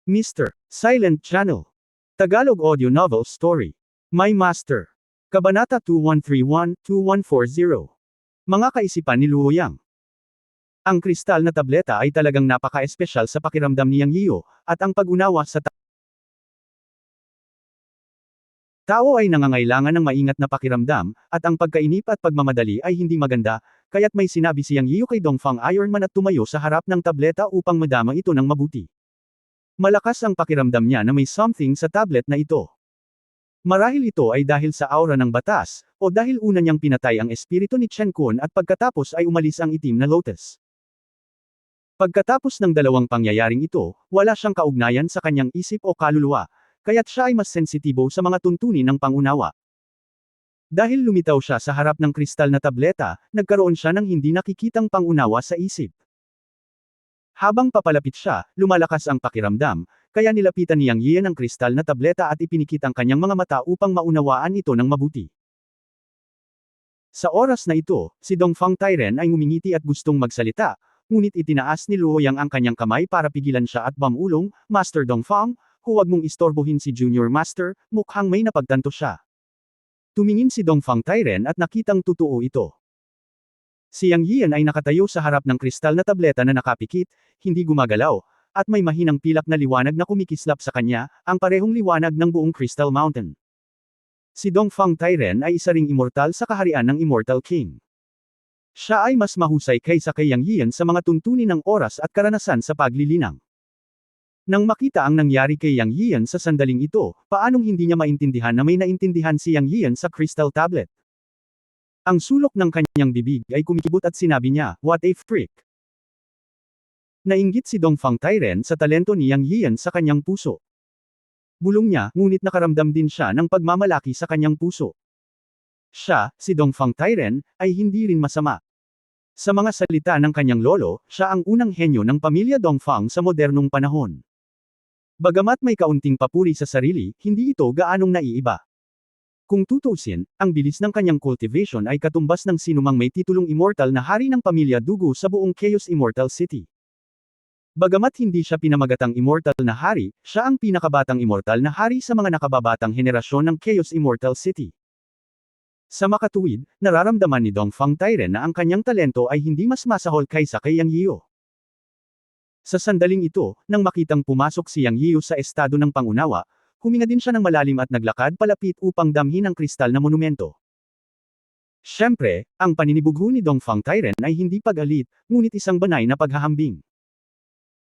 Mr. Silent Channel. Tagalog Audio Novel Story. My Master. Kabanata 2131-2140. Mga kaisipan ni Luo Yang. Ang kristal na tableta ay talagang napaka-espesyal sa pakiramdam ni Yang Yiyo, at ang pag-unawa sa tao ay nangangailangan ng maingat na pakiramdam, at ang pagkainip at pagmamadali ay hindi maganda, kaya't may sinabi si Yang Yiyo kay Dongfang Ironman at tumayo sa harap ng tableta upang madama ito ng mabuti. Malakas ang pakiramdam niya na may something sa tablet na ito. Marahil ito ay dahil sa aura ng batas, o dahil una niyang pinatay ang espiritu ni Chen Kun at pagkatapos ay umalis ang itim na lotus. Pagkatapos ng dalawang pangyayaring ito, wala siyang kaugnayan sa kanyang isip o kaluluwa, kaya't siya ay mas sensitibo sa mga tuntunin ng pangunawa. Dahil lumitaw siya sa harap ng kristal na tableta, nagkaroon siya ng hindi nakikitang pangunawa sa isip. Habang papalapit siya, lumalakas ang pakiramdam, kaya nilapitan ni Yang Yiyan ang kristal na tableta at ipinikit ang kanyang mga mata upang maunawaan ito ng mabuti. Sa oras na ito, si Dongfang Tairen ay ngumingiti at gustong magsalita, ngunit itinaas ni Luo Yang ang kanyang kamay para pigilan siya at bamulong, Master Dongfang, huwag mong istorbohin si Junior Master, mukhang may napagtanto siya. Tumingin si Dongfang Tairen at nakitang totoo ito. Si Yang Yiyan ay nakatayo sa harap ng kristal na tableta na nakapikit, hindi gumagalaw, at may mahinang pilak na liwanag na kumikislap sa kanya, ang parehong liwanag ng buong Crystal Mountain. Si Dongfang Tairen ay isa ring immortal sa kaharian ng Immortal King. Siya ay mas mahusay kaysa kay Yang Yiyan sa mga tuntunin ng oras at karanasan sa paglilinang. Nang makita ang nangyari kay Yang Yiyan sa sandaling ito, paanong hindi niya maintindihan na may naintindihan si Yang Yiyan sa crystal tablet? Ang sulok ng kanyang bibig ay kumikibot at sinabi niya, "What a freak." Nainggit si Dongfang Tairen sa talento ni Yang Yiyan sa kanyang puso. Bulong niya, ngunit nakaramdam din siya ng pagmamalaki sa kanyang puso. Siya, si Dongfang Tairen, ay hindi rin masama. Sa mga salita ng kanyang lolo, siya ang unang henyo ng pamilya Dongfang sa modernong panahon. Bagamat may kaunting papuri sa sarili, hindi ito gaanong naiiba. Kung tutuusin, ang bilis ng kanyang cultivation ay katumbas ng sinumang may titulong immortal na hari ng pamilya Dugu sa buong Chaos Immortal City. Bagamat hindi siya pinamagatang immortal na hari, siya ang pinakabatang immortal na hari sa mga nakababatang henerasyon ng Chaos Immortal City. Sa makatuwid, nararamdaman ni Dongfang Tairen na ang kanyang talento ay hindi mas masahol kaysa kay Yang Yiyo. Sa sandaling ito, nang makitang pumasok si Yang Yiyo sa estado ng pangunawa, huminga din siya ng malalim at naglakad palapit upang damhin ang kristal na monumento. Siyempre, ang paninibugho ni Dongfang Tairen ay hindi pag-alit, ngunit isang banay na paghahambing.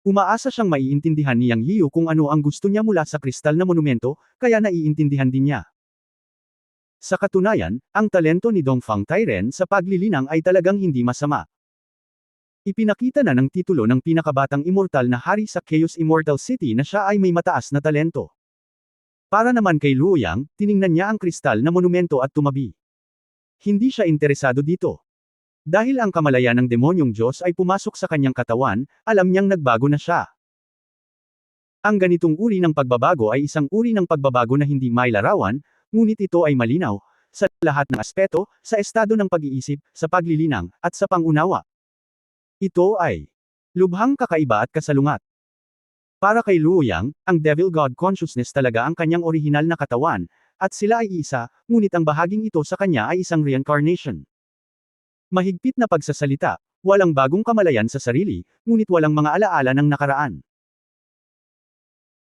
Umaasa siyang maiintindihan ni Yang Yiyo kung ano ang gusto niya mula sa kristal na monumento, kaya naiintindihan din niya. Sa katunayan, ang talento ni Dongfang Tairen sa paglilinang ay talagang hindi masama. Ipinakita na ng titulo ng pinakabatang immortal na hari sa Chaos Immortal City na siya ay may mataas na talento. Para naman kay Luo Yang, tiningnan niya ang kristal na monumento at tumabi. Hindi siya interesado dito. Dahil ang kamalayan ng demonyong Diyos ay pumasok sa kanyang katawan, alam niyang nagbago na siya. Ang ganitong uri ng pagbabago ay isang uri ng pagbabago na hindi mailarawan, ngunit ito ay malinaw, sa lahat ng aspeto, sa estado ng pag-iisip, sa paglilinang, at sa pangunawa. Ito ay lubhang kakaiba at kasalungat. Para kay Luo Yang, ang Devil God Consciousness talaga ang kanyang orihinal na katawan, at sila ay isa, ngunit ang bahaging ito sa kanya ay isang reincarnation. Mahigpit na pagsasalita, walang bagong kamalayan sa sarili, ngunit walang mga alaala ng nakaraan.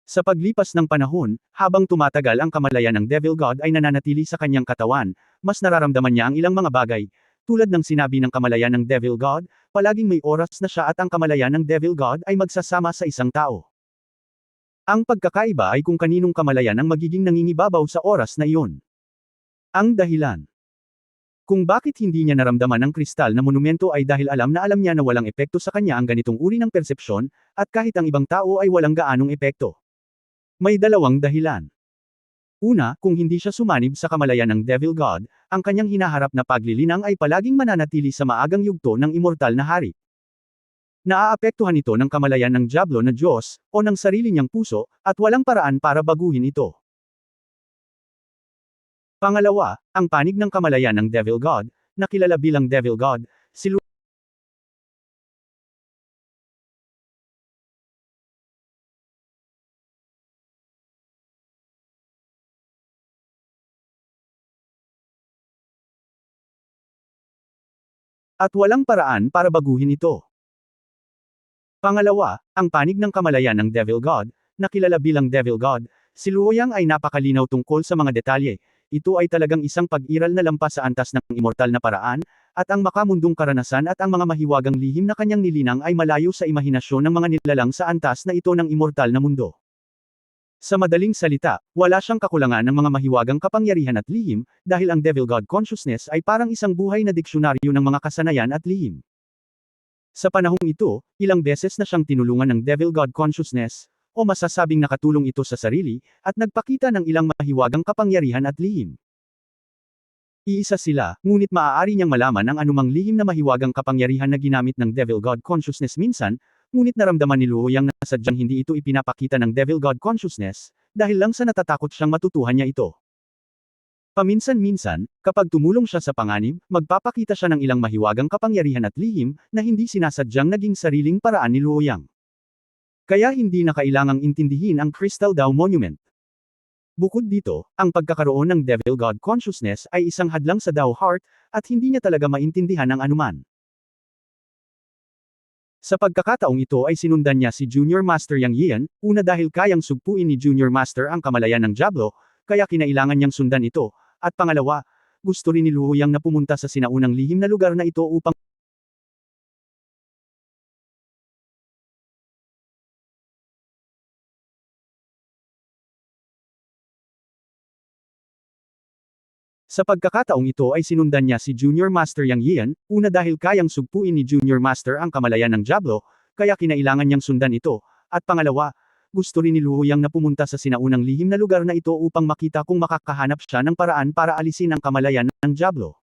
Sa paglipas ng panahon, habang tumatagal ang kamalayan ng Devil God ay nananatili sa kanyang katawan, mas nararamdaman niya ang ilang mga bagay, tulad ng sinabi ng kamalayan ng Devil God, palaging may oras na siya at ang kamalayan ng Devil God ay magsasama sa isang tao. Ang pagkakaiba ay kung kaninong kamalayan ang magiging nangingibabaw sa oras na iyon. Ang dahilan kung bakit hindi niya naramdaman ang kristal na monumento ay dahil alam niya na walang epekto sa kanya ang ganitong uri ng persepsyon, at kahit ang ibang tao ay walang gaanong epekto. May dalawang dahilan. Una, kung hindi siya sumanib sa kamalayan ng Devil God, ang kanyang hinaharap na paglilinang ay palaging mananatili sa maagang yugto ng immortal na hari. Naaapektuhan ito ng kamalayan ng Diablo na Diyos, o ng sarili niyang puso, at walang paraan para baguhin ito. Pangalawa, ang panig ng kamalayan ng Devil God, na kilala bilang Devil God, si At walang paraan para baguhin ito. Pangalawa, ang panig ng kamalayan ng Devil God, na kilala bilang Devil God, si Luoyang ay napakalinaw tungkol sa mga detalye. Ito ay talagang isang pag-iral na lampas sa antas ng immortal na paraan, at ang makamundong karanasan at ang mga mahiwagang lihim na kanyang nilinang ay malayo sa imahinasyon ng mga nilalang sa antas na ito ng immortal na mundo. Sa madaling salita, wala siyang kakulangan ng mga mahiwagang kapangyarihan at lihim, dahil ang Devil God Consciousness ay parang isang buhay na diksyonaryo ng mga kasanayan at lihim. Sa panahong ito, ilang beses na siyang tinulungan ng Devil God Consciousness, o masasabing nakatulong ito sa sarili, at nagpakita ng ilang mahiwagang kapangyarihan at lihim. Iisa sila, ngunit maaari niyang malaman ang anumang lihim na mahiwagang kapangyarihan na ginamit ng Devil God Consciousness minsan, ngunit naramdaman ni Luoyang na sadyang hindi ito ipinapakita ng Devil God Consciousness, dahil lang sa natatakot siyang matutuhan niya ito. Paminsan-minsan, kapag tumulong siya sa panganib, magpapakita siya ng ilang mahiwagang kapangyarihan at lihim, na hindi sinasadyang naging sariling paraan ni Luoyang. Kaya hindi na kailangang intindihin ang Crystal Dao Monument. Bukod dito, ang pagkakaroon ng Devil God Consciousness ay isang hadlang sa Dao Heart, at hindi niya talaga maintindihan ang anuman. Sa pagkakataong ito ay sinundan niya si Junior Master Yang Yian, una dahil kayang sugpuin ni Junior Master ang kamalayan ng Diablo, kaya kinailangan niyang sundan ito, at pangalawa, gusto rin ni Luoyang na pumunta sa sinaunang lihim na lugar na ito upang Sa pagkakataong ito ay sinundan niya si Junior Master Yang Yian, una dahil kayang sugpuin ni Junior Master ang kamalayan ng Diablo, kaya kinailangan niyang sundan ito, at pangalawa, gusto rin ni Luoyang na pumunta sa sinaunang lihim na lugar na ito upang makita kung makakahanap siya ng paraan para alisin ang kamalayan ng Diablo.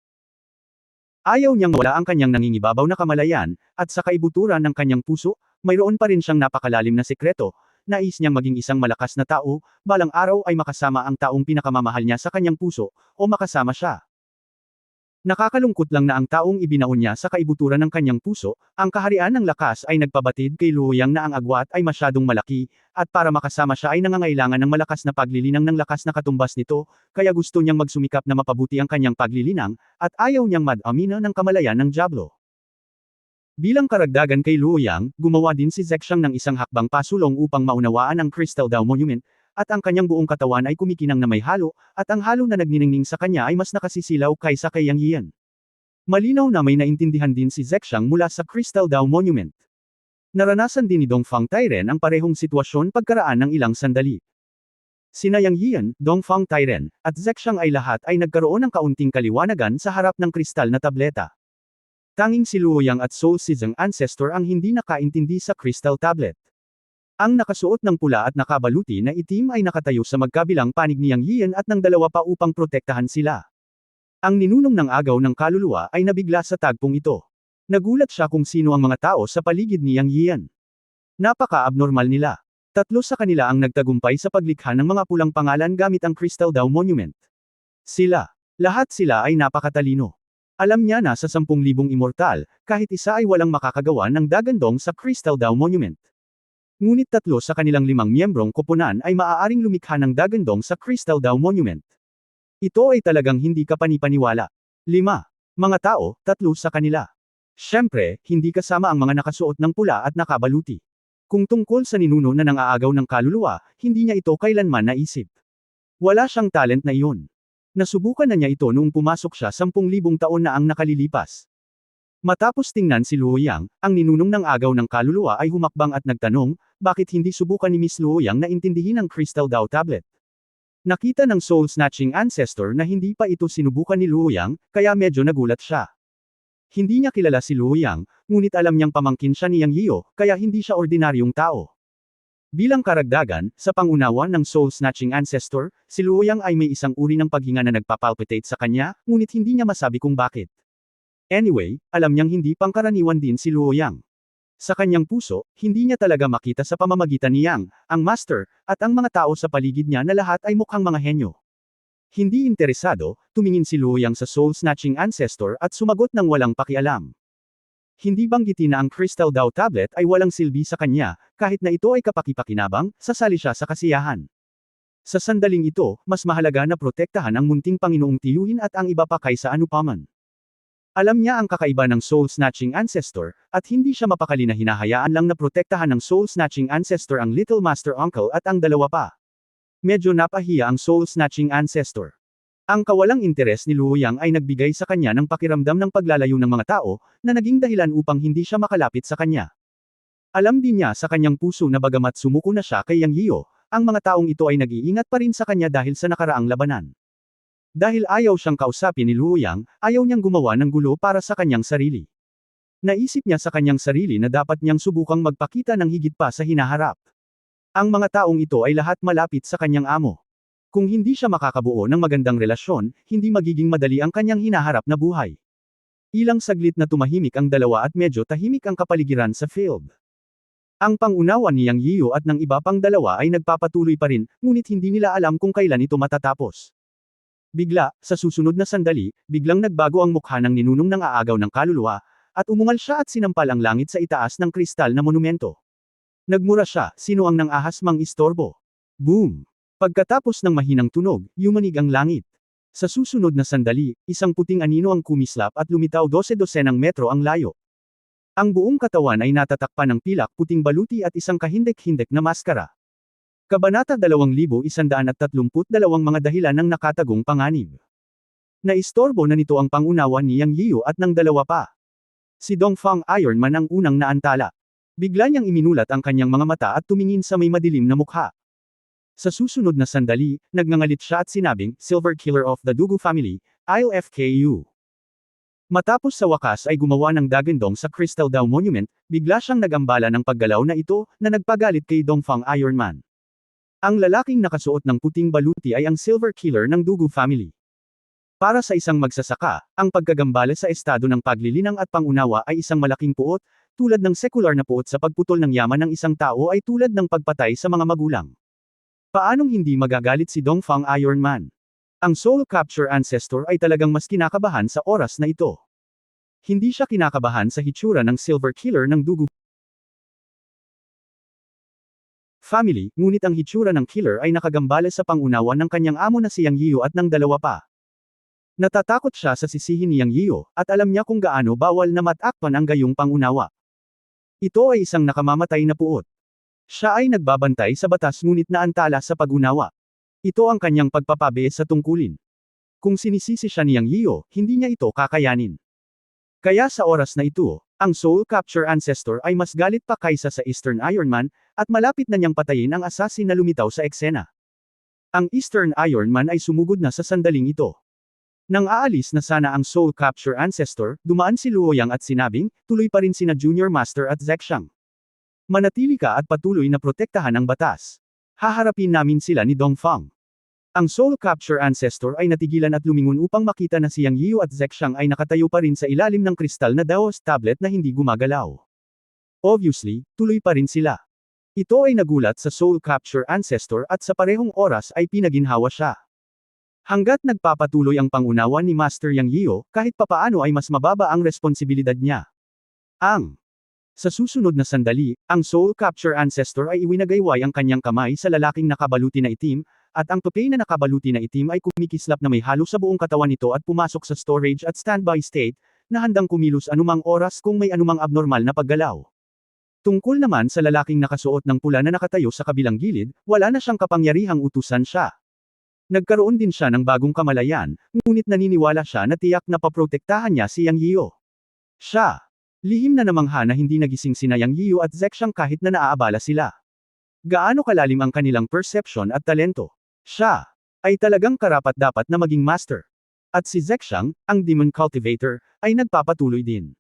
Ayaw niyang wala ang kanyang nangingibabaw na kamalayan, at sa kaibuturan ng kanyang puso, mayroon pa rin siyang napakalalim na sekreto. Nais niyang maging isang malakas na tao, balang araw ay makasama ang taong pinakamamahal niya sa kanyang puso, o makasama siya. Nakakalungkot lang na ang taong ibinaon niya sa kaibuturan ng kanyang puso, ang kaharian ng lakas ay nagpabatid kay Luoyang na ang agwat ay masyadong malaki, at para makasama siya ay nangangailangan ng malakas na paglilinang ng lakas na katumbas nito, kaya gusto niyang magsumikap na mapabuti ang kanyang paglilinang, at ayaw niyang madamina ng kamalayan ng Diablo. Bilang karagdagan kay Luoyang, gumawa din si Zexang ng isang hakbang pasulong upang maunawaan ang Crystal Dao Monument, at ang kanyang buong katawan ay kumikinang na may halo, at ang halo na nagniningning sa kanya ay mas nakasisilaw kaysa kay Yang Yian. Malinaw na may naintindihan din si Zexang mula sa Crystal Dao Monument. Naranasan din ni Dongfang Tairen ang parehong sitwasyon pagkaraan ng ilang sandali. Sina Yang Yian, Dongfang Tairen, at Zexang ay lahat ay nagkaroon ng kaunting kaliwanagan sa harap ng kristal na tableta. Tanging si Luoyang at Soul Season Ancestor ang hindi nakaintindi sa Crystal Tablet. Ang nakasuot ng pula at nakabaluti na itim ay nakatayo sa magkabilang panig ni Yang Yian at ng dalawa pa upang protektahan sila. Ang ninunong ng agaw ng kaluluwa ay nabigla sa tagpong ito. Nagulat siya kung sino ang mga tao sa paligid ni Yang Yian. Napaka-abnormal nila. Tatlo sa kanila ang nagtagumpay sa paglikha ng mga pulang pangalan gamit ang Crystal Dao Monument. Lahat sila ay napakatalino. Alam niya na sa 10,000 immortal, kahit isa ay walang makakagawa ng dagandong sa Crystal Dao Monument. Ngunit tatlo sa kanilang 5 miyembrong koponan ay maaaring lumikha ng dagandong sa Crystal Dao Monument. Ito ay talagang hindi kapanipaniwala. 5. Mga tao, 3 sa kanila. Siyempre, hindi kasama ang mga nakasuot ng pula at nakabaluti. Kung tungkol sa ninuno na nangaagaw ng kaluluwa, hindi niya ito kailanman naisip. Wala siyang talent na iyon. Nasubukan na niya ito noong pumasok siya 10,000 taon na ang nakalilipas. Matapos tingnan si Luoyang, ang ninunong ng agaw ng kaluluwa ay humakbang at nagtanong, bakit hindi subukan ni Miss Luoyang na intindihin ang Crystal Dao Tablet. Nakita ng Soul Snatching Ancestor na hindi pa ito sinubukan ni Luoyang, kaya medyo nagulat siya. Hindi niya kilala si Luoyang, ngunit alam niyang pamangkin siya ni Yang Yio, kaya hindi siya ordinaryong tao. Bilang karagdagan, sa pangunawa ng Soul Snatching Ancestor, si Luoyang ay may isang uri ng paghinga na nagpapalpitate sa kanya, ngunit hindi niya masabi kung bakit. Anyway, alam niyang hindi pangkaraniwan din si Luoyang. Sa kanyang puso, hindi niya talaga makita sa pamamagitan ni Yang, ang Master, at ang mga tao sa paligid niya na lahat ay mukhang mga henyo. Hindi interesado, tumingin si Luoyang sa Soul Snatching Ancestor at sumagot ng walang pakialam. Hindi banggitin na ang Crystal Dao Tablet ay walang silbi sa kanya, kahit na ito ay kapaki-pakinabang, sasali siya sa kasiyahan. Sa sandaling ito, mas mahalaga na protektahan ang munting Panginoong tiyuhin at ang iba pa kaysa anupaman. Alam niya ang kakaiba ng soul-snatching ancestor, at hindi siya mapakali na hinahayaan lang na protektahan ng soul-snatching ancestor ang Little Master Uncle at ang dalawa pa. Medyo napahiya ang soul-snatching ancestor. Ang kawalang interes ni Luo Yang ay nagbigay sa kanya ng pakiramdam ng paglalayo ng mga tao, na naging dahilan upang hindi siya makalapit sa kanya. Alam din niya sa kanyang puso na bagamat sumuko na siya kay Yang Yio, ang mga taong ito ay nag-iingat pa rin sa kanya dahil sa nakaraang labanan. Dahil ayaw siyang kausapin ni Luo Yang, ayaw niyang gumawa ng gulo para sa kanyang sarili. Naisip niya sa kanyang sarili na dapat niyang subukang magpakita ng higit pa sa hinaharap. Ang mga taong ito ay lahat malapit sa kanyang amo. Kung hindi siya makakabuo ng magandang relasyon, hindi magiging madali ang kanyang hinaharap na buhay. Ilang saglit na tumahimik ang dalawa at medyo tahimik ang kapaligiran sa field. Ang pangunawa ni Yang Yio at ng iba pang dalawa ay nagpapatuloy pa rin, ngunit hindi nila alam kung kailan ito matatapos. Bigla, sa susunod na sandali, biglang nagbago ang mukha ng ninunong ng aagaw ng kaluluwa, at umungal siya at sinampal ang langit sa itaas ng kristal na monumento. Nagmura siya, sino ang nang ahas mang istorbo? Boom! Pagkatapos ng mahinang tunog, yumanig ang langit. Sa susunod na sandali, isang puting anino ang kumislap at lumitaw 12-dosenang metro ang layo. Ang buong katawan ay natatakpan ng pilak, puting baluti at isang kahindek-hindek na maskara. Kabanata 2132 mga dahilan ng nakatagong panganib. Naistorbo na nito ang pangunawa ni Yang Yio at ng dalawa pa. Si Dongfang Iron Man ang unang naantala. Bigla niyang iminulat ang kanyang mga mata at tumingin sa may madilim na mukha. Sa susunod na sandali, nagngangalit siya at sinabing, Silver Killer of the Dugu Family, I'll FKU. Matapos sa wakas ay gumawa ng dagandong sa Crystal Dao Monument, bigla siyang nagambala ng paggalaw na ito, na nagpagalit kay Dongfang Iron Man. Ang lalaking nakasuot ng puting baluti ay ang Silver Killer ng Dugu Family. Para sa isang magsasaka, ang pagkagambala sa estado ng paglilinang at pangunawa ay isang malaking puot, tulad ng sekular na puot sa pagputol ng yaman ng isang tao ay tulad ng pagpatay sa mga magulang. Paanong hindi magagalit si Dongfang Iron Man? Ang Soul Capture Ancestor ay talagang mas kinakabahan sa oras na ito. Hindi siya kinakabahan sa hitsura ng Silver Killer ng Dugu Family, ngunit ang hitsura ng killer ay nakagambala sa pangunawa ng kanyang amo na si Yang Yio at ng dalawa pa. Natatakot siya sa sisihin ni Yang Yio, at alam niya kung gaano bawal na matakpan ang gayong pangunawa. Ito ay isang nakamamatay na puot. Siya ay nagbabantay sa batas ngunit naantala sa pag-unawa. Ito ang kanyang pagpapabe sa tungkulin. Kung sinisisi siya ni Yang Yio, hindi niya ito kakayanin. Kaya sa oras na ito, ang Soul Capture Ancestor ay mas galit pa kaysa sa Eastern Iron Man, at malapit na niyang patayin ang assassin na lumitaw sa eksena. Ang Eastern Iron Man ay sumugod na sa sandaling ito. Nang aalis na sana ang Soul Capture Ancestor, dumaan si Luo Yang at sinabing, tuloy pa rin sina Junior Master at Zexang. Manatili ka at patuloy na protektahan ang batas. Haharapin namin sila ni Dongfang. Ang Soul Capture Ancestor ay natigilan at lumingon upang makita na si Yang Yio at Zexang ay nakatayo pa rin sa ilalim ng kristal na Daos tablet na hindi gumagalaw. Obviously, tuloy pa rin sila. Ito ay nagulat sa Soul Capture Ancestor at sa parehong oras ay pinaginhawa siya. Hanggat nagpapatuloy ang pangunawa ni Master Yang Yio, kahit papaano ay mas mababa ang responsibilidad niya. Sa susunod na sandali, ang Soul Capture Ancestor ay iwinagayway ang kanyang kamay sa lalaking nakabaluti na itim, at ang papel na nakabaluti na itim ay kumikislap na may halo sa buong katawan nito at pumasok sa storage at standby state, na handang kumilos anumang oras kung may anumang abnormal na paggalaw. Tungkol naman sa lalaking nakasuot ng pula na nakatayo sa kabilang gilid, wala na siyang kapangyarihang utusan siya. Nagkaroon din siya ng bagong kamalayan, ngunit naniniwala siya na tiyak na paprotektahan niya si Yang Yio. Siya. Lihim na namangha na hindi nagising sina Yang Yio at Zexang kahit na naaabala sila. Gaano kalalim ang kanilang perception at talento? Siya ay talagang karapat-dapat na maging master. At si Zexang, ang Demon Cultivator, ay nagpapatuloy din.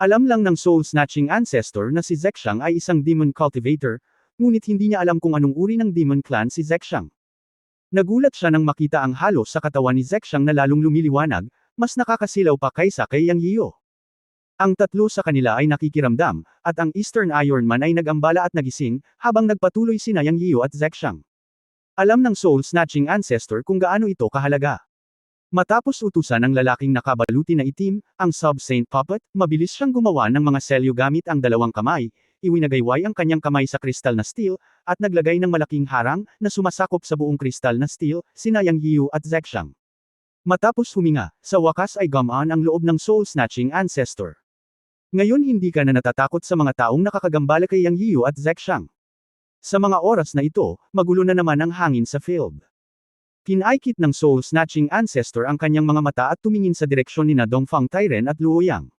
Alam lang ng soul-snatching ancestor na si Zexang ay isang Demon Cultivator, ngunit hindi niya alam kung anong uri ng Demon Clan si Zexang. Nagulat siya nang makita ang halo sa katawan ni Zexang na lalong lumiliwanag, mas nakakasilaw pa kaysa kay Yang Yio. Ang tatlo sa kanila ay nakikiramdam, at ang Eastern Iron Man ay nagambala at nagising, habang nagpatuloy sina Yang Yio at Zexang. Alam ng soul-snatching ancestor kung gaano ito kahalaga. Matapos utusan ng lalaking nakabaluti na itim, ang Sub-Saint Puppet, mabilis siyang gumawa ng mga selyo gamit ang dalawang kamay, iwinagayway ang kanyang kamay sa kristal na steel, at naglagay ng malaking harang, na sumasakop sa buong kristal na steel, sina Yang Yio at Zexang. Matapos huminga, sa wakas ay gumaan ang loob ng soul-snatching ancestor. Ngayon hindi ka na natatakot sa mga taong nakakagambala kay Yang Yiyu at Zexshang. Sa mga oras na ito, magulo na naman ang hangin sa field. Pinaikit ng soul-snatching ancestor ang kanyang mga mata at tumingin sa direksyon ni Dongfang Tairen at Luo Yang.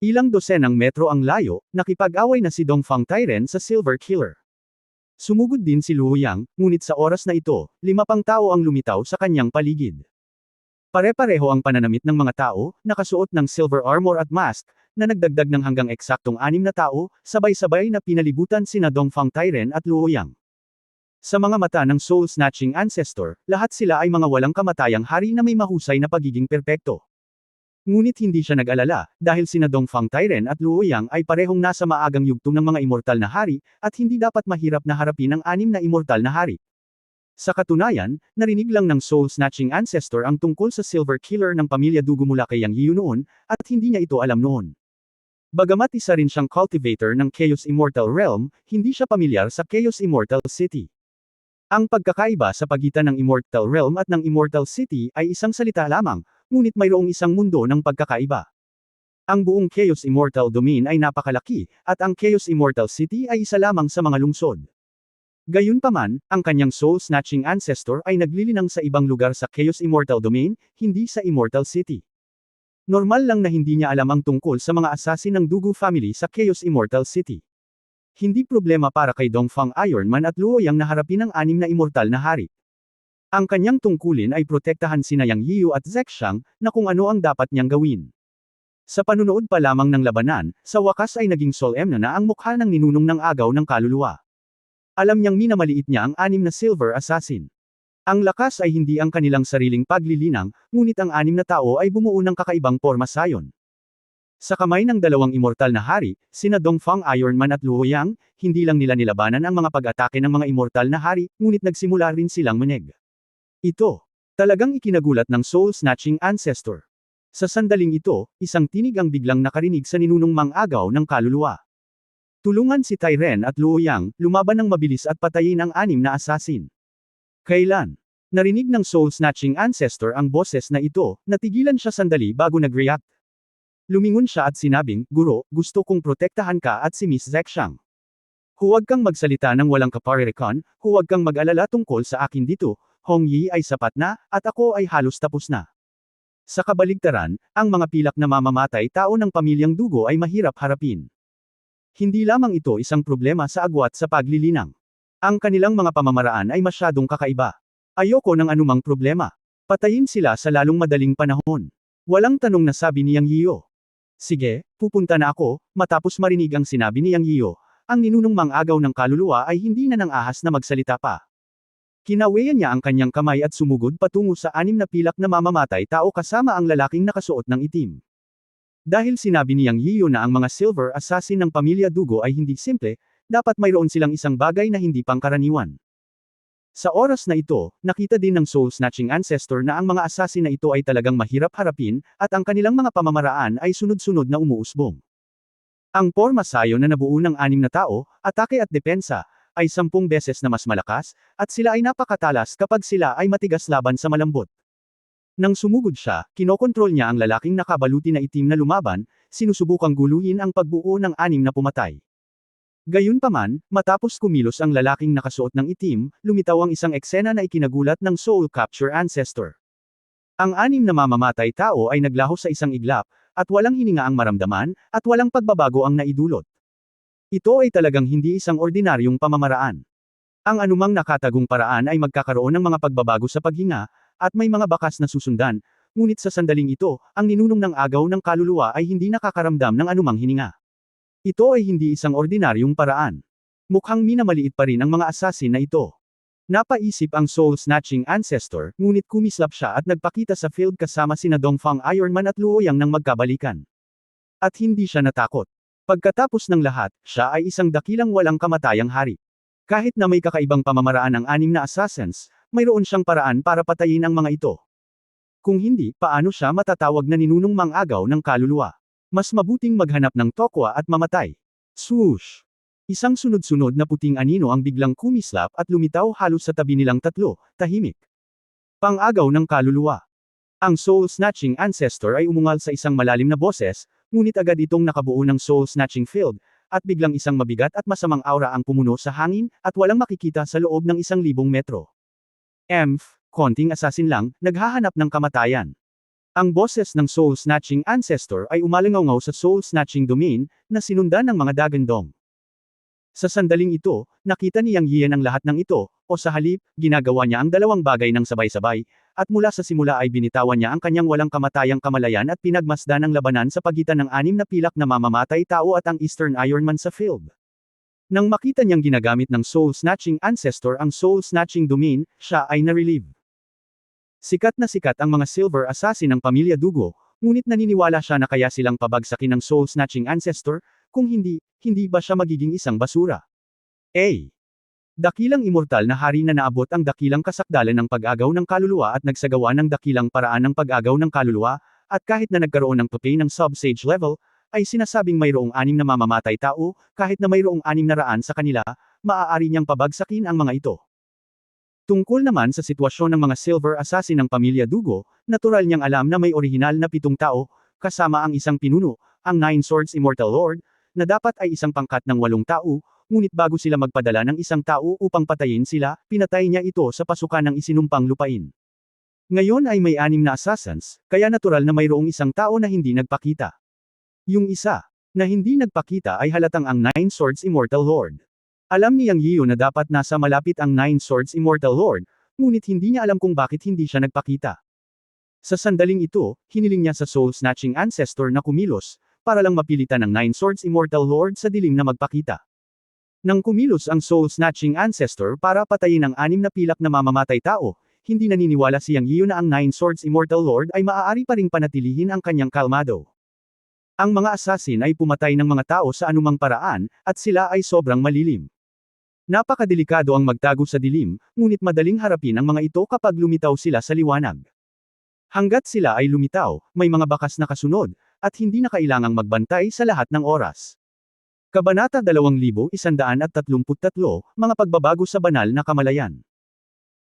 Ilang dosenang metro ang layo, nakipag-away na si Dongfang Tairen sa Silver Killer. Sumugod din si Luo Yang, ngunit sa oras na ito, 5 pang tao ang lumitaw sa kanyang paligid. Pare-pareho ang pananamit ng mga tao, nakasuot ng silver armor at mask, na nagdagdag ng hanggang eksaktong 6 na tao, sabay-sabay na pinalibutan sina Dongfang Tairen at Luo Yang. Sa mga mata ng soul-snatching ancestor, lahat sila ay mga walang kamatayang hari na may mahusay na pagiging perpekto. Ngunit hindi siya nag-alala, dahil sina Dongfang Tairen at Luo Yang ay parehong nasa maagang yugto ng mga immortal na hari, at hindi dapat mahirap na harapin ang 6 na immortal na hari. Sa katunayan, narinig lang ng soul-snatching ancestor ang tungkol sa Silver Killer ng pamilya Dugo mula kay Yang Yiyu noon, at hindi niya ito alam noon. Bagamat isa rin siyang cultivator ng Chaos Immortal Realm, hindi siya pamilyar sa Chaos Immortal City. Ang pagkakaiba sa pagitan ng Immortal Realm at ng Immortal City ay isang salita lamang, ngunit mayroong isang mundo ng pagkakaiba. Ang buong Chaos Immortal Domain ay napakalaki, at ang Chaos Immortal City ay isa lamang sa mga lungsod. Gayunpaman, ang kanyang soul-snatching ancestor ay naglilinang sa ibang lugar sa Chaos Immortal Domain, hindi sa Immortal City. Normal lang na hindi niya alam ang tungkol sa mga assassin ng Dugu family sa Chaos Immortal City. Hindi problema para kay Dongfang Ironman at Luo Yang na harapin ang 6 na immortal na hari. Ang kanyang tungkulin ay protektahan sina Yang Yiyu at Zexshang, na kung ano ang dapat niyang gawin. Sa panunood pa lamang ng labanan, sa wakas ay naging solemn na ang mukha ng ninunong ng agaw ng kaluluwa. Alam niyang minamaliit niya ang 6 na silver assassin. Ang lakas ay hindi ang kanilang sariling paglilinang, ngunit ang 6 na tao ay bumuo ng kakaibang porma sayon. Sa kamay ng 2 immortal na hari, sina Dongfang Ironman at Luo Yang, hindi lang nila nilabanan ang mga pag-atake ng mga immortal na hari, ngunit nagsimula rin silang maneg. Ito, talagang ikinagulat ng soul-snatching ancestor. Sa sandaling ito, isang tinig ang biglang nakarinig sa ninunong mang-agaw ng kaluluwa. Tulungan si Tairen at Luo Yang, lumaban ng mabilis at patayin ang 6 na assassin. Kailan? Narinig ng soul-snatching ancestor ang boses na ito, natigilan siya sandali bago nag-react. Lumingon siya at sinabing, Guro, gusto kong protektahan ka at si Miss Zexshang. Huwag kang magsalita ng walang kaparerekan, huwag kang mag-alala tungkol sa akin dito, Hong Yi ay sapat na, at ako ay halos tapos na. Sa kabaligtaran, ang mga pilak na mamamatay tao ng pamilyang Dugo ay mahirap harapin. Hindi lamang ito isang problema sa agwat sa paglilinang. Ang kanilang mga pamamaraan ay masyadong kakaiba. Ayoko ng anumang problema. Patayin sila sa lalong madaling panahon. Walang tanong na sabi ni Yang Yiyu. Sige, pupunta na ako, matapos marinig ang sinabi ni Yang Yiyu, ang ninunong mang-agaw ng kaluluwa ay hindi na nang ahas na magsalita pa. Kinaweyan niya ang kanyang kamay at sumugod patungo sa 6 na pilak na mamamatay tao kasama ang lalaking nakasuot ng itim. Dahil sinabi ni Yang Yiyu na ang mga silver assassin ng pamilya Dugo ay hindi simple, dapat mayroon silang isang bagay na hindi pangkaraniwan. Sa oras na ito, nakita din ng soul-snatching ancestor na ang mga assassin na ito ay talagang mahirap harapin, at ang kanilang mga pamamaraan ay sunod-sunod na umuusbong. Ang porma sayo na nabuo ng 6 na tao, atake at depensa, ay 10 beses na mas malakas, at sila ay napakatalas kapag sila ay matigas laban sa malambot. Nang sumugod siya, kinokontrol niya ang lalaking nakabaluti na itim na lumaban, sinusubukang guluhin ang pagbuo ng 6 na pumatay. Gayunpaman, matapos kumilos ang lalaking nakasuot ng itim, lumitaw ang isang eksena na ikinagulat ng Soul Capture Ancestor. Ang 6 na mamamatay tao ay naglaho sa isang iglap, at walang hininga ang maramdaman, at walang pagbabago ang naidulot. Ito ay talagang hindi isang ordinaryong pamamaraan. Ang anumang nakatagong paraan ay magkakaroon ng mga pagbabago sa paghinga, at may mga bakas na susundan, ngunit sa sandaling ito, ang ninunong ng agaw ng kaluluwa ay hindi nakakaramdam ng anumang hininga. Ito ay hindi isang ordinaryong paraan. Mukhang minamaliit pa rin ang mga assassin na ito. Napaisip ang soul-snatching ancestor, ngunit kumislap siya at nagpakita sa field kasama sina Dongfang Ironman at Luo Yang nang magkabalikan. At hindi siya natakot. Pagkatapos ng lahat, siya ay isang dakilang walang kamatayang hari. Kahit na may kakaibang pamamaraan ng 6 na assassins, mayroon siyang paraan para patayin ang mga ito. Kung hindi, paano siya matatawag na ninunong mang-agaw ng kaluluwa? Mas mabuting maghanap ng tokwa at mamatay. Swoosh! Isang sunod-sunod na puting anino ang biglang kumislap at lumitaw halos sa tabi nilang tatlo, tahimik. Pang-agaw ng kaluluwa. Ang soul-snatching ancestor ay umungal sa isang malalim na boses, ngunit agad itong nakabuo ng soul-snatching field, at biglang isang mabigat at masamang aura ang pumuno sa hangin, at walang makikita sa loob ng 1,000 metro. Konting assassin lang, naghahanap ng kamatayan. Ang boses ng soul-snatching ancestor ay umalingaw sa soul-snatching domain, na sinundan ng mga dagandong. Sa sandaling ito, nakita ni Yang Yian ang lahat ng ito, o sa halip, ginagawa niya ang dalawang bagay ng sabay-sabay, at mula sa simula ay binitawan niya ang kanyang walang kamatayang kamalayan at pinagmasdan ang labanan sa pagitan ng 6 na pilak na mamamatay tao at ang Eastern Ironman sa field. Nang makita niyang ginagamit ng soul-snatching ancestor ang soul-snatching domain, siya ay na-relieve. Sikat ang mga silver assassin ng pamilya Dugo, ngunit naniniwala siya na kaya silang pabagsakin ng soul-snatching ancestor, kung hindi ba siya magiging isang basura. Dakilang immortal na hari na naabot ang dakilang kasakdalan ng pag-agaw ng kaluluwa at nagsagawa ng dakilang paraan ng pag-agaw ng kaluluwa, at kahit na nagkaroon ng papay ng sub-sage level, ay sinasabing mayroong 6 na mamamatay tao, kahit na mayroong 600 sa kanila, maaari niyang pabagsakin ang mga ito. Tungkol naman sa sitwasyon ng mga silver assassin ng pamilya Dugo, natural niyang alam na may orihinal na 7 tao, kasama ang isang pinuno, ang Nine Swords Immortal Lord, na dapat ay isang pangkat ng 8 tao, ngunit bago sila magpadala ng isang tao upang patayin sila, pinatay niya ito sa pasukan ng isinumpang lupain. Ngayon ay may 6 na assassins, kaya natural na mayroong isang tao na hindi nagpakita. Yung isa, na hindi nagpakita ay halatang ang Nine Swords Immortal Lord. Alam ni Yang Yiu na dapat nasa malapit ang Nine Swords Immortal Lord, ngunit hindi niya alam kung bakit hindi siya nagpakita. Sa sandaling ito, hiniling niya sa soul-snatching ancestor na kumilos, para lang mapilitan ng Nine Swords Immortal Lord sa dilim na magpakita. Nang kumilos ang soul-snatching ancestor para patayin ang 6 na pilak na mamamatay tao, hindi naniniwala si Yang Yiu na ang Nine Swords Immortal Lord ay maaari pa ring panatilihin ang kanyang kalmado. Ang mga assassin ay pumatay ng mga tao sa anumang paraan, at sila ay sobrang malilim. Napakadelikado ang magtago sa dilim, ngunit madaling harapin ang mga ito kapag lumitaw sila sa liwanag. Hanggat sila ay lumitaw, may mga bakas na kasunod, at hindi na kailangang magbantay sa lahat ng oras. Kabanata 2133, mga pagbabago sa banal na kamalayan.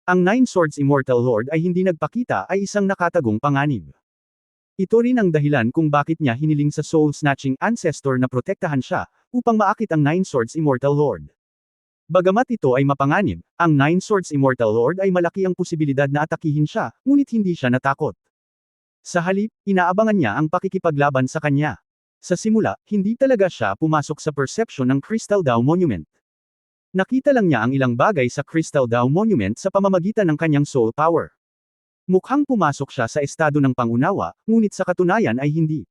Ang Nine Swords Immortal Lord ay hindi nagpakita ay isang nakatagong panganib. Ito rin ang dahilan kung bakit niya hiniling sa soul-snatching ancestor na protektahan siya, upang maakit ang Nine Swords Immortal Lord. Bagamat ito ay mapanganib, ang Nine Swords Immortal Lord ay malaki ang posibilidad na atakihin siya, ngunit hindi siya natakot. Sa halip, inaabangan niya ang pakikipaglaban sa kanya. Sa simula, hindi talaga siya pumasok sa perception ng Crystal Dao Monument. Nakita lang niya ang ilang bagay sa Crystal Dao Monument sa pamamagitan ng kanyang soul power. Mukhang pumasok siya sa estado ng pangunawa, ngunit sa katunayan ay hindi.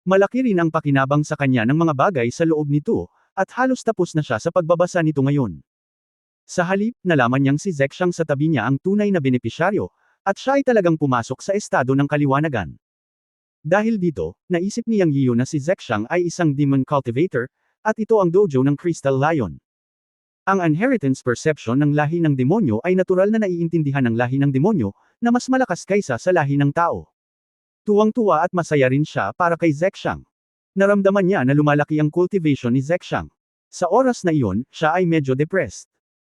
Malaki rin ang pakinabang sa kanya ng mga bagay sa loob nito, at halos tapos na siya sa pagbabasa nito ngayon. Sa halip, nalaman niyang si Zexang sa tabi niya ang tunay na benepisyaryo, at siya ay talagang pumasok sa estado ng kaliwanagan. Dahil dito, naisip ni Yang Yiu na si Zexang ay isang demon cultivator, at ito ang dojo ng Crystal Lion. Ang inheritance perception ng lahi ng demonyo ay natural na naiintindihan ng lahi ng demonyo, na mas malakas kaysa sa lahi ng tao. Tuwang-tuwa at masaya rin siya para kay Zexang. Naramdaman niya na lumalaki ang cultivation ni Zexang. Sa oras na iyon, siya ay medyo depressed.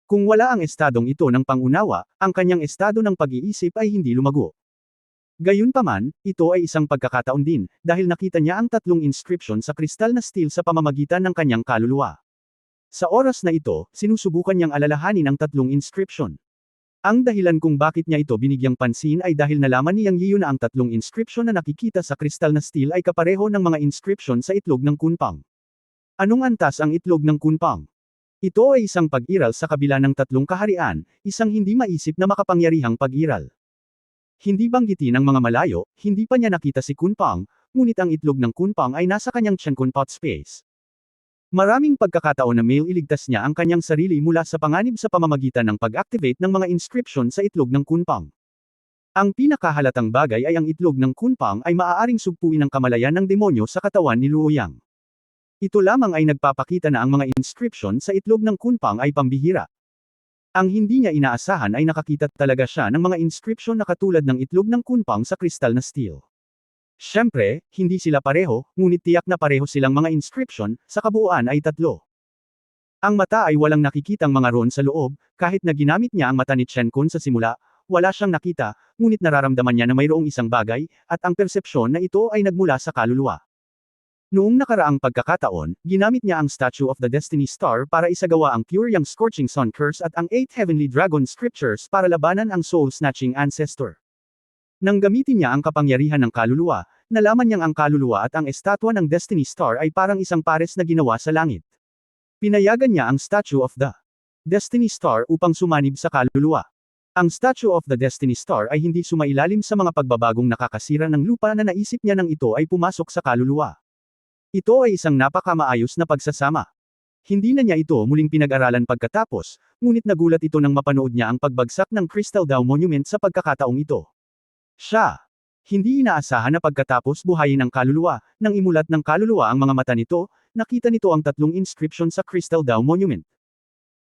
Kung wala ang estadong ito ng pangunawa, ang kanyang estado ng pag-iisip ay hindi lumago. Gayunpaman, ito ay isang pagkakataon din, dahil nakita niya ang 3 inscription sa kristal na steel sa pamamagitan ng kanyang kaluluwa. Sa oras na ito, sinusubukan niyang alalahanin ang 3 inscription. Ang dahilan kung bakit niya ito binigyang pansin ay dahil nalaman ni Yang Yiu na ang 3 inscription na nakikita sa kristal na steel ay kapareho ng mga inscription sa itlog ng kunpang. Anong antas ang itlog ng kunpang? Ito ay isang pag-iral sa kabila ng 3 kaharian, isang hindi maisip na makapangyarihang pag-iral. Hindi banggitin ng mga malayo, hindi pa niya nakita si Kunpang, ngunit ang itlog ng Kunpang ay nasa kanyang Chenkunpot space. Maraming pagkakataon na iligtas niya ang kanyang sarili mula sa panganib sa pamamagitan ng pag-activate ng mga inscription sa itlog ng Kunpang. Ang pinakahalatang bagay ay ang itlog ng Kunpang ay maaaring sugpuin ng kamalayan ng demonyo sa katawan ni Luoyang. Ito lamang ay nagpapakita na ang mga inscription sa itlog ng Kunpang ay pambihira. Ang hindi niya inaasahan ay nakakita talaga siya ng mga inscription na katulad ng itlog ng kunpang sa kristal na steel. Siyempre, hindi sila pareho, ngunit tiyak na pareho silang mga inscription, sa kabuuan ay 3. Ang mata ay walang nakikitang mga ron sa loob, kahit na ginamit niya ang mata ni Chen Kun sa simula, wala siyang nakita, ngunit nararamdaman niya na mayroong isang bagay, at ang persepsyon na ito ay nagmula sa kaluluwa. Noong nakaraang pagkakataon, ginamit niya ang Statue of the Destiny Star para isagawa ang Pure Yang Scorching Sun Curse at ang 8 Heavenly Dragon Scriptures para labanan ang soul-snatching ancestor. Nang gamitin niya ang kapangyarihan ng kaluluwa, nalaman niyang ang kaluluwa at ang estatwa ng Destiny Star ay parang isang pares na ginawa sa langit. Pinayagan niya ang Statue of the Destiny Star upang sumanib sa kaluluwa. Ang Statue of the Destiny Star ay hindi sumailalim sa mga pagbabagong nakakasira ng lupa na naisip niya nang ito ay pumasok sa kaluluwa. Ito ay isang napakamaayos na pagsasama. Hindi na niya ito muling pinag-aralan pagkatapos, ngunit nagulat ito nang mapanood niya ang pagbagsak ng Crystal Dow Monument sa pagkakataong ito. Siya. Hindi inaasahan na pagkatapos buhayin ang kaluluwa, nang imulat ng kaluluwa ang mga mata nito, nakita nito ang 3 inscription sa Crystal Dow Monument.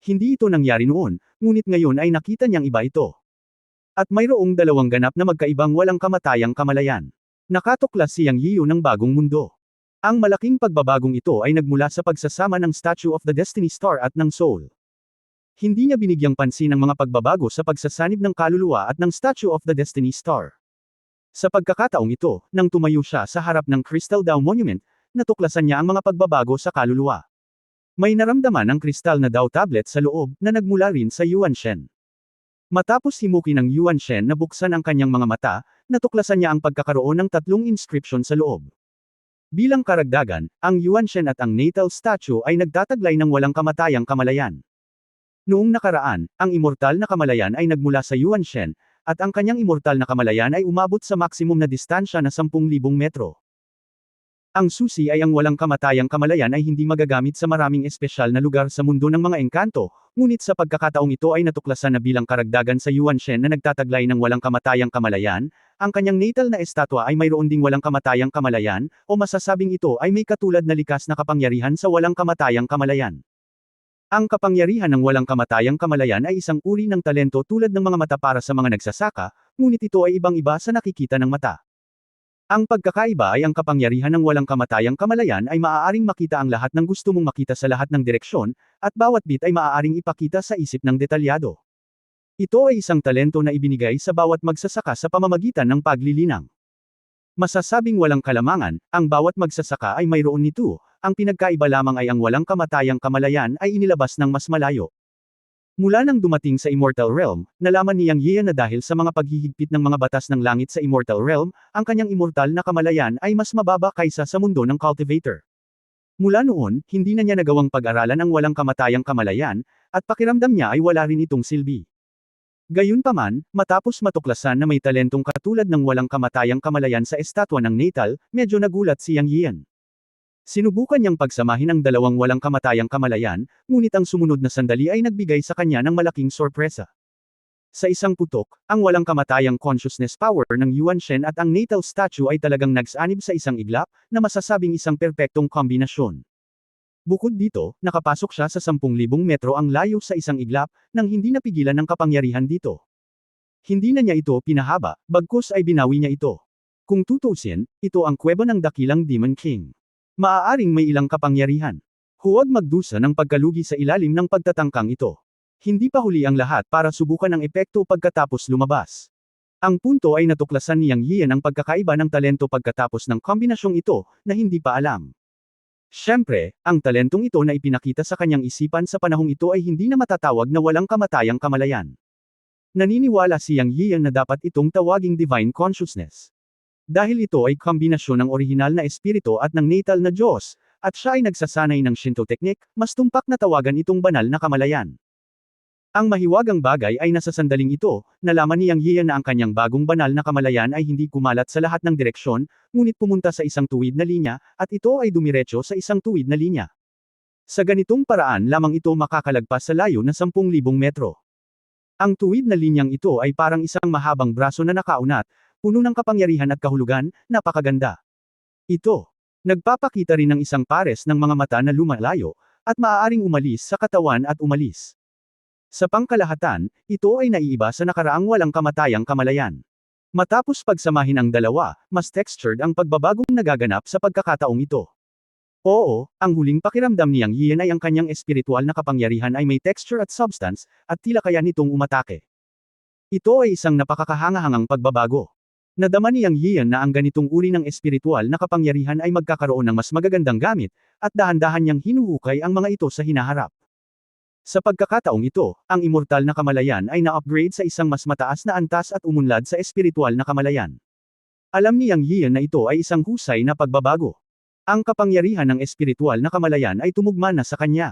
Hindi ito nangyari noon, ngunit ngayon ay nakita niyang iba ito. At mayroong 2 ganap na magkaibang walang kamatayang kamalayan. Nakatuklas si Yang Yiyu ng bagong mundo. Ang malaking pagbabagong ito ay nagmula sa pagsasama ng Statue of the Destiny Star at ng Soul. Hindi niya binigyang pansin ang mga pagbabago sa pagsasanib ng kaluluwa at ng Statue of the Destiny Star. Sa pagkakataong ito, nang tumayo siya sa harap ng Crystal Dow Monument, natuklasan niya ang mga pagbabago sa kaluluwa. May naramdaman ang kristal na Dow tablet sa loob, na nagmula rin sa Yuan Shen. Matapos himukin ng Yuan Shen na buksan ang kanyang mga mata, natuklasan niya ang pagkakaroon ng 3 inscription sa loob. Bilang karagdagan, ang Yuan Shen at ang natal statue ay nagtataglay ng walang kamatayang kamalayan. Noong nakaraan, ang immortal na kamalayan ay nagmula sa Yuan Shen, at ang kanyang immortal na kamalayan ay umabot sa maksimum na distansya na 10,000 metro. Ang susi ay ang walang kamatayang kamalayan ay hindi magagamit sa maraming espesyal na lugar sa mundo ng mga engkanto, ngunit sa pagkakataong ito ay natuklasan na bilang karagdagan sa Yuan Shen na nagtataglay ng walang kamatayang kamalayan, ang kanyang natal na estatwa ay mayroon ding walang kamatayang kamalayan, o masasabing ito ay may katulad na likas na kapangyarihan sa walang kamatayang kamalayan. Ang kapangyarihan ng walang kamatayang kamalayan ay isang uri ng talento tulad ng mga mata para sa mga nagsasaka, ngunit ito ay ibang-iba sa nakikita ng mata. Ang pagkakaiba ay ang kapangyarihan ng walang kamatayang kamalayan ay maaaring makita ang lahat ng gusto mong makita sa lahat ng direksyon, at bawat bit ay maaaring ipakita sa isip ng detalyado. Ito ay isang talento na ibinigay sa bawat magsasaka sa pamamagitan ng paglilinang. Masasabing walang kalamangan, ang bawat magsasaka ay mayroon nito, ang pinagkaiba lamang ay ang walang kamatayang kamalayan ay inilabas ng mas malayo. Mula nang dumating sa Immortal Realm, nalaman ni Yang Yian na dahil sa mga paghihigpit ng mga batas ng langit sa Immortal Realm, ang kanyang immortal na kamalayan ay mas mababa kaysa sa mundo ng Cultivator. Mula noon, hindi na niya nagawang pag-aralan ang walang kamatayang kamalayan, at pakiramdam niya ay wala rin itong silbi. Gayunpaman, matapos matuklasan na may talentong katulad ng walang kamatayang kamalayan sa estatwa ng natal, medyo nagulat si Yang Yian. Sinubukan niyang pagsamahin ang 2 walang kamatayang kamalayan, ngunit ang sumunod na sandali ay nagbigay sa kanya ng malaking sorpresa. Sa isang putok, ang walang kamatayang consciousness power ng Yuan Shen at ang natal statue ay talagang nagsanib sa isang iglap, na masasabing isang perpektong kombinasyon. Bukod dito, nakapasok siya sa 10,000 metro ang layo sa isang iglap, nang hindi napigilan ng kapangyarihan dito. Hindi na niya ito pinahaba, bagkus ay binawi niya ito. Kung tutuusin, ito ang kuweba ng dakilang Demon King. Maaaring may ilang kapangyarihan. Huwag magdusa ng pagkalugi sa ilalim ng pagtatangkang ito. Hindi pa huli ang lahat para subukan ang epekto pagkatapos lumabas. Ang punto ay natuklasan ni Yang Yian ang pagkakaiba ng talento pagkatapos ng kombinasyong ito, na hindi pa alam. Siyempre, ang talentong ito na ipinakita sa kanyang isipan sa panahong ito ay hindi na matatawag na walang kamatayang kamalayan. Naniniwala si Yang Yian na dapat itong tawaging Divine Consciousness. Dahil ito ay kombinasyon ng orihinal na espiritu at ng natal na Diyos, at siya ay nagsasanay ng Shinto technique, mas tumpak na tawagan itong banal na kamalayan. Ang mahiwagang bagay ay nasa sandaling ito, nalaman ni Yang Yian na ang kanyang bagong banal na kamalayan ay hindi kumalat sa lahat ng direksyon, ngunit pumunta sa isang tuwid na linya, at ito ay dumiretso sa isang tuwid na linya. Sa ganitong paraan lamang ito makakalagpas sa layo na 10,000 metro. Ang tuwid na linyang ito ay parang isang mahabang braso na nakaunat, puno ng kapangyarihan at kahulugan, napakaganda. Ito. Nagpapakita rin ng isang pares ng mga mata na lumalayo, at maaaring umalis sa katawan at umalis. Sa pangkalahatan, ito ay naiiba sa nakaraang walang kamatayang kamalayan. Matapos pagsamahin ang dalawa, mas textured ang pagbabagong nagaganap sa pagkakataong ito. Oo, ang huling pakiramdam ni Yang Yian ay ang kanyang espiritual na kapangyarihan ay may texture at substance, at tila kaya nitong umatake. Ito ay isang napakakahangahangang pagbabago. Nadama ni Yang Yian na ang ganitong uri ng espiritual na kapangyarihan ay magkakaroon ng mas magagandang gamit, at dahan-dahan niyang hinuhukay ang mga ito sa hinaharap. Sa pagkakataong ito, ang immortal na kamalayan ay na-upgrade sa isang mas mataas na antas at umunlad sa espiritual na kamalayan. Alam ni Yang Yian na ito ay isang husay na pagbabago. Ang kapangyarihan ng espiritual na kamalayan ay tumugma na sa kanya.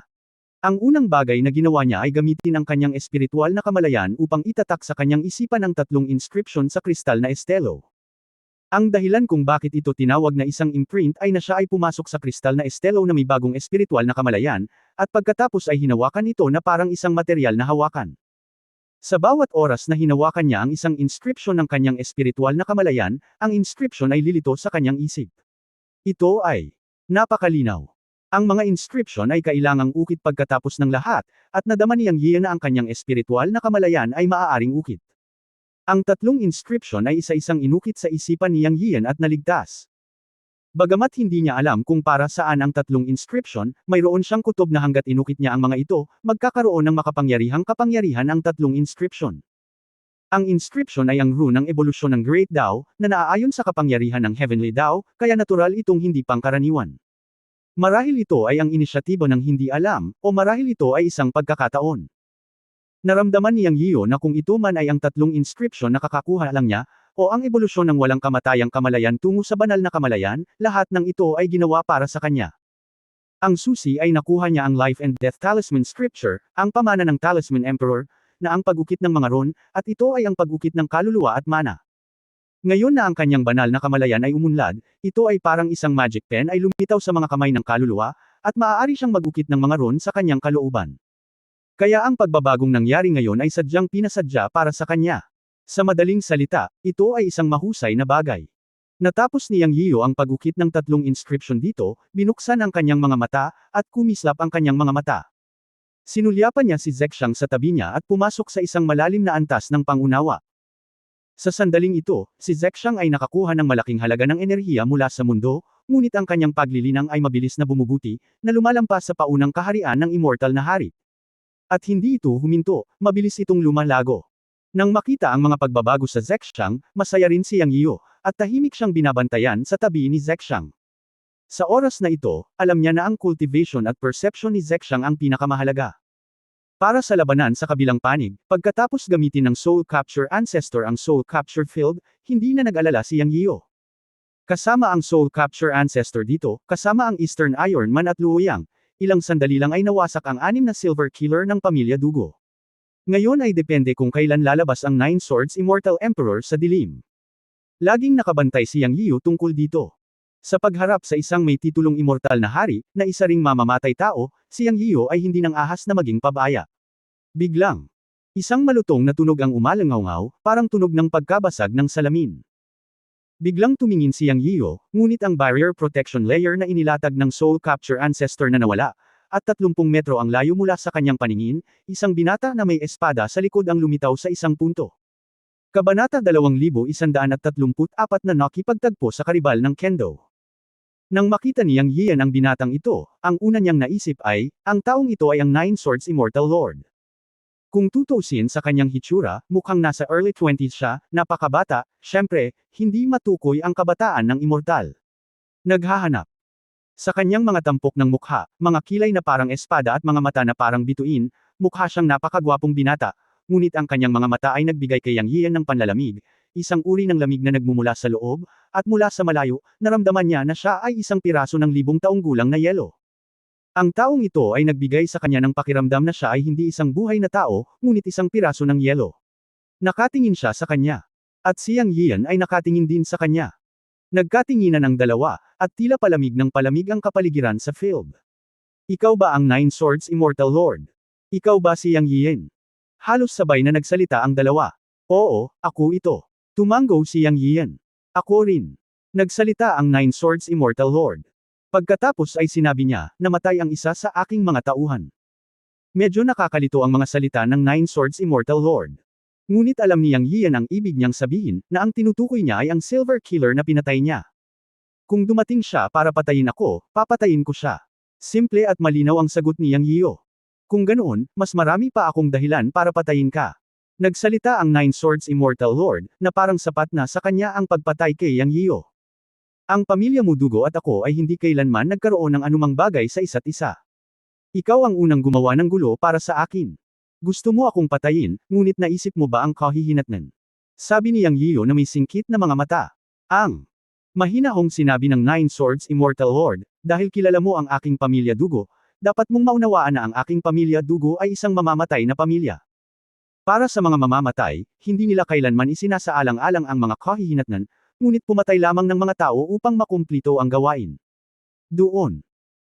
Ang unang bagay na ginawa niya ay gamitin ang kanyang espiritual na kamalayan upang itatak sa kanyang isipan ang 3 inscription sa kristal na estelo. Ang dahilan kung bakit ito tinawag na isang imprint ay na siya ay pumasok sa kristal na estelo na may bagong espiritual na kamalayan, at pagkatapos ay hinawakan ito na parang isang material na hawakan. Sa bawat oras na hinawakan niya ang isang inscription ng kanyang espiritual na kamalayan, ang inscription ay lilito sa kanyang isip. Ito ay napakalinaw. Ang mga inscription ay kailangang ukit pagkatapos ng lahat, at nadama ni Yang Yian na ang kanyang espiritual na kamalayan ay maaaring ukit. Ang 3 inscription ay isa-isang inukit sa isipan ni Yang Yian at naligtas. Bagamat hindi niya alam kung para saan ang 3 inscription, mayroon siyang kutob na hanggat inukit niya ang mga ito, magkakaroon ng makapangyarihang kapangyarihan ang 3 inscription. Ang inscription ay ang rune ng ebolusyon ng Great Tao, na naaayon sa kapangyarihan ng Heavenly Tao, kaya natural itong hindi pangkaraniwan. Marahil ito ay ang inisyatibo ng hindi alam, o marahil ito ay isang pagkakataon. Naramdaman ni Yang Yian na kung ito man ay ang 3 inscription na kakakuha lang niya, o ang ebolusyon ng walang kamatayang kamalayan tungo sa banal na kamalayan, lahat ng ito ay ginawa para sa kanya. Ang susi ay nakuha niya ang Life and Death Talisman Scripture, ang pamana ng Talisman Emperor, na ang pag-ukit ng mga rune, at ito ay ang pag-ukit ng kaluluwa at mana. Ngayon na ang kanyang banal na kamalayan ay umunlad, ito ay parang isang magic pen ay lumitaw sa mga kamay ng kaluluwa, at maaari siyang mag-ukit ng mga rune sa kanyang kalooban. Kaya ang pagbabagong nangyari ngayon ay sadyang pinasadya para sa kanya. Sa madaling salita, ito ay isang mahusay na bagay. Natapos ni Yang Yian ang pag-ukit ng 3 inscription dito, binuksan ang kanyang mga mata, at kumislap ang kanyang mga mata. Sinulyapan niya si Zexang sa tabi niya at pumasok sa isang malalim na antas ng pangunawa. Sa sandaling ito, si Zexang ay nakakuha ng malaking halaga ng enerhiya mula sa mundo, ngunit ang kanyang paglilinang ay mabilis na bumubuti, na lumalampas sa paunang kaharian ng immortal na hari. At hindi ito huminto, mabilis itong lumalago. Nang makita ang mga pagbabago sa Zexang, masaya rin si Yang Yian, at tahimik siyang binabantayan sa tabi ni Zexang. Sa oras na ito, alam niya na ang cultivation at perception ni Zexang ang pinakamahalaga. Para sa labanan sa kabilang panig, pagkatapos gamitin ng Soul Capture Ancestor ang Soul Capture Field, hindi na nag-alala si Yang Yian. Kasama ang Soul Capture Ancestor dito, kasama ang Eastern Iron Man at Luoyang, ilang sandali lang ay nawasak ang 6 na Silver Killer ng pamilya Dugo. Ngayon ay depende kung kailan lalabas ang 9 Swords Immortal Emperor sa dilim. Laging nakabantay si Yang Yian tungkol dito. Sa pagharap sa isang may titulong immortal na hari, na isa ring mamamatay tao, si Yang Yian ay hindi nang ahas na maging pabaya. Biglang, isang malutong na tunog ang umalangaw, parang tunog ng pagkabasag ng salamin. Biglang tumingin si Yang Yian, ngunit ang barrier protection layer na inilatag ng Soul Capture Ancestor na nawala, at 30 metro ang layo mula sa kanyang paningin, isang binata na may espada sa likod ang lumitaw sa isang punto. Kabanata 2134 na nakipagtagpo sa karibal ng Kendo. Nang makita ni Yang Yian ang binatang ito, ang una niyang naisip ay, ang taong ito ay ang 9 Swords Immortal Lord. Kung tutuusin sa kanyang hitsura, mukhang nasa early 20s siya, napakabata, syempre, hindi matukoy ang kabataan ng immortal. Naghahanap. Sa kanyang mga tampok ng mukha, mga kilay na parang espada at mga mata na parang bituin, mukha siyang napakagwapong binata, ngunit ang kanyang mga mata ay nagbigay kay Yang Yian ng panlalamig, isang uri ng lamig na nagmumula sa loob, at mula sa malayo, naramdaman niya na siya ay isang piraso ng 1000 taong gulang na yelo. Ang taong ito ay nagbigay sa kanya ng pakiramdam na siya ay hindi isang buhay na tao, ngunit isang piraso ng yelo. Nakatingin siya sa kanya. At si Yang Yian ay nakatingin din sa kanya. Nagkatinginan ang dalawa, at tila palamig ng palamig ang kapaligiran sa field. Ikaw ba ang 9 Swords Immortal Lord? Ikaw ba si Yang Yian? Halos sabay na nagsalita ang dalawa. Oo, ako ito. Tumanggo si Yang Yian. Ako rin. Nagsalita ang 9 Swords Immortal Lord. Pagkatapos ay sinabi niya, namatay ang isa sa aking mga tauhan. Medyo nakakalito ang mga salita ng 9 Swords Immortal Lord. Ngunit alam ni Yang Yian ang ibig niyang sabihin, na ang tinutukoy niya ay ang Silver Killer na pinatay niya. Kung dumating siya para patayin ako, papatayin ko siya. Simple at malinaw ang sagot ni Yang Yian. Kung ganoon, mas marami pa akong dahilan para patayin ka. Nagsalita ang Nine Swords Immortal Lord, na parang sapat na sa kanya ang pagpatay kay Yang Yiyo. Ang pamilya mo dugo at ako ay hindi kailanman nagkaroon ng anumang bagay sa isa't isa. Ikaw ang unang gumawa ng gulo para sa akin. Gusto mo akong patayin, ngunit naisip mo ba ang kahihinatnan? Sabi ni Yang Yiyo na may singkit na mga mata. Ang mahinahong sinabi ng Nine Swords Immortal Lord, dahil kilala mo ang aking pamilya dugo, dapat mong maunawaan na ang aking pamilya dugo ay isang mamamatay na pamilya. Para sa mga mamamatay, hindi nila kailanman isinasaalang-alang ang mga kahihinatnan, ngunit pumatay lamang ng mga tao upang makumplito ang gawain. Doon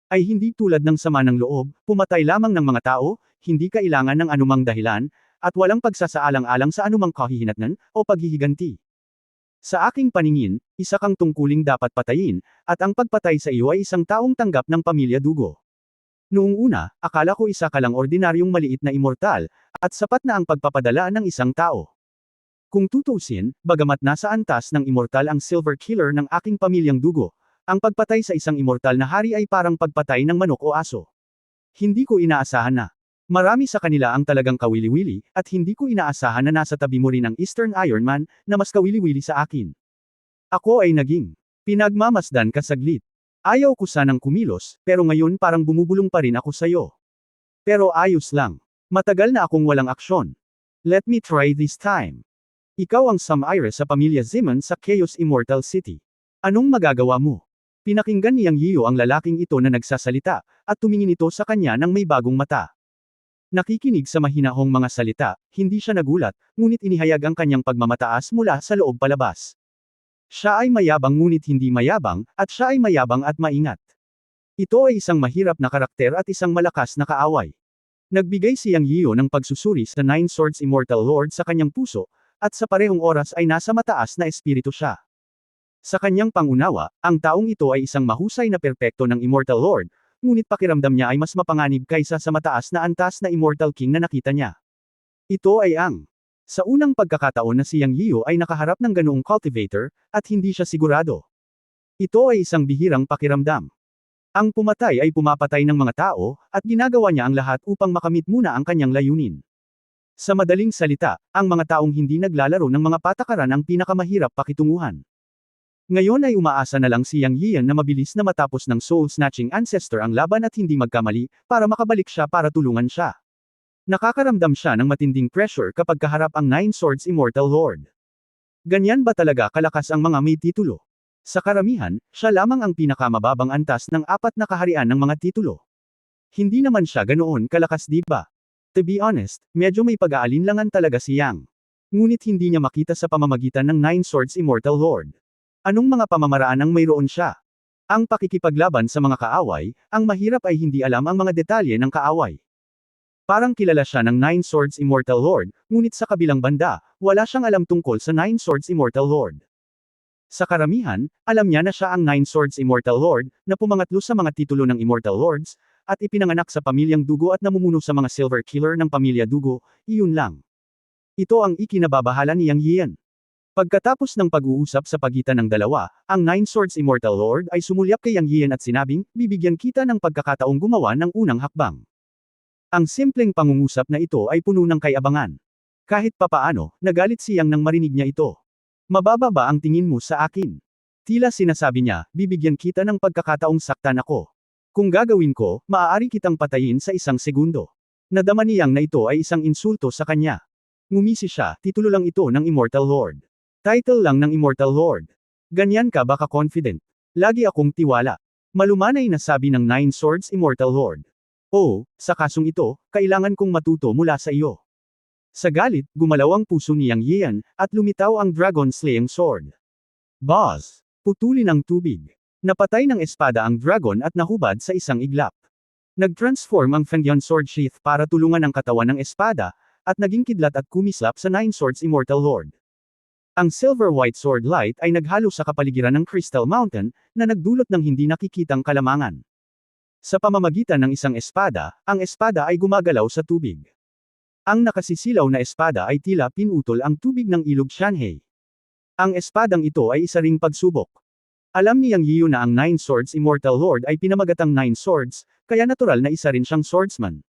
ay hindi tulad ng sama ng loob, pumatay lamang ng mga tao, hindi kailangan ng anumang dahilan, at walang pagsasaalang-alang sa anumang kahihinatnan o paghihiganti. Sa aking paningin, isa kang tungkuling dapat patayin, at ang pagpatay sa iyo ay isang taong tanggap ng pamilya dugo. Noong una, akala ko isa ka lang ordinaryong maliit na immortal, at sapat na ang pagpapadala ng isang tao. Kung tutuusin, bagamat nasa antas ng immortal ang silver killer ng aking pamilyang dugo, ang pagpatay sa isang immortal na hari ay parang pagpatay ng manok o aso. Hindi ko inaasahan na marami sa kanila ang talagang kawili-wili, at hindi ko inaasahan na nasa tabi mo rin ang Eastern Iron Man, na mas kawili-wili sa akin. Ako ay naging pinagmamasdan ka saglit. Ayaw ko sanang kumilos, pero ngayon parang bumubulong pa rin ako sa'yo. Pero ayos lang. Matagal na akong walang aksyon. Let me try this time. Ikaw ang Samaire sa pamilya Zeman sa Chaos Immortal City. Anong magagawa mo? Pinakinggan ni Yang Yiyo ang lalaking ito na nagsasalita, at tumingin ito sa kanya ng may bagong mata. Nakikinig sa mahinahong mga salita, hindi siya nagulat, ngunit inihayag ang kanyang pagmamataas mula sa loob palabas. Siya ay mayabang ngunit hindi mayabang, at siya ay mayabang at maingat. Ito ay isang mahirap na karakter at isang malakas na kaaway. Nagbigay si Yang Yiyo ng pagsusuri sa Nine Swords Immortal Lord sa kanyang puso, at sa parehong oras ay nasa mataas na espiritu siya. Sa kanyang pangunawa, ang taong ito ay isang mahusay na perpekto ng Immortal Lord, ngunit pakiramdam niya ay mas mapanganib kaysa sa mataas na antas na Immortal King na nakita niya. Ito ay ang sa unang pagkakataon na si Yang Yiyo ay nakaharap ng ganoong cultivator, at hindi siya sigurado. Ito ay isang bihirang pakiramdam. Ang pumatay ay pumapatay ng mga tao, at ginagawa niya ang lahat upang makamit muna ang kanyang layunin. Sa madaling salita, ang mga taong hindi naglalaro ng mga patakaran ang pinakamahirap pakitunguhan. Ngayon ay umaasa na lang si Yang Yiyan na mabilis na matapos ng soul-snatching ancestor ang laban at hindi magkamali, para makabalik siya para tulungan siya. Nakakaramdam siya ng matinding pressure kapag kaharap ang Nine Swords Immortal Lord. Ganyan ba talaga kalakas ang mga may titulo? Sa karamihan, siya lamang ang pinakamababang antas ng apat na kaharian ng mga titulo. Hindi naman siya ganoon kalakas, di ba? To be honest, medyo may pag-aalinlangan talaga si Yang. Ngunit hindi niya makita sa pamamagitan ng Nine Swords Immortal Lord. Anong mga pamamaraan ang mayroon siya? Ang pakikipaglaban sa mga kaaway, ang mahirap ay hindi alam ang mga detalye ng kaaway. Parang kilala siya ng Nine Swords Immortal Lord, ngunit sa kabilang banda, wala siyang alam tungkol sa Nine Swords Immortal Lord. Sa karamihan, alam niya na siya ang Nine Swords Immortal Lord, na pumangatlo sa mga titulo ng Immortal Lords, at ipinanganak sa pamilyang dugo at namumuno sa mga Silver Killer ng pamilya dugo, iyon lang. Ito ang ikinababahala ni Yang Yiyan. Pagkatapos ng pag-uusap sa pagitan ng dalawa, ang Nine Swords Immortal Lord ay sumulyap kay Yang Yiyan at sinabing, bibigyan kita ng pagkakataong gumawa ng unang hakbang. Ang simpleng pangungusap na ito ay puno ng kayabangan. Kahit papaano, nagalit si Yang nang marinig niya ito. Mababa ba ang tingin mo sa akin? Tila sinasabi niya, bibigyan kita ng pagkakataong saktan ako. Kung gagawin ko, maaari kitang patayin sa 1 segundo. Nadama ni Yang na ito ay isang insulto sa kanya. Ngumisi siya, titulo lang ito ng Immortal Lord. Title lang ng Immortal Lord. Ganyan ka ba ka-confident? Lagi akong tiwala. Malumanay na sabi ng Nine Swords Immortal Lord. Oh, sa kasong ito, kailangan kong matuto mula sa iyo. Sa galit, gumalaw ang puso ni Yang Yiyan, at lumitaw ang Dragon Slaying Sword. Boss! Putulin ang tubig. Napatay ng espada ang dragon at nahubad sa isang iglap. Nag-transform ang Fengyan Sword Sheath para tulungan ang katawan ng espada, at naging kidlat at kumislap sa Nine Swords Immortal Lord. Ang Silver White Sword Light ay naghalo sa kapaligiran ng Crystal Mountain, na nagdulot ng hindi nakikitang kalamangan. Sa pamamagitan ng isang espada, ang espada ay gumagalaw sa tubig. Ang nakasisilaw na espada ay tila pinutol ang tubig ng ilog Shanhei. Ang espadang ito ay isa ring pagsubok. Alam ni Yang Yiyo na ang Nine Swords Immortal Lord ay pinamagatang Nine Swords, kaya natural na isa rin siyang swordsman.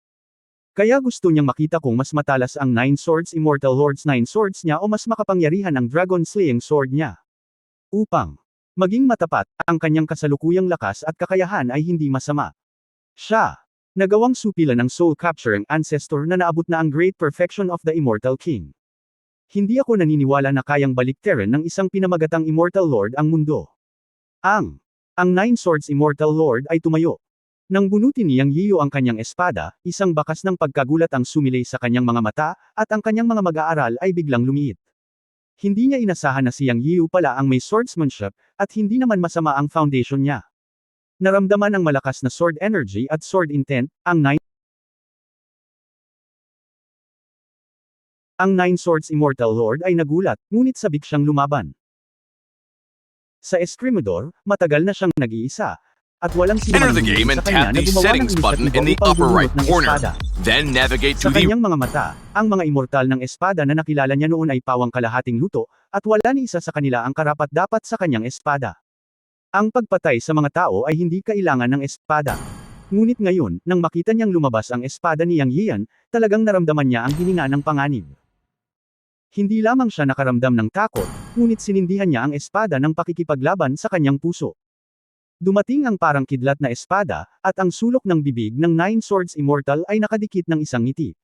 Kaya gusto niyang makita kung mas matalas ang Nine Swords Immortal Lord's Nine Swords niya o mas makapangyarihan ang Dragon Slaying Sword niya. Upang maging matapat, ang kanyang kasalukuyang lakas at kakayahan ay hindi masama. Siya nagawang supilan ng soul capturing ancestor na naabot na ang great perfection of the Immortal King. Hindi ako naniniwala na kayang baliktarin ng isang pinamagatang Immortal Lord ang mundo. Ang Nine Swords Immortal Lord ay tumayo. Nang bunutin ni Yang Yiyu ang kanyang espada, isang bakas ng pagkagulat ang sumilay sa kanyang mga mata, at ang kanyang mga mag-aaral ay biglang lumiit. Hindi niya inasahan na si Yang Yiyu pala ang may swordsmanship, at hindi naman masama ang foundation niya. Naramdaman ang malakas na sword energy at sword intent, ang Nine Swords Immortal Lord ay nagulat, ngunit sabik siyang lumaban. Sa Escrimador, matagal na siyang nag-iisa, at walang Enter sinumang the game and sa kanya tap na the gumawa ng settings button in the inisyatibo upper upang right bumunot ng corner. espada. Then navigate Sa to the kanyang mga mata, ang mga immortal ng espada na nakilala niya noon ay pawang kalahating luto, at wala ni isa sa kanila ang karapat-dapat sa kanyang espada. Ang pagpatay sa mga tao ay hindi kailangan ng espada. Ngunit ngayon, nang makita niyang lumabas ang espada ni Yang Yian, talagang naramdaman niya ang hininga ng panganib. Hindi lamang siya nakaramdam ng takot, ngunit sinindihan niya ang espada ng pakikipaglaban sa kanyang puso. Dumating ang parang kidlat na espada, at ang sulok ng bibig ng Nine Swords Immortal ay nakadikit ng isang ngiti.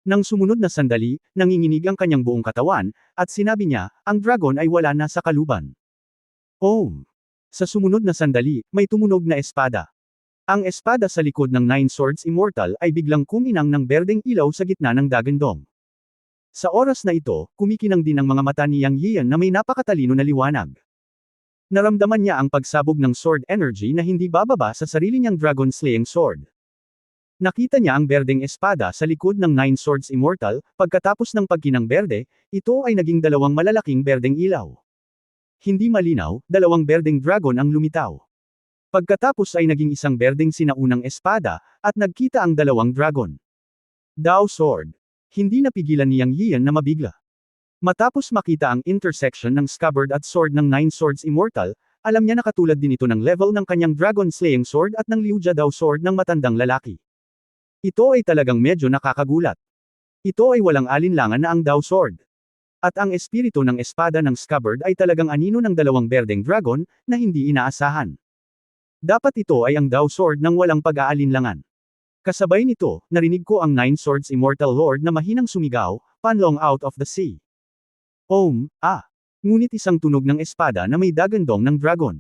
Nang sumunod na sandali, nanginginig ang kanyang buong katawan, at sinabi niya, ang dragon ay wala na sa kaluban. Sa sumunod na sandali, may tumunog na espada. Ang espada sa likod ng Nine Swords Immortal ay biglang kuminang ng berdeng ilaw sa gitna ng dagandong. Sa oras na ito, kumikinang din ang mga mata ni Yang Yian na may napakatalino na liwanag. Naramdaman niya ang pagsabog ng sword energy na hindi bababa sa sarili niyang dragon slaying sword. Nakita niya ang berdeng espada sa likod ng Nine Swords Immortal, pagkatapos ng pagkinang berde, ito ay naging dalawang malalaking berdeng ilaw. Hindi malinaw, dalawang berdeng dragon ang lumitaw. Pagkatapos ay naging isang berdeng sinaunang espada, at nagkita ang dalawang dragon. Dao Sword. Hindi napigilan ni Yang Yian na mabigla. Matapos makita ang intersection ng scabbard at sword ng Nine Swords Immortal, alam niya na katulad din ito ng level ng kanyang dragon slaying sword at ng Liu Jia Dao sword ng matandang lalaki. Ito ay talagang medyo nakakagulat. Ito ay walang alinlangan na ang Dao sword. At ang espiritu ng espada ng scabbard ay talagang anino ng dalawang berdeng dragon, na hindi inaasahan. Dapat ito ay ang Dao sword ng walang pag-aalinlangan. Kasabay nito, narinig ko ang Nine Swords Immortal Lord na mahinang sumigaw, "Panlong out of the sea." Ngunit isang tunog ng espada na may dagandong ng dragon.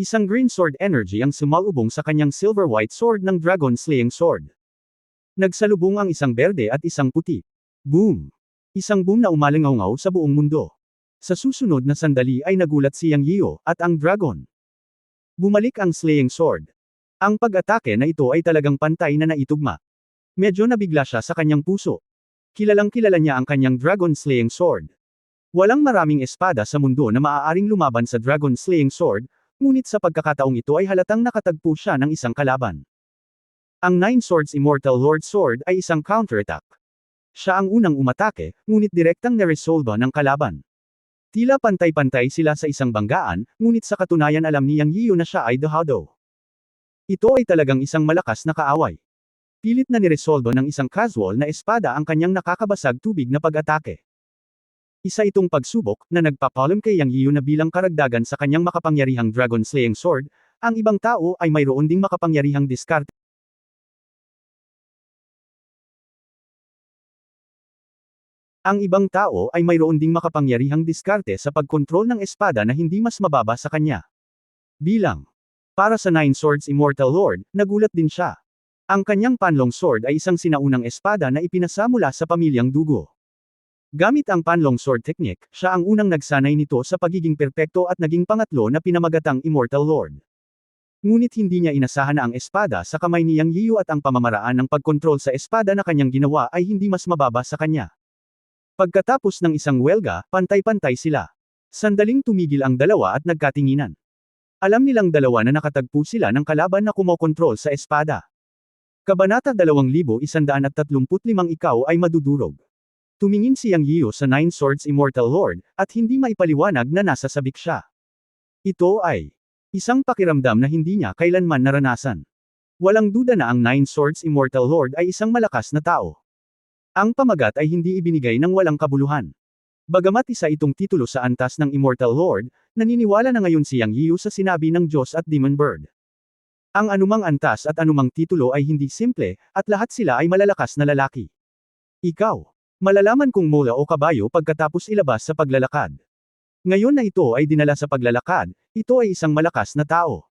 Isang green sword energy ang sumalubong sa kanyang silver-white sword ng dragon slaying sword. Nagsalubong ang isang berde at isang puti. Boom! Isang boom na umalingaw sa buong mundo. Sa susunod na sandali ay nagulat si Yang Yiu, at ang dragon. Bumalik ang slaying sword. Ang pag-atake na ito ay talagang pantay na naitugma. Medyo nabigla siya sa kanyang puso. Kilalang kilala niya ang kanyang dragon slaying sword. Walang maraming espada sa mundo na maaaring lumaban sa dragon slaying sword, ngunit sa pagkakataong ito ay halatang nakatagpo siya ng isang kalaban. Ang Nine Swords Immortal Lord Sword ay isang counterattack. Siya ang unang umatake, ngunit direktang naresolba ng kalaban. Tila pantay-pantay sila sa isang banggaan, ngunit sa katunayan alam ni Yang Yiu na siya ay The Hado. Ito ay talagang isang malakas na kaaway. Pilit na niresolba ng isang casual na espada ang kanyang nakakabasag tubig na pag-atake. Isa itong pagsubok, na nagpapalam kay Yang Yiu na bilang karagdagan sa kanyang makapangyarihang dragon slaying sword, ang ibang tao ay mayroon ding makapangyarihang diskarte. Ang ibang tao ay mayroon ding makapangyarihang diskarte sa pagkontrol ng espada na hindi mas mababa sa kanya. Bilang para sa Nine Swords Immortal Lord, nagulat din siya. Ang kanyang panlong sword ay isang sinaunang espada na ipinasa mula sa pamilyang dugo. Gamit ang panlong sword technique, siya ang unang nagsanay nito sa pagiging perpekto at naging pangatlo na pinamagatang Immortal Lord. Ngunit hindi niya inasahan na ang espada sa kamay ni Yang Yiu at ang pamamaraan ng pagkontrol sa espada na kanyang ginawa ay hindi mas mababa sa kanya. Pagkatapos ng isang welga, pantay-pantay sila. Sandaling tumigil ang dalawa at nagkatinginan. Alam nilang dalawa na nakatagpo sila ng kalaban na kumokontrol sa espada. Kabanata 2135 Ikaw ay madudurog. Tumingin si Yang Yiu sa Nine Swords Immortal Lord, at hindi maipaliwanag na nasa sabik siya. Ito ay isang pakiramdam na hindi niya kailanman naranasan. Walang duda na ang Nine Swords Immortal Lord ay isang malakas na tao. Ang pamagat ay hindi ibinigay ng walang kabuluhan. Bagamat isa itong titulo sa antas ng Immortal Lord, naniniwala na ngayon si Yang Yiu sa sinabi ng Diyos at Demon Bird. Ang anumang antas at anumang titulo ay hindi simple, at lahat sila ay malalakas na lalaki. Ikaw, malalaman kung mula o kabayo pagkatapos ilabas sa paglalakad. Ngayon na ito ay dinala sa paglalakad, ito ay isang malakas na tao.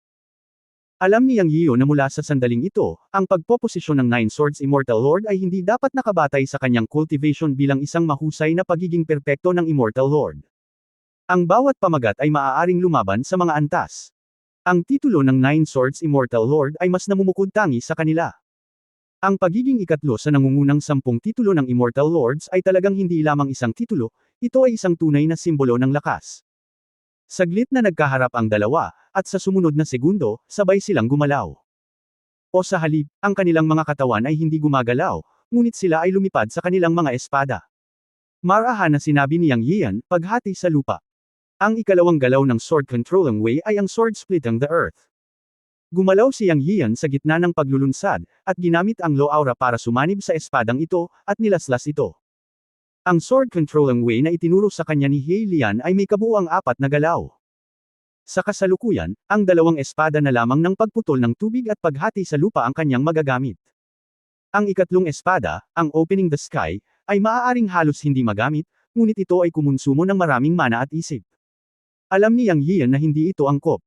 Alam ni Yang Yiu na mula sa sandaling ito, ang pagpoposisyon ng Nine Swords Immortal Lord ay hindi dapat nakabatay sa kanyang cultivation bilang isang mahusay na pagiging perpekto ng Immortal Lord. Ang bawat pamagat ay maaaring lumaban sa mga antas. Ang titulo ng Nine Swords Immortal Lord ay mas namumukod-tangi sa kanila. Ang pagiging ikatlo sa nangungunang 10 titulo ng Immortal Lords ay talagang hindi lamang isang titulo, ito ay isang tunay na simbolo ng lakas. Saglit na nagkaharap ang dalawa, at sa sumunod na segundo, sabay silang gumalaw. O sa halip, ang kanilang mga katawan ay hindi gumagalaw, ngunit sila ay lumipad sa kanilang mga espada. Marahan na sinabi ni Yang Yian, paghati sa lupa. Ang ikalawang galaw ng Sword Controlling Way ay ang Sword Splitting the Earth. Gumalaw si Yang Yian sa gitna ng paglulunsad, at ginamit ang Low Aura para sumanib sa espadang ito, at nilaslas ito. Ang Sword Controlling Way na itinuro sa kanya ni He Lian ay may kabuuang 4 na galaw. Sa kasalukuyan, ang dalawang espada na lamang ng pagputol ng tubig at paghati sa lupa ang kanyang magagamit. Ang ikatlong espada, ang Opening the Sky, ay maaaring halos hindi magamit, ngunit ito ay kumonsumo ng maraming mana at isip. Alam ni Yang Yian na hindi ito angkop.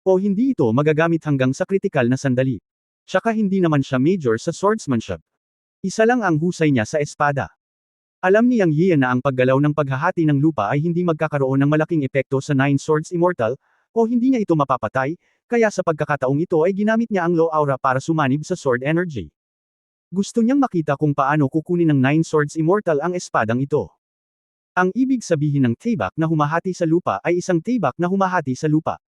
O hindi ito magagamit hanggang sa kritikal na sandali. Tsaka hindi naman siya major sa swordsmanship. Isa lang ang husay niya sa espada. Alam ni Yang Yian na ang paggalaw ng paghahati ng lupa ay hindi magkakaroon ng malaking epekto sa Nine Swords Immortal, o hindi niya ito mapapatay, kaya sa pagkakataong ito ay ginamit niya ang Low Aura para sumanib sa sword energy. Gusto niyang makita kung paano kukunin ng Nine Swords Immortal ang espadang ito. Ang ibig sabihin ng tibak na humahati sa lupa ay isang tibak na humahati sa lupa.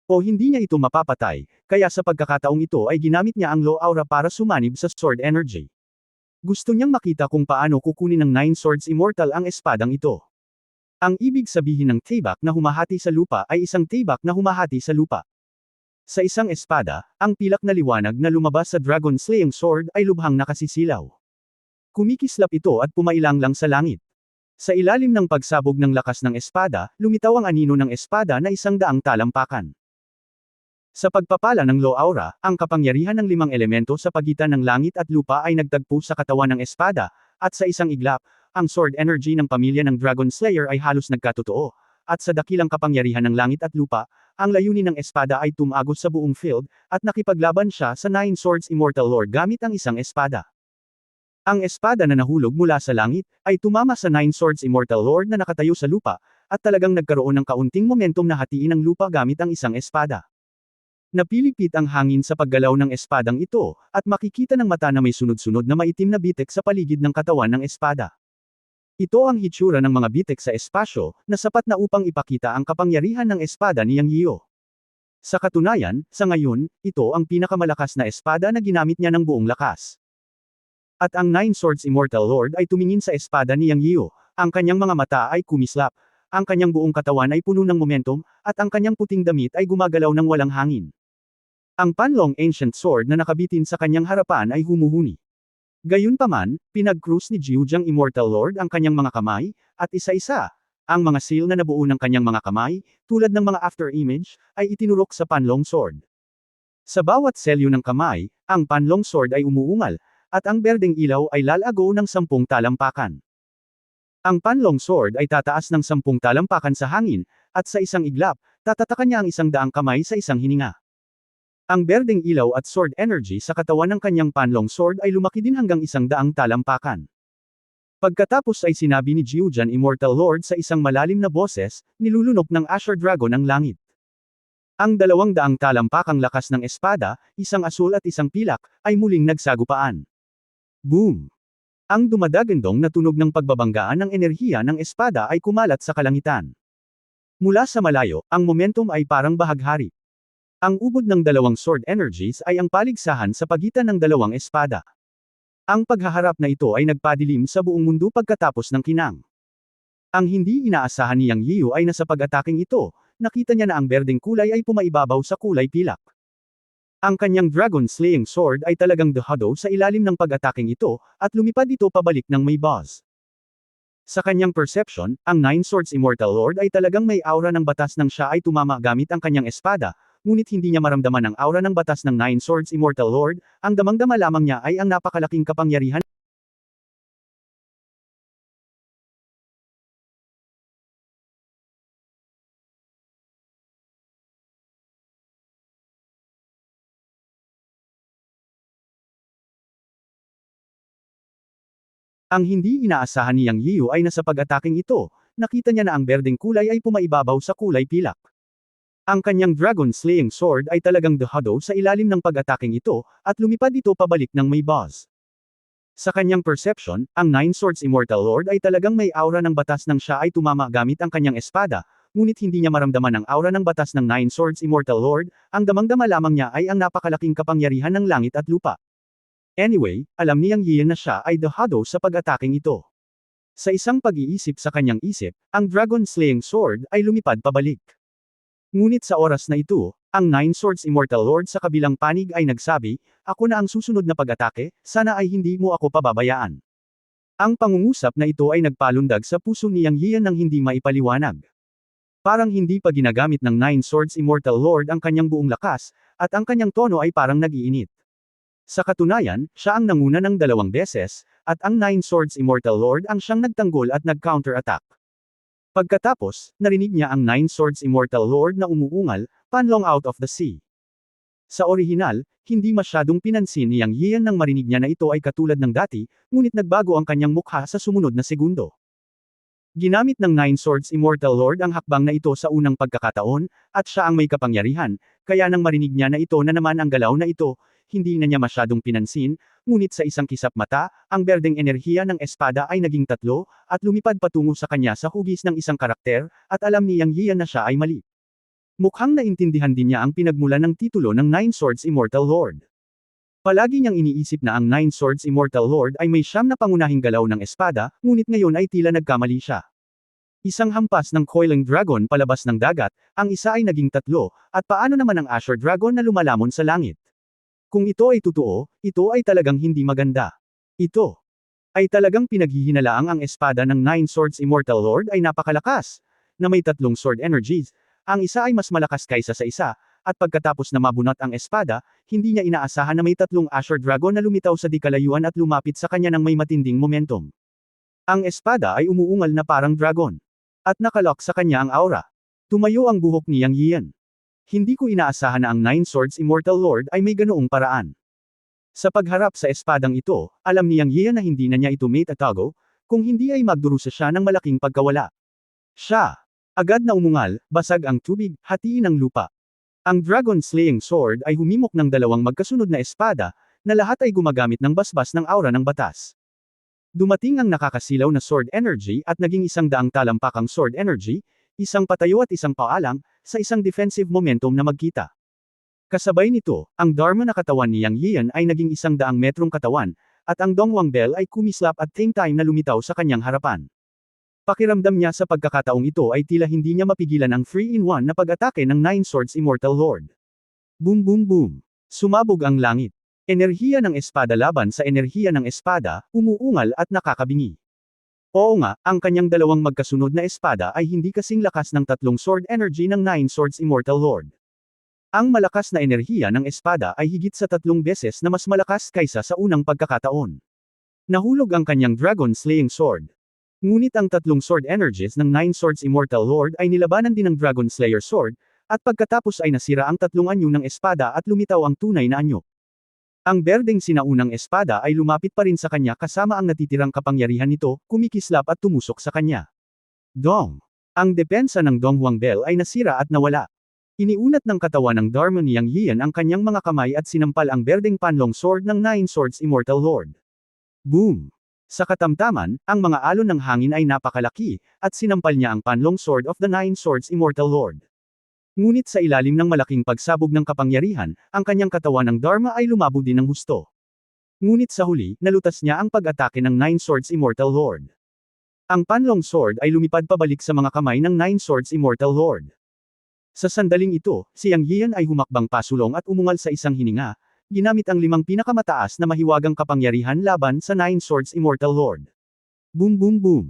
O hindi niya ito mapapatay, kaya sa pagkakataong ito ay ginamit niya ang Low Aura para sumanib sa sword energy. Gusto niyang makita kung paano kukunin ng Nine Swords Immortal ang espadang ito. Ang ibig sabihin ng tibak na humahati sa lupa ay isang tibak na humahati sa lupa. Sa isang espada, ang pilak na liwanag na lumabas sa Dragon Slaying Sword ay lubhang nakasisilaw. Kumikislap ito at pumailang lang sa langit. Sa ilalim ng pagsabog ng lakas ng espada, lumitaw ang anino ng espada na 100 talampakan. Sa pagpapala ng Low Aura, ang kapangyarihan ng 5 elemento sa pagitan ng langit at lupa ay nagtagpo sa katawan ng espada, at sa isang iglap, ang sword energy ng pamilya ng Dragon Slayer ay halos nagkatotoo, at sa dakilang kapangyarihan ng langit at lupa, ang layunin ng espada ay tumagos sa buong field, at nakipaglaban siya sa Nine Swords Immortal Lord gamit ang isang espada. Ang espada na nahulog mula sa langit, ay tumama sa Nine Swords Immortal Lord na nakatayo sa lupa, at talagang nagkaroon ng kaunting momentum na hatiin ang lupa gamit ang isang espada. Napilipit ang hangin sa paggalaw ng espadang ito, at makikita ng mata na may sunod-sunod na maitim na bitek sa paligid ng katawan ng espada. Ito ang hitsura ng mga bitek sa espasyo, na sapat na upang ipakita ang kapangyarihan ng espada ni Yang Yiu. Sa katunayan, sa ngayon, ito ang pinakamalakas na espada na ginamit niya ng buong lakas. At ang Nine Swords Immortal Lord ay tumingin sa espada ni Yang Yiu, ang kanyang mga mata ay kumislap, ang kanyang buong katawan ay puno ng momentum, at ang kanyang puting damit ay gumagalaw ng walang hangin. Ang panlong ancient sword na nakabitin sa kanyang harapan ay humuhuni. Gayunpaman, pinag-cruise ni Jiujiang Immortal Lord ang kanyang mga kamay, at isa-isa, ang mga seal na nabuo ng kanyang mga kamay, tulad ng mga after image, ay itinurok sa panlong sword. Sa bawat selyo ng kamay, ang panlong sword ay umuungal, at ang berdeng ilaw ay lalago ng 10 talampakan. Ang panlong sword ay tataas ng 10 talampakan sa hangin, at sa isang iglap, tatatakan niya ang 100 kamay sa isang hininga. Ang berdeng ilaw at sword energy sa katawan ng kanyang panlong sword ay lumaki din hanggang 100 talampakan. Pagkatapos ay sinabi ni Jiujian Immortal Lord sa isang malalim na boses, nilulunok ng Azure Dragon ang langit. Ang 200 talampakang lakas ng espada, isang asul at isang pilak, ay muling nagsagupaan. Boom! Ang dumadagandong na tunog ng pagbabanggaan ng enerhiya ng espada ay kumalat sa kalangitan. Mula sa malayo, ang momentum ay parang bahaghari. Ang ubod ng dalawang sword energies ay ang paligsahan sa pagitan ng dalawang espada. Ang paghaharap na ito ay nagpadilim sa buong mundo pagkatapos ng kinang. Ang hindi inaasahan ni Yang Yiyu ay nasa pag-ataking ito, nakita niya na ang berdeng kulay ay pumaibabaw sa kulay pilak. Ang kanyang dragon-slaying sword ay talagang dahado sa ilalim ng pag-ataking ito, at lumipad ito pabalik ng may buzz. Sa kanyang perception, ang Nine Swords Immortal Lord ay talagang may aura ng batas nang siya ay tumama gamit ang kanyang espada, ngunit hindi niya maramdaman ang aura ng batas ng Nine Swords Immortal Lord, ang damang-dama lamang niya ay ang napakalaking kapangyarihan. Ang hindi inaasahan ni Yang Yiyu ay nasa pag-ataking ito, nakita niya na ang berdeng kulay ay pumaibabaw sa kulay pilak. Ang kanyang dragon-slaying sword ay talagang dahado sa ilalim ng pag-ataking ito, at lumipad ito pabalik ng may buzz. Sa kanyang perception, ang Nine Swords Immortal Lord ay talagang may aura ng batas nang siya ay tumama gamit ang kanyang espada, ngunit hindi niya maramdaman ang aura ng batas ng Nine Swords Immortal Lord, ang damang-dama lamang niya ay ang napakalaking kapangyarihan ng langit at lupa. Anyway, alam niyang Yian na siya ay dahado sa pag-ataking ito. Sa isang pag-iisip sa kanyang isip, ang dragon-slaying sword ay lumipad pabalik. Ngunit sa oras na ito, ang Nine Swords Immortal Lord sa kabilang panig ay nagsabi, "Ako na ang susunod na pag-atake, sana ay hindi mo ako pababayaan." Ang pangungusap na ito ay nagpalundag sa puso ni Yang Yian nang hindi maipaliwanag. Parang hindi pa ginagamit ng Nine Swords Immortal Lord ang kanyang buong lakas, at ang kanyang tono ay parang nag-iinit. Sa katunayan, siya ang nanguna ng 2 beses, at ang Nine Swords Immortal Lord ang siyang nagtanggol at nag-counter-attack. Pagkatapos, narinig niya ang Nine Swords Immortal Lord na umuungal, "Panlong out of the sea." Sa orihinal, hindi masyadong pinansin ni Yang Yian nang marinig niya na ito ay katulad ng dati, ngunit nagbago ang kanyang mukha sa sumunod na segundo. Ginamit ng Nine Swords Immortal Lord ang hakbang na ito sa unang pagkakataon, at siya ang may kapangyarihan, kaya nang marinig niya na ito na naman ang galaw na ito, hindi na niya masyadong pinansin, ngunit sa isang kisap mata, ang berdeng enerhiya ng espada ay naging 3, at lumipad patungo sa kanya sa hugis ng isang karakter, at alam ni Yang Yian na siya ay mali. Mukhang naintindihan din niya ang pinagmulan ng titulo ng Nine Swords Immortal Lord. Palagi niyang iniisip na ang Nine Swords Immortal Lord ay may 9 na pangunahing galaw ng espada, ngunit ngayon ay tila nagkamali siya. Isang hampas ng coiling dragon palabas ng dagat, ang isa ay naging 3, at paano naman ang Azure Dragon na lumalamon sa langit? Kung ito ay totoo, ito ay talagang hindi maganda. Ito ay talagang pinaghihinalaang ang espada ng Nine Swords Immortal Lord ay napakalakas, na may 3 sword energies, ang isa ay mas malakas kaysa sa isa, at pagkatapos na mabunot ang espada, hindi niya inaasahan na may 3 Azure Dragon na lumitaw sa di kalayuan at lumapit sa kanya ng may matinding momentum. Ang espada ay umuungal na parang dragon. At nakalock sa kanya ang aura. Tumayo ang buhok ni Yang Yian. Hindi ko inaasahan na ang Nine Swords Immortal Lord ay may ganoong paraan. Sa pagharap sa espadang ito, alam ni Yang Yian na hindi na niya ito mate-atago, kung hindi ay magdurusa siya ng malaking pagkawala. Siya agad na umungal, basag ang tubig, hatiin ang lupa. Ang Dragon-slaying sword ay humimok ng 2 magkasunod na espada, na lahat ay gumagamit ng basbas ng aura ng batas. Dumating ang nakakasilaw na sword energy at naging 100 talampakang sword energy, isang patayo at isang paalang, sa isang defensive momentum na magkita. Kasabay nito, ang Dharma na katawan ni Yang Yian ay naging 100 metrong katawan, at ang Dongwang Bell ay kumislap at same time na lumitaw sa kanyang harapan. Pakiramdam niya sa pagkakataong ito ay tila hindi niya mapigilan ang 3-in-1 na pag-atake ng Nine Swords Immortal Lord. Boom boom boom. Sumabog ang langit. Enerhiya ng espada laban sa enerhiya ng espada, umuungal at nakakabingi. Oo nga, ang kanyang 2 magkasunod na espada ay hindi kasing lakas ng 3 sword energy ng Nine Swords Immortal Lord. Ang malakas na enerhiya ng espada ay higit sa 3 beses na mas malakas kaysa sa unang pagkakataon. Nahulog ang kanyang Dragon-slaying sword. Ngunit ang 3 sword energies ng Nine Swords Immortal Lord ay nilabanan din ng Dragon Slayer sword, at pagkatapos ay nasira ang 3 anyo ng espada at lumitaw ang tunay na anyo. Ang berdeng sinaunang espada ay lumapit pa rin sa kanya kasama ang natitirang kapangyarihan nito, kumikislap at tumusok sa kanya. Dong! Ang depensa ng Dongwang Bell ay nasira at nawala. Iniunat ng katawan ng Dharma ni Yang Yian ang kanyang mga kamay at sinampal ang berdeng panlong sword ng Nine Swords Immortal Lord. Boom! Sa katamtaman, ang mga alon ng hangin ay napakalaki, at sinampal niya ang panlong sword of the Nine Swords Immortal Lord. Ngunit sa ilalim ng malaking pagsabog ng kapangyarihan, ang kanyang katawan ng Dharma ay lumabo din ng husto. Ngunit sa huli, nalutas niya ang pag-atake ng Nine Swords Immortal Lord. Ang panlong sword ay lumipad pabalik sa mga kamay ng Nine Swords Immortal Lord. Sa sandaling ito, si Yang Yian ay humakbang pasulong at umungal sa isang hininga, ginamit ang 5 pinakamataas na mahiwagang kapangyarihan laban sa Nine Swords Immortal Lord. Boom boom boom.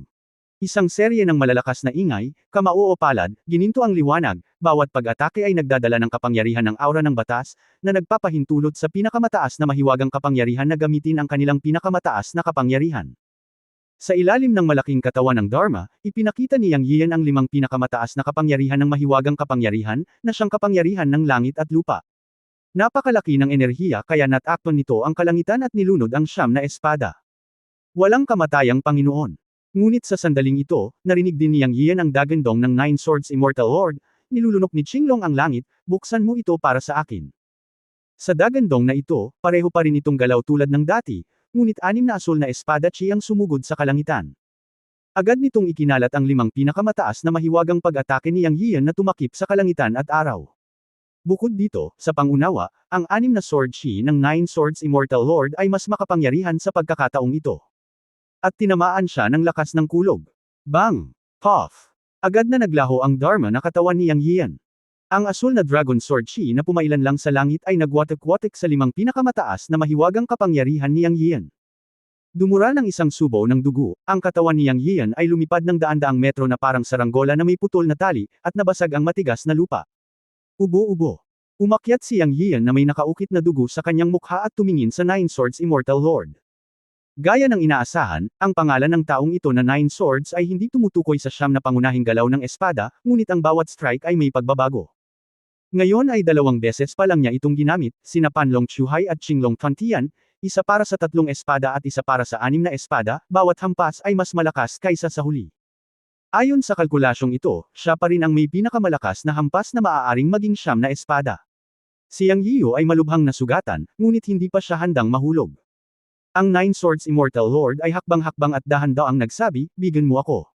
Isang serye ng malalakas na ingay, kamao o palad, gininto ang liwanag, bawat pag-atake ay nagdadala ng kapangyarihan ng aura ng batas, na nagpapahintulot sa pinakamataas na mahiwagang kapangyarihan na gamitin ang kanilang pinakamataas na kapangyarihan. Sa ilalim ng malaking katawan ng Dharma, ipinakita ni Yang Yian ang 5 pinakamataas na kapangyarihan ng mahiwagang kapangyarihan, na siyang kapangyarihan ng langit at lupa. Napakalaki ng enerhiya kaya natakton nito ang kalangitan at nilunod ang 9 na espada. Walang kamatayang Panginoon. Ngunit sa sandaling ito, narinig din ni Yang Yian ang dagandong ng Nine Swords Immortal Lord, nilulunok ni Qinglong ang langit, buksan mo ito para sa akin. Sa dagandong na ito, pareho pa rin itong galaw tulad ng dati, ngunit 6 na asul na espada Qi ang sumugod sa kalangitan. Agad nitong ikinalat ang 5 pinakamataas na mahiwagang pag-atake ni Yang Yian na tumakip sa kalangitan at araw. Bukod dito, sa pangunawa, ang 6 na sword Qi ng Nine Swords Immortal Lord ay mas makapangyarihan sa pagkakataong ito. At tinamaan siya ng lakas ng kulog. Bang! Puff! Agad na naglaho ang Dharma na katawan ni Yang Yian. Ang asul na Dragon Sword Qi na pumailan lang sa langit ay nagwatek-watek sa 5 pinakamataas na mahiwagang kapangyarihan ni Yang Yian. Dumura ng isang subo ng dugo, ang katawan ni Yang Yian ay lumipad ng daan-daang metro na parang saranggola na may putol na tali, at nabasag ang matigas na lupa. Ubo-ubo. Umakyat si Yang Yian na may nakaukit na dugo sa kanyang mukha at tumingin sa Nine Swords Immortal Lord. Gaya ng inaasahan, ang pangalan ng taong ito na Nine Swords ay hindi tumutukoy sa 9 na pangunahing galaw ng espada, ngunit ang bawat strike ay may pagbabago. Ngayon ay 2 beses pa lang niya itong ginamit, sina Panlong Chuhai at Qinglong Fantian, isa para sa 3 espada at isa para sa 6 na espada, bawat hampas ay mas malakas kaysa sa huli. Ayon sa kalkulasyong ito, siya pa rin ang may pinakamalakas na hampas na maaaring maging 9 na espada. Si Yang Yiu ay malubhang nasugatan, ngunit hindi pa siya handang mahulog. Ang Nine Swords Immortal Lord ay hakbang-hakbang at dahan-daang nagsabi, "Bigyan mo ako.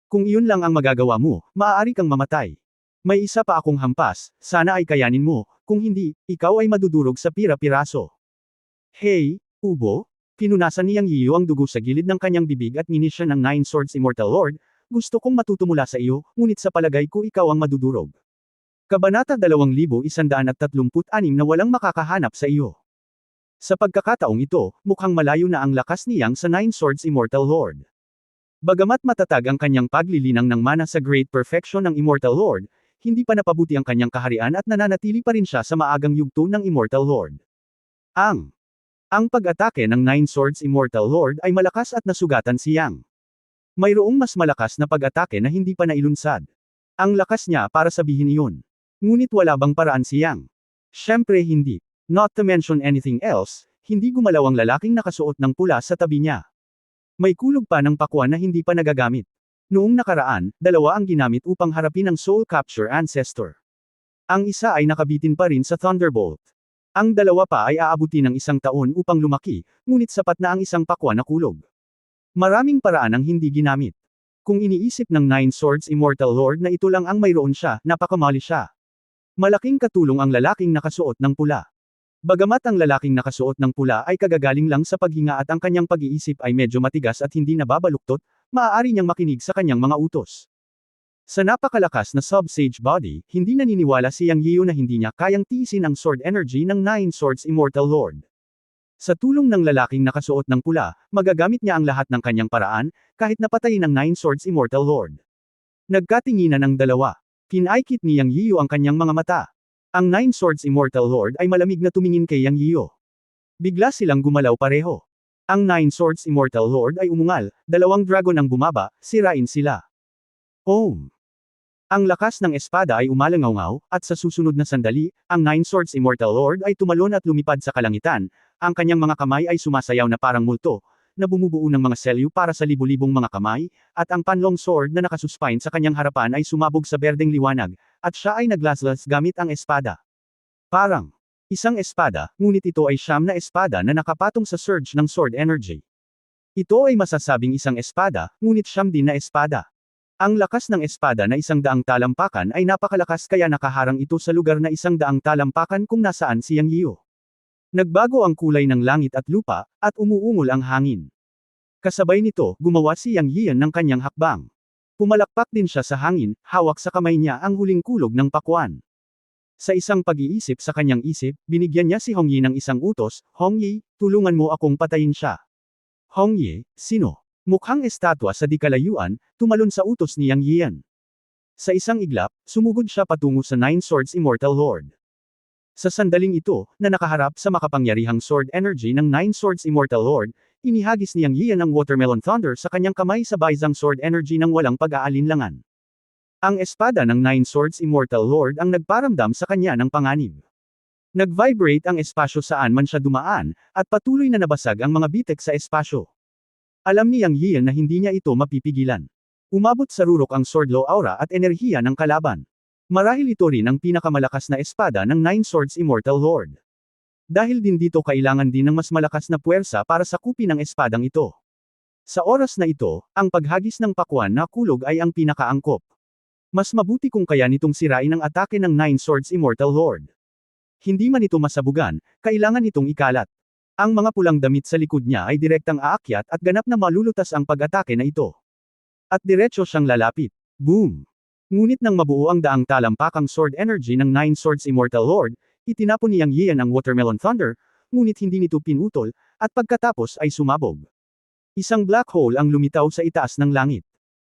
Kung iyon lang ang magagawa mo, maaari kang mamatay. May isa pa akong hampas, sana ay kayanin mo, kung hindi, ikaw ay madudurog sa pira-piraso." Hey, Ubo! Pinunasan ni Yang Yiu ang dugo sa gilid ng kanyang bibig at nginis siya ng Nine Swords Immortal Lord, "Gusto kong matuto mula sa iyo, ngunit sa palagay ko ikaw ang madudurog." Kabanata 2136 na walang makakahanap sa iyo. Sa pagkakataong ito, mukhang malayo na ang lakas ni Yang sa Nine Swords Immortal Lord. Bagamat matatag ang kanyang paglilinang ng mana sa Great Perfection ng Immortal Lord, hindi pa napabuti ang kanyang kaharian at nananatili pa rin siya sa maagang yugto ng Immortal Lord. Ang pag-atake ng Nine Swords Immortal Lord ay malakas at nasugatan si Yang. Mayroong mas malakas na pag-atake na hindi pa nailunsad. Ang lakas niya para sabihin iyon. Ngunit wala bang paraan si Yang? Siyempre hindi. Not to mention anything else, hindi gumalaw ang lalaking nakasuot ng pula sa tabi niya. May kulog pa ng pakwan na hindi pa nagagamit. Noong nakaraan, 2 ang ginamit upang harapin ang Soul Capture Ancestor. Ang isa ay nakabitin pa rin sa Thunderbolt. Ang 2 pa ay aabuti ng 1 taon upang lumaki, ngunit sapat na ang isang pakwan na kulog. Maraming paraan ang hindi ginamit. Kung iniisip ng Nine Swords Immortal Lord na ito lang ang mayroon siya, napakamali siya. Malaking katulong ang lalaking nakasuot ng pula. Bagamat ang lalaking nakasuot ng pula ay kagagaling lang sa paghinga at ang kanyang pag-iisip ay medyo matigas at hindi nababaluktot, maaari niyang makinig sa kanyang mga utos. Sa napakalakas na sub-sage body, hindi naniniwala si Yang Yiu na hindi niya kayang tiisin ang sword energy ng Nine Swords Immortal Lord. Sa tulong ng lalaking nakasuot ng pula, magagamit niya ang lahat ng kanyang paraan, kahit napatayin ang Nine Swords Immortal Lord. Nagkatinginan ang 2. Pinaikit ni Yang Yiu ang kanyang mga mata. Ang Nine Swords Immortal Lord ay malamig na tumingin kay Yang Yiu. Bigla silang gumalaw pareho. Ang Nine Swords Immortal Lord ay umungal, 2 dragon ang bumaba, sirain sila. Om! Ang lakas ng espada ay umalangaw-ngaw, at sa susunod na sandali, ang Nine Swords Immortal Lord ay tumalon at lumipad sa kalangitan, ang kanyang mga kamay ay sumasayaw na parang multo, na bumubuo ng mga selyo para sa libu-libong mga kamay, at ang panlong sword na nakasuspine sa kanyang harapan ay sumabog sa berdeng liwanag, at siya ay naglaslas gamit ang espada. Parang isang espada, ngunit ito ay 9 na espada na nakapatong sa surge ng sword energy. Ito ay masasabing isang espada, ngunit siyam din na espada. Ang lakas ng espada na 100 talampakan ay napakalakas kaya nakaharang ito sa lugar na 100 talampakan kung nasaan si Yang Yiyo. Nagbago ang kulay ng langit at lupa, at umuungol ang hangin. Kasabay nito, gumawa si Yang Yiyan ng kanyang hakbang. Pumalakpak din siya sa hangin, hawak sa kamay niya ang huling kulog ng pakwan. Sa isang pag-iisip sa kanyang isip, binigyan niya si Hong Yi ng isang utos, Hong Yi, tulungan mo akong patayin siya. Hong Yi, sino? Mukhang estatwa sa di kalayuan, tumalon sa utos ni Yang Yiyan. Sa isang iglap, sumugod siya patungo sa Nine Swords Immortal Lord. Sa sandaling ito, na nakaharap sa makapangyarihang sword energy ng Nine Swords Immortal Lord, inihagis ni Yang Yiyan ang Watermelon Thunder sa kanyang kamay sa Baizang sword energy ng walang pag-aalinlangan. Ang espada ng Nine Swords Immortal Lord ang nagparamdam sa kanya ng panganib. Nag-vibrate ang espasyo saan man siya dumaan, at patuloy na nabasag ang mga bitek sa espasyo. Alam ni Yang Yiyan na hindi niya ito mapipigilan. Umabot sa rurok ang sword law aura at enerhiya ng kalaban. Marahil ito rin ang pinakamalakas na espada ng Nine Swords Immortal Lord. Dahil din dito kailangan din ng mas malakas na puwersa para sakupin ang espadang ito. Sa oras na ito, ang paghagis ng pakwan na kulog ay ang pinakaangkop. Mas mabuti kung kaya nitong sirain ang atake ng Nine Swords Immortal Lord. Hindi man ito masabugan, kailangan itong ikalat. Ang mga pulang damit sa likod niya ay direktang aakyat at ganap na malulutas ang pag-atake na ito. At diretso siyang lalapit. Boom! Ngunit nang mabuo ang daang talampakang sword energy ng Nine Swords Immortal Lord, itinapon ni Yang Yiyan ang Watermelon Thunder, ngunit hindi nito pinutol, at pagkatapos ay sumabog. Isang black hole ang lumitaw sa itaas ng langit.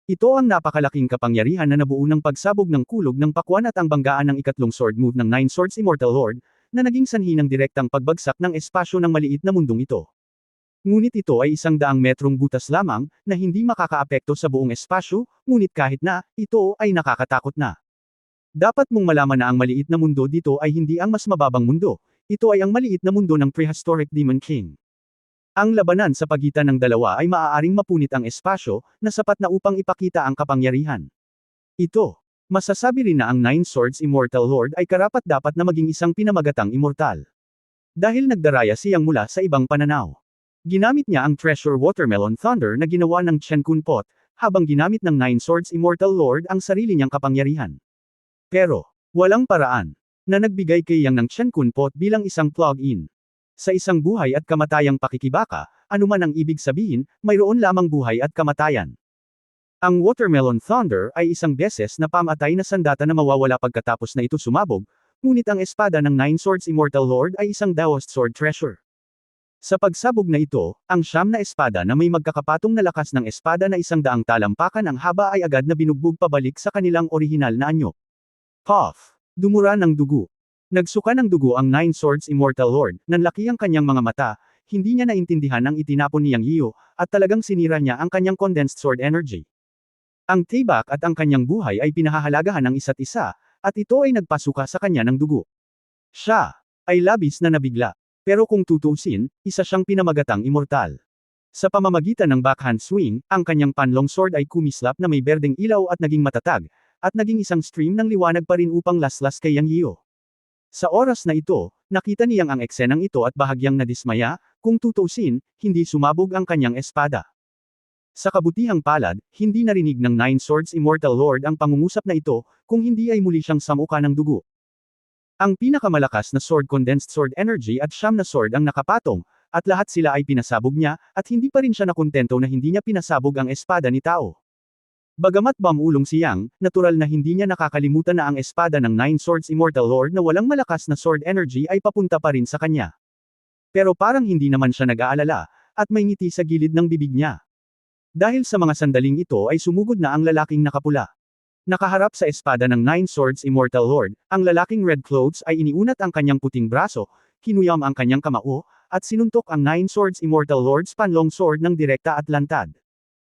Ito ang napakalaking kapangyarihan na nabuo ng pagsabog ng kulog ng pakwan at ang banggaan ng ikatlong sword move ng Nine Swords Immortal Lord, na naging sanhi ng direktang pagbagsak ng espasyo ng maliit na mundong ito. Ngunit ito ay 100 metrong butas lamang, na hindi makakaapekto sa buong espasyo, ngunit kahit na, ito ay nakakatakot na. Dapat mong malaman na ang maliit na mundo dito ay hindi ang mas mababang mundo, ito ay ang maliit na mundo ng Prehistoric Demon King. Ang labanan sa pagitan ng dalawa ay maaaring mapunit ang espasyo, na sapat na upang ipakita ang kapangyarihan. Ito. Masasabi rin na ang Nine Swords Immortal Lord ay karapat-dapat na maging isang pinamagatang immortal. Dahil nagdaraya siyang mula sa ibang pananaw. Ginamit niya ang Treasure Watermelon Thunder na ginawa ng Chen Kun Pot, habang ginamit ng Nine Swords Immortal Lord ang sarili niyang kapangyarihan. Pero, walang paraan, na nagbigay kay Yang ng Chen Kun Pot bilang isang plug-in. Sa isang buhay at kamatayang pakikibaka, anuman ang ibig sabihin, mayroon lamang buhay at kamatayan. Ang Watermelon Thunder ay isang beses na pamatay na sandata na mawawala pagkatapos na ito sumabog, ngunit ang espada ng Nine Swords Immortal Lord ay isang Daoist Sword Treasure. Sa pagsabog na ito, ang siyam na espada na may magkakapatong na lakas ng espada na 100 talampakan ang haba ay agad na binugbog pabalik sa kanilang orihinal na anyo. Puff! Dumura ng dugo. Nagsuka ng dugo ang Nine Swords Immortal Lord, nanlaki ang kanyang mga mata, hindi niya naintindihan ang itinapon ni Yang Yiyo, at talagang sinira niya ang kanyang condensed sword energy. Ang tibak at ang kanyang buhay ay pinahahalagahan ng isa't isa, at ito ay nagpasuka sa kanya ng dugo. Siya ay labis na nabigla. Pero kung tutuusin, isa siyang pinamagatang immortal. Sa pamamagitan ng backhand swing, ang kanyang panlong sword ay kumislap na may berdeng ilaw at naging matatag, at naging isang stream ng liwanag pa rin upang laslas kay Yang Yiyo. Sa oras na ito, nakita niyang ang eksenang ito at bahagyang nadismaya, kung tutuusin, hindi sumabog ang kanyang espada. Sa kabutihang palad, hindi narinig ng Nine Swords Immortal Lord ang pangungusap na ito, kung hindi ay muli siyang samuka ng dugo. Ang pinakamalakas na sword condensed sword energy at siyam na sword ang nakapatong, at lahat sila ay pinasabog niya, at hindi pa rin siya nakontento na hindi niya pinasabog ang espada ni Tao. Bagamat bamulong si Yang, natural na hindi niya nakakalimutan na ang espada ng Nine Swords Immortal Lord na walang malakas na sword energy ay papunta pa rin sa kanya. Pero parang hindi naman siya nag-aalala, at may ngiti sa gilid ng bibig niya. Dahil sa mga sandaling ito ay sumugod na ang lalaking nakapula. Nakaharap sa espada ng Nine Swords Immortal Lord, ang lalaking red clothes ay iniunat ang kanyang puting braso, kinuyam ang kanyang kamao, at sinuntok ang Nine Swords Immortal Lord's panlong sword ng direkta at lantad.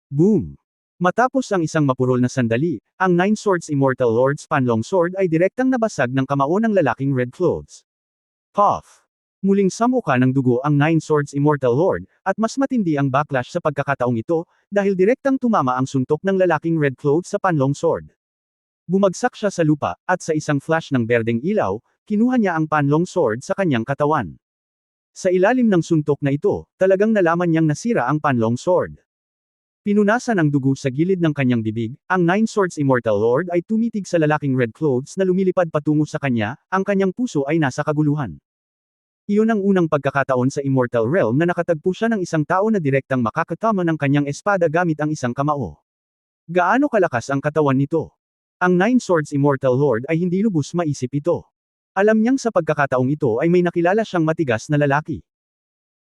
Boom! Matapos ang isang mapurol na sandali, ang Nine Swords Immortal Lord's panlong sword ay direktang nabasag ng kamao ng lalaking red clothes. Puff! Muling samuka ng dugo ang Nine Swords Immortal Lord, at mas matindi ang backlash sa pagkakataong ito, dahil direktang tumama ang suntok ng lalaking red clothes sa panlong sword. Bumagsak siya sa lupa, at sa isang flash ng berdeng ilaw, kinuha niya ang panlong sword sa kanyang katawan. Sa ilalim ng suntok na ito, talagang nalaman niyang nasira ang Panlong Sword. Pinunasan ang dugo sa gilid ng kanyang bibig, ang Nine Swords Immortal Lord ay tumitig sa lalaking red clothes na lumilipad patungo sa kanya, ang kanyang puso ay nasa kaguluhan. Iyon ang unang pagkakataon sa Immortal Realm na nakatagpo siya ng isang tao na direktang makakatama ng kanyang espada gamit ang isang kamao. Gaano kalakas ang katawan nito? Ang Nine Swords Immortal Lord ay hindi lubos maisip ito. Alam niyang sa pagkakataong ito ay may nakilala siyang matigas na lalaki.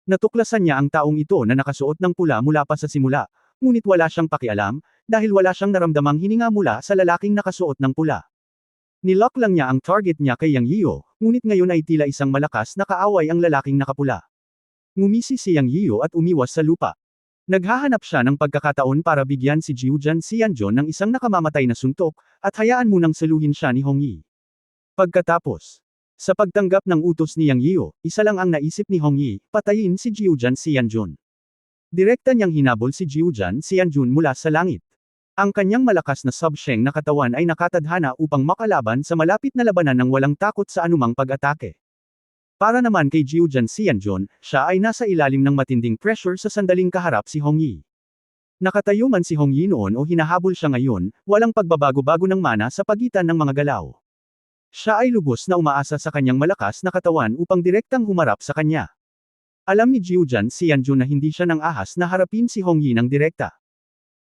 Natuklasan niya ang taong ito na nakasuot ng pula mula pa sa simula, ngunit wala siyang pakialam, dahil wala siyang naramdamang hininga mula sa lalaking nakasuot ng pula. Nilock lang niya ang target niya kay Yang Yiyo, ngunit ngayon ay tila isang malakas na kaaway ang lalaking nakapula. Ngumisi si Yang Yiyo at umiwas sa lupa. Naghahanap siya ng pagkakataon para bigyan si Jiujan Xianjun ng isang nakamamatay na suntok, at hayaan munang saluhin siya ni Hong Yi. Pagkatapos, sa pagtanggap ng utos ni Yang Yiyo, isa lang ang naisip ni Hong Yi, patayin si Jiujan Xianjun. Direkta niyang hinabol si Jiujan Xianjun mula sa langit. Ang kanyang malakas na subsheng na katawan ay nakatadhana upang makalaban sa malapit na labanan ng walang takot sa anumang pag-atake. Para naman kay Jiujan Xianjun, siya ay nasa ilalim ng matinding pressure sa sandaling kaharap si Hong Yi. Nakatayo man si Hong Yi noon o hinahabol siya ngayon, walang pagbabago-bago ng mana sa pagitan ng mga galaw. Siya ay lubos na umaasa sa kanyang malakas na katawan upang direktang humarap sa kanya. Alam ni Jiujan Xianjun na hindi siya nang ahas na harapin si Hong Yi ng direkta.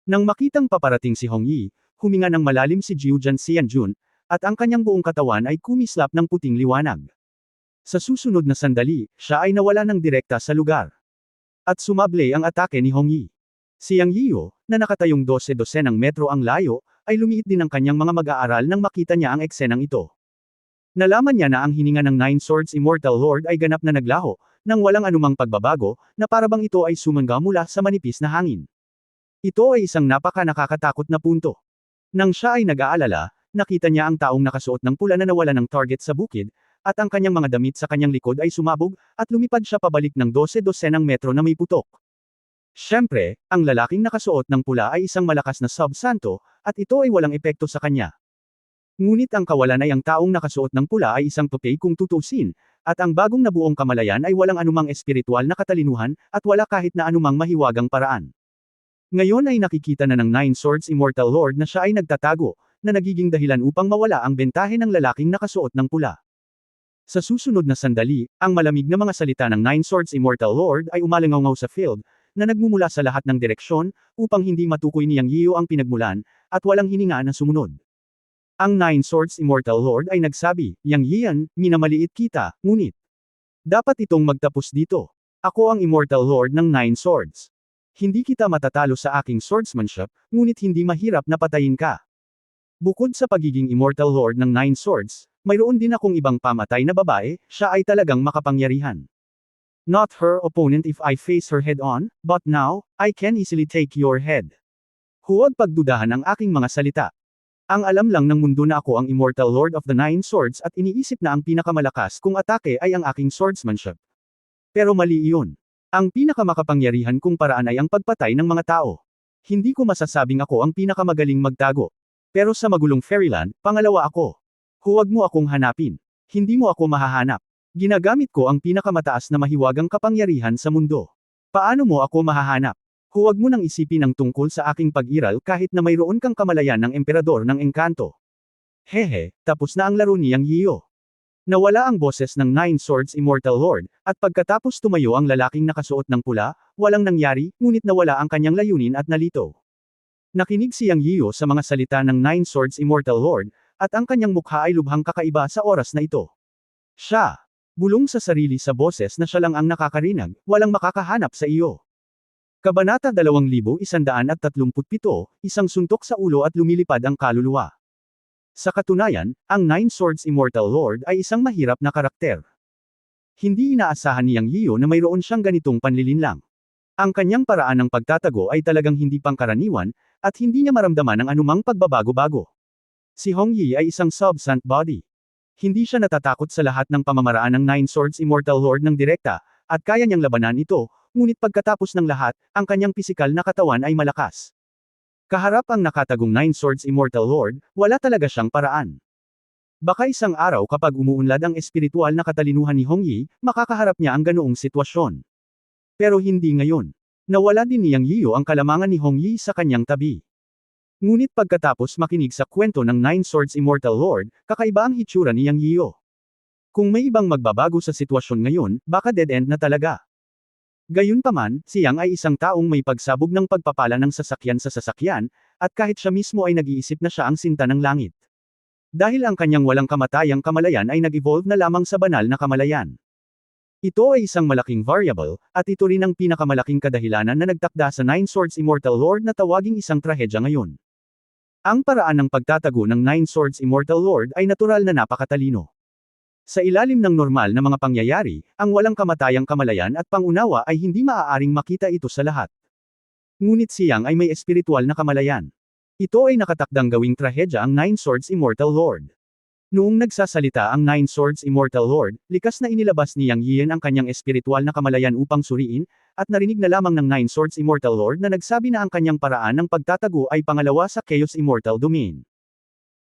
Nang makitang paparating si Hong Yi, huminga ng malalim si Jiujan Xianjun, at ang kanyang buong katawan ay kumislap ng puting liwanag. Sa susunod na sandali, siya ay nawala ng direkta sa lugar. At sumable ang atake ni Hong Yi. Si Yang Yiyo, na nakatayong 12 ng metro ang layo, ay lumiit din ang kanyang mga mag-aaral nang makita niya ang eksenang ito. Nalaman niya na ang hininga ng Nine Swords Immortal Lord ay ganap na naglaho, nang walang anumang pagbabago, na parabang ito ay sumangga mula sa manipis na hangin. Ito ay isang nakakatakot na punto. Nang siya ay nag-aalala, nakita niya ang taong nakasuot ng pula na nawala ng target sa bukid, at ang kanyang mga damit sa kanyang likod ay sumabog, at lumipad siya pabalik ng 12 ng metro na may putok. Siyempre, ang lalaking nakasuot ng pula ay isang malakas na sub-santo, at ito ay walang epekto sa kanya. Ngunit ang kawalan ay ang taong nakasuot ng pula ay isang tupay kung tutusin, at ang bagong nabuong kamalayan ay walang anumang espiritual na katalinuhan, at wala kahit na anumang mahiwagang paraan. Ngayon ay nakikita na ng Nine Swords Immortal Lord na siya ay nagtatago, na nagiging dahilan upang mawala ang bentahe ng lalaking nakasuot ng pula. Sa susunod na sandali, ang malamig na mga salita ng Nine Swords Immortal Lord ay umalingaw sa field, na nagmumula sa lahat ng direksyon, upang hindi matukoy ni Yang Yiyo ang pinagmulan, at walang hininga na sumunod. Ang Nine Swords Immortal Lord ay nagsabi, Yang Yiyan, minamaliit kita, ngunit dapat itong magtapos dito. Ako ang Immortal Lord ng Nine Swords. Hindi kita matatalo sa aking swordsmanship, ngunit hindi mahirap na patayin ka. Bukod sa pagiging Immortal Lord ng Nine Swords, mayroon din akong ibang pamatay na babae, siya ay talagang makapangyarihan. Not her opponent if I face her head on, but now, I can easily take your head. Huwag pagdudahan ang aking mga salita. Ang alam lang ng mundo na ako ang Immortal Lord of the Nine Swords at iniisip na ang pinakamalakas kong atake ay ang aking swordsmanship. Pero mali iyon. Ang pinakamakapangyarihan kong paraan ay ang pagpatay ng mga tao. Hindi ko masasabing ako ang pinakamagaling magtago. Pero sa magulong Fairyland, pangalawa ako. Huwag mo akong hanapin. Hindi mo ako mahahanap. Ginagamit ko ang pinakamataas na mahiwagang kapangyarihan sa mundo. Paano mo ako mahahanap? Huwag mo nang isipin ang tungkol sa aking pag-iral kahit na mayroon kang kamalayan ng emperador ng engkanto. Hehe, tapos na ang laro ni Yang Yiyo. Nawala ang boses ng Nine Swords Immortal Lord, at pagkatapos tumayo ang lalaking nakasuot ng pula, walang nangyari, ngunit nawala ang kanyang layunin at nalito. Nakinig si Yang Yiyo sa mga salita ng Nine Swords Immortal Lord, at ang kanyang mukha ay lubhang kakaiba sa oras na ito. Siya, bulong sa sarili sa boses na siya lang ang nakakarinig, walang makakahanap sa iyo. Kabanata 2137, isang suntok sa ulo at lumilipad ang kaluluwa. Sa katunayan, ang Nine Swords Immortal Lord ay isang mahirap na karakter. Hindi inaasahan ni Yang Yiyo na mayroon siyang ganitong panlilinlang. Ang kanyang paraan ng pagtatago ay talagang hindi pangkaraniwan, at hindi niya maramdaman ang anumang pagbabago-bago. Si Hong Yi ay isang sub-sant body. Hindi siya natatakot sa lahat ng pamamaraan ng Nine Swords Immortal Lord ng direkta, at kaya niyang labanan ito, ngunit pagkatapos ng lahat, ang kanyang pisikal na katawan ay malakas. Kaharap ang nakatagong Nine Swords Immortal Lord, wala talaga siyang paraan. Baka isang araw kapag umuunlad ang espiritual na katalinuhan ni Hong Yi, makakaharap niya ang ganoong sitwasyon. Pero hindi ngayon. Nawala din ni Yang Yiyo ang kalamangan ni Hong Yi sa kanyang tabi. Ngunit pagkatapos makinig sa kwento ng Nine Swords Immortal Lord, kakaiba ang hitsura ni Yang Yiyo. Kung may ibang magbabago sa sitwasyon ngayon, baka dead end na talaga. Gayunpaman, si Yang ay isang taong may pagsabog ng pagpapala ng sasakyan sa sasakyan, at kahit siya mismo ay nag-iisip na siya ang sinta ng langit. Dahil ang kanyang walang kamatayang kamalayan ay nag-evolve na lamang sa banal na kamalayan. Ito ay isang malaking variable, at ito rin ang pinakamalaking kadahilanan na nagtakda sa Nine Swords Immortal Lord na tawaging isang trahedya ngayon. Ang paraan ng pagtatago ng Nine Swords Immortal Lord ay natural na napakatalino. Sa ilalim ng normal na mga pangyayari, ang walang kamatayang kamalayan at pangunawa ay hindi maaaring makita ito sa lahat. Ngunit siyang ay may espiritual na kamalayan. Ito ay nakatakdang gawing trahedya ang Nine Swords Immortal Lord. Noong nagsasalita ang Nine Swords Immortal Lord, likas na inilabas ni Yang Yiyan ang kanyang espiritual na kamalayan upang suriin, at narinig na lamang ng Nine Swords Immortal Lord na nagsabi na ang kanyang paraan ng pagtatago ay pangalawa sa Chaos Immortal Domain.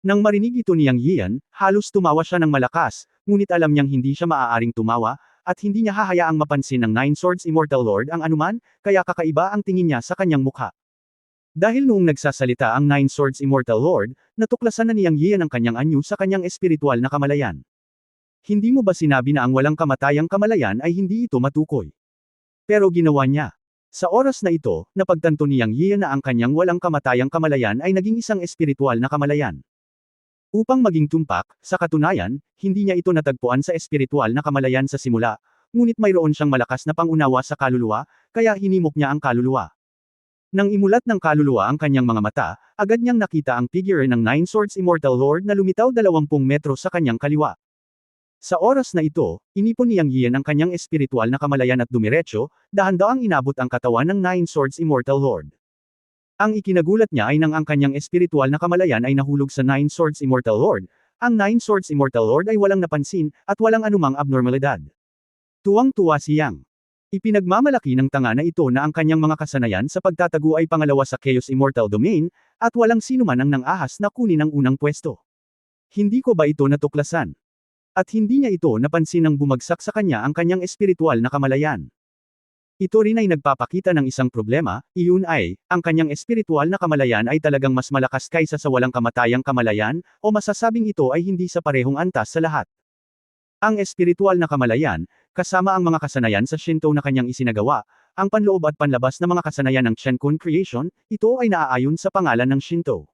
Nang marinig ito ni Yang Yiyan, halos tumawa siya ng malakas, ngunit alam niyang hindi siya maaaring tumawa, at hindi niya hahayaang mapansin ng Nine Swords Immortal Lord ang anuman, kaya kakaiba ang tingin niya sa kanyang mukha. Dahil noong nagsasalita ang Nine Swords Immortal Lord, natuklasan na ni Yang Yiyan ang kanyang anyo sa kanyang espiritual na kamalayan. Hindi mo ba sinabi na ang walang kamatayang kamalayan ay hindi ito matukoy? Pero ginawa niya. Sa oras na ito, napagtanto ni Yang Yiyan na ang kanyang walang kamatayang kamalayan ay naging isang espiritual na kamalayan. Upang maging tumpak, sa katunayan, hindi niya ito natagpuan sa espiritual na kamalayan sa simula, ngunit mayroon siyang malakas na pangunawa sa kaluluwa, kaya hinimok niya ang kaluluwa. Nang imulat ng kaluluwa ang kanyang mga mata, agad niyang nakita ang figure ng Nine Swords Immortal Lord na lumitaw 20 metro sa kanyang kaliwa. Sa oras na ito, inipon ni Yang Yiyan ang kanyang espiritual na kamalayan at dumiretso, dahan-daang inabot ang katawan ng Nine Swords Immortal Lord. Ang ikinagulat niya ay nang ang kanyang espiritual na kamalayan ay nahulog sa Nine Swords Immortal Lord, ang Nine Swords Immortal Lord ay walang napansin, at walang anumang abnormalidad. Tuwang-tuwa si Yang. Ipinagmamalaki ng tanga na ito na ang kanyang mga kasanayan sa pagtatago ay pangalawa sa Chaos Immortal Domain, at walang sinuman ang nang-ahas na kunin ang unang pwesto. Hindi ko ba ito natuklasan? At hindi niya ito napansin nang bumagsak sa kanya ang kanyang espiritual na kamalayan. Ito rin ay nagpapakita ng isang problema, iyon ay, ang kanyang espiritual na kamalayan ay talagang mas malakas kaysa sa walang kamatayang kamalayan, o masasabing ito ay hindi sa parehong antas sa lahat. Ang espiritual na kamalayan, kasama ang mga kasanayan sa Shinto na kanyang isinagawa, ang panloob at panlabas na mga kasanayan ng Chenkun Creation, ito ay naaayon sa pangalan ng Shinto.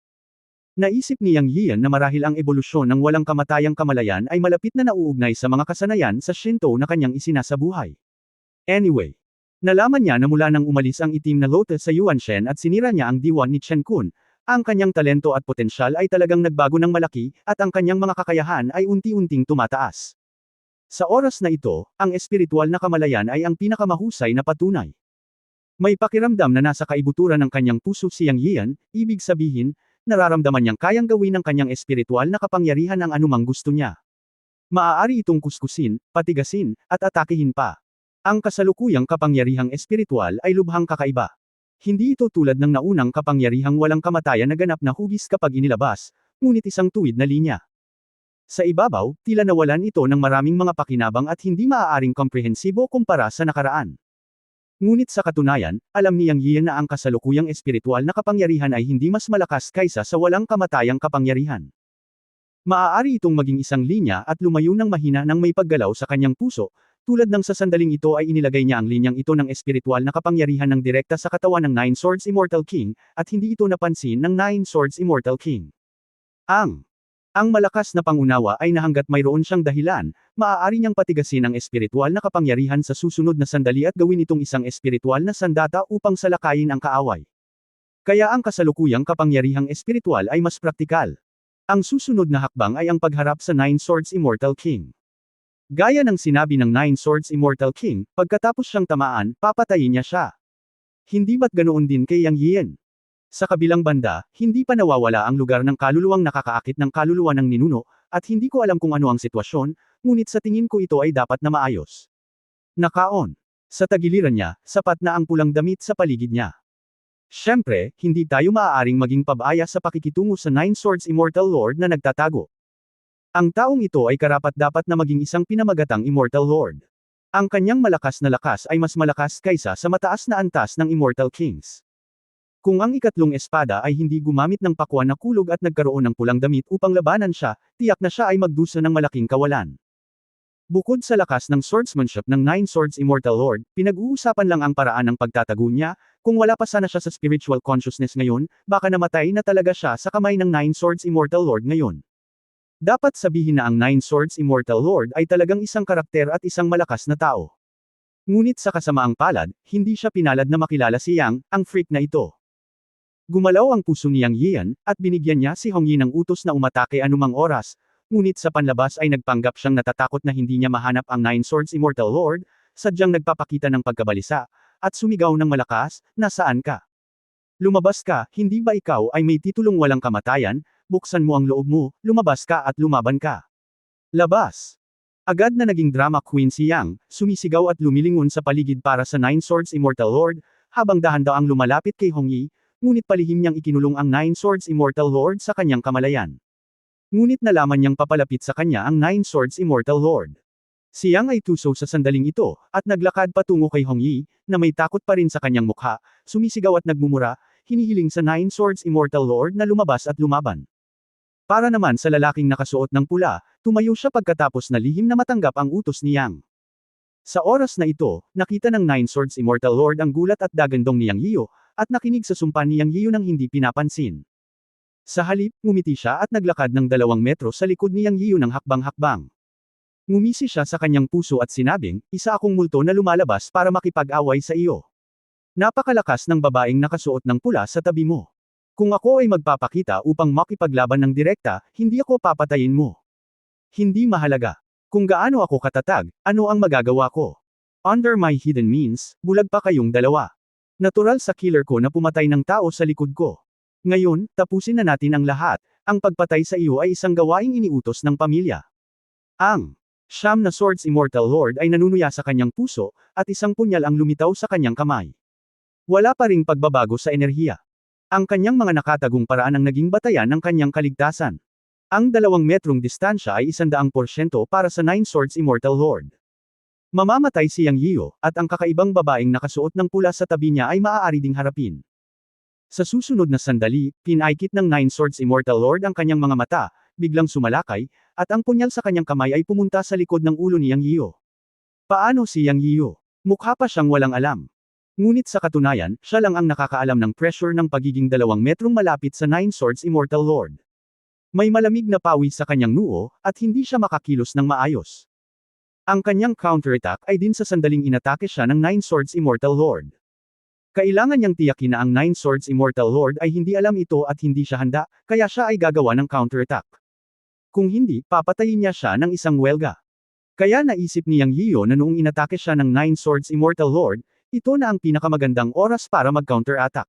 Naisip ni Yang Yiyan na marahil ang ebolusyon ng walang kamatayang kamalayan ay malapit na nauugnay sa mga kasanayan sa Shinto na kanyang isinasabuhay. Anyway, nalaman niya na mula nang umalis ang itim na lotus sa Yuanshen at sinira niya ang diwa ni Chenkun, ang kanyang talento at potensyal ay talagang nagbago ng malaki, at ang kanyang mga kakayahan ay unti-unting tumataas. Sa oras na ito, ang espiritual na kamalayan ay ang pinakamahusay na patunay. May pakiramdam na nasa kaibuturan ng kanyang puso si Yang Yiyan, ibig sabihin, nararamdaman niyang kayang gawin ng kanyang espiritual na kapangyarihan ang anumang gusto niya. Maaari itong kuskusin, patigasin, at atakihin pa. Ang kasalukuyang kapangyarihang espiritual ay lubhang kakaiba. Hindi ito tulad ng naunang kapangyarihang walang kamatayan na ganap na hugis kapag inilabas, ngunit isang tuwid na linya. Sa ibabaw, tila nawalan ito ng maraming mga pakinabang at hindi maaaring komprehensibo kumpara sa nakaraan. Ngunit sa katunayan, alam ni Yang Yiyan na ang kasalukuyang espiritual na kapangyarihan ay hindi mas malakas kaysa sa walang kamatayang kapangyarihan. Maaari itong maging isang linya at lumayo ng mahina nang may paggalaw sa kanyang puso, tulad ng sa sandaling ito ay inilagay niya ang linyang ito ng espiritual na kapangyarihan ng direkta sa katawan ng Nine Swords Immortal King, at hindi ito napansin ng Nine Swords Immortal King. Ang malakas na pangunawa ay hangga't mayroon siyang dahilan, maaari niyang patigasin ang espiritual na kapangyarihan sa susunod na sandali at gawin itong isang espiritual na sandata upang salakayin ang kaaway. Kaya ang kasalukuyang kapangyarihang espiritual ay mas praktikal. Ang susunod na hakbang ay ang pagharap sa Nine Swords Immortal King. Gaya ng sinabi ng Nine Swords Immortal King, pagkatapos siyang tamaan, papatayin niya siya. Hindi ba't ganoon din kay Yang Yiyan? Sa kabilang banda, hindi pa nawawala ang lugar ng kaluluwang nakakaakit ng kaluluwa ng ninuno, at hindi ko alam kung ano ang sitwasyon, ngunit sa tingin ko ito ay dapat na maayos. Nakaon. Sa tagiliran niya, sapat na ang pulang damit sa paligid niya. Siyempre, hindi tayo maaaring maging pabaya sa pakikitungo sa Nine Swords Immortal Lord na nagtatago. Ang taong ito ay karapat-dapat na maging isang pinamagatang Immortal Lord. Ang kanyang malakas na lakas ay mas malakas kaysa sa mataas na antas ng Immortal Kings. Kung ang ikatlong espada ay hindi gumamit ng pakwan na kulog at nagkaroon ng pulang damit upang labanan siya, tiyak na siya ay magdusa ng malaking kawalan. Bukod sa lakas ng swordsmanship ng Nine Swords Immortal Lord, pinag-uusapan lang ang paraan ng pagtatago niya. Kung wala pa sana siya sa spiritual consciousness ngayon, baka namatay na talaga siya sa kamay ng Nine Swords Immortal Lord ngayon. Dapat sabihin na ang Nine Swords Immortal Lord ay talagang isang karakter at isang malakas na tao. Ngunit sa kasamaang palad, hindi siya pinalad na makilala si Yang, ang freak na ito. Gumalaw ang puso ni Yang Yian, at binigyan niya si Hongyi ng utos na umatake anumang oras, ngunit sa panlabas ay nagpanggap siyang natatakot na hindi niya mahanap ang Nine Swords Immortal Lord, sadyang nagpapakita ng pagkabalisa, at sumigaw ng malakas, "Nasaan ka? Lumabas ka, hindi ba ikaw ay may titulong walang kamatayan? Buksan mo ang loob mo, lumabas ka at lumaban ka. Labas!" Agad na naging drama queen si Yang, sumisigaw at lumilingon sa paligid para sa Nine Swords Immortal Lord, habang dahan-daang lumalapit kay Hongyi, ngunit palihim niyang ikinulong ang Nine Swords Immortal Lord sa kanyang kamalayan. Ngunit nalaman niyang papalapit sa kanya ang Nine Swords Immortal Lord. Si Yang ay tuso sa sandaling ito, at naglakad patungo kay Hongyi, na may takot pa rin sa kanyang mukha, sumisigaw at nagmumura, hinihiling sa Nine Swords Immortal Lord na lumabas at lumaban. Para naman sa lalaking nakasuot ng pula, tumayo siya pagkatapos na lihim na matanggap ang utos ni Yang. Sa oras na ito, nakita ng Nine Swords Immortal Lord ang gulat at dagandong ni Yang Yiyo, at nakinig sa sumpa ni Yang Yiyo nang hindi pinapansin. Sa halip, ngumiti siya at naglakad ng 2 metro sa likod ni Yang Yiyo ng hakbang-hakbang. Ngumisi siya sa kanyang puso at sinabing, "Isa akong multo na lumalabas para makipag-away sa iyo. Napakalakas ng babaeng nakasuot ng pula sa tabi mo. Kung ako ay magpapakita upang makipaglaban ng direkta, hindi ako papatayin mo. Hindi mahalaga kung gaano ako katatag, ano ang magagawa ko. Under my hidden means, bulag pa kayong dalawa. Natural sa killer ko na pumatay ng tao sa likod ko. Ngayon, tapusin na natin ang lahat. Ang pagpatay sa iyo ay isang gawaing iniutos ng pamilya." Ang Siyam na Swords Immortal Lord ay nanunuya sa kanyang puso, at isang punyal ang lumitaw sa kanyang kamay. Wala pa ring pagbabago sa enerhiya. Ang kanyang mga nakatagong paraan ang naging batayan ng kanyang kaligtasan. Ang 2 metrong distansya ay 100% para sa Nine Swords Immortal Lord. Mamamatay si Yang Yiyo, at ang kakaibang babaeng nakasuot ng pula sa tabi niya ay maaari ding harapin. Sa susunod na sandali, pinaikit ng Nine Swords Immortal Lord ang kanyang mga mata, biglang sumalakay, at ang punyal sa kanyang kamay ay pumunta sa likod ng ulo ni Yang Yiyo. Paano si Yang Yiyo? Mukha pa siyang walang alam. Ngunit sa katunayan, siya lang ang nakakaalam ng pressure ng pagiging 2 metrong malapit sa Nine Swords Immortal Lord. May malamig na pawis sa kanyang noo, at hindi siya makakilos ng maayos. Ang kanyang counterattack ay din sa sandaling inatake siya ng Nine Swords Immortal Lord. Kailangan niyang tiyakin na ang Nine Swords Immortal Lord ay hindi alam ito at hindi siya handa, kaya siya ay gagawa ng counterattack. Kung hindi, papatayin niya siya ng isang welga. Kaya naisip ni Yang Yiyo na noong inatake siya ng Nine Swords Immortal Lord, ito na ang pinakamagandang oras para mag-counterattack.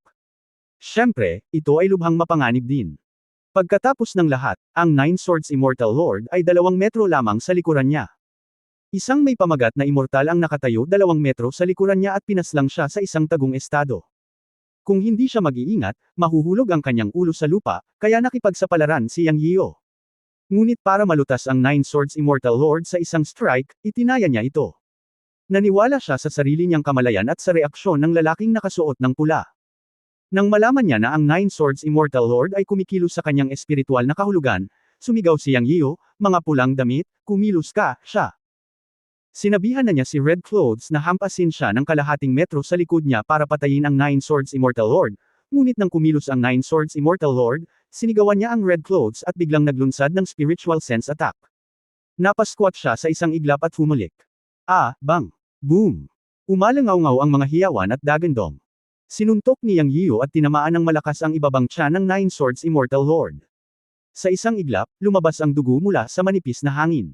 Siyempre, ito ay lubhang mapanganib din. Pagkatapos ng lahat, ang Nine Swords Immortal Lord ay 2 metro lamang sa likuran niya. Isang may pamagat na immortal ang nakatayo 2 metro sa likuran niya at pinaslang siya sa isang tagong estado. Kung hindi siya mag-iingat, mahuhulog ang kanyang ulo sa lupa, kaya nakipagsapalaran si Yang Yiyo. Ngunit para malutas ang Nine Swords Immortal Lord sa isang strike, itinaya niya ito. Naniwala siya sa sarili niyang kamalayan at sa reaksyon ng lalaking nakasuot ng pula. Nang malaman niya na ang Nine Swords Immortal Lord ay kumikilos sa kanyang espiritual na kahulugan, sumigaw si Yang Yiyo, "Mga pulang damit, kumilos ka, siya." Sinabihan na niya si Red Clothes na hampasin siya ng kalahating metro sa likod niya para patayin ang Nine Swords Immortal Lord, ngunit nang kumilos ang Nine Swords Immortal Lord, sinigawan niya ang Red Clothes at biglang naglunsad ng spiritual sense attack. Napasquat siya sa isang iglap at humulik. Bang! Boom! Umalangaw-ngaw ang mga hiyawan at dagandong. Sinuntok ni Yang Yiyo at tinamaan ng malakas ang ibabang tiyan ng Nine Swords Immortal Lord. Sa isang iglap, lumabas ang dugo mula sa manipis na hangin.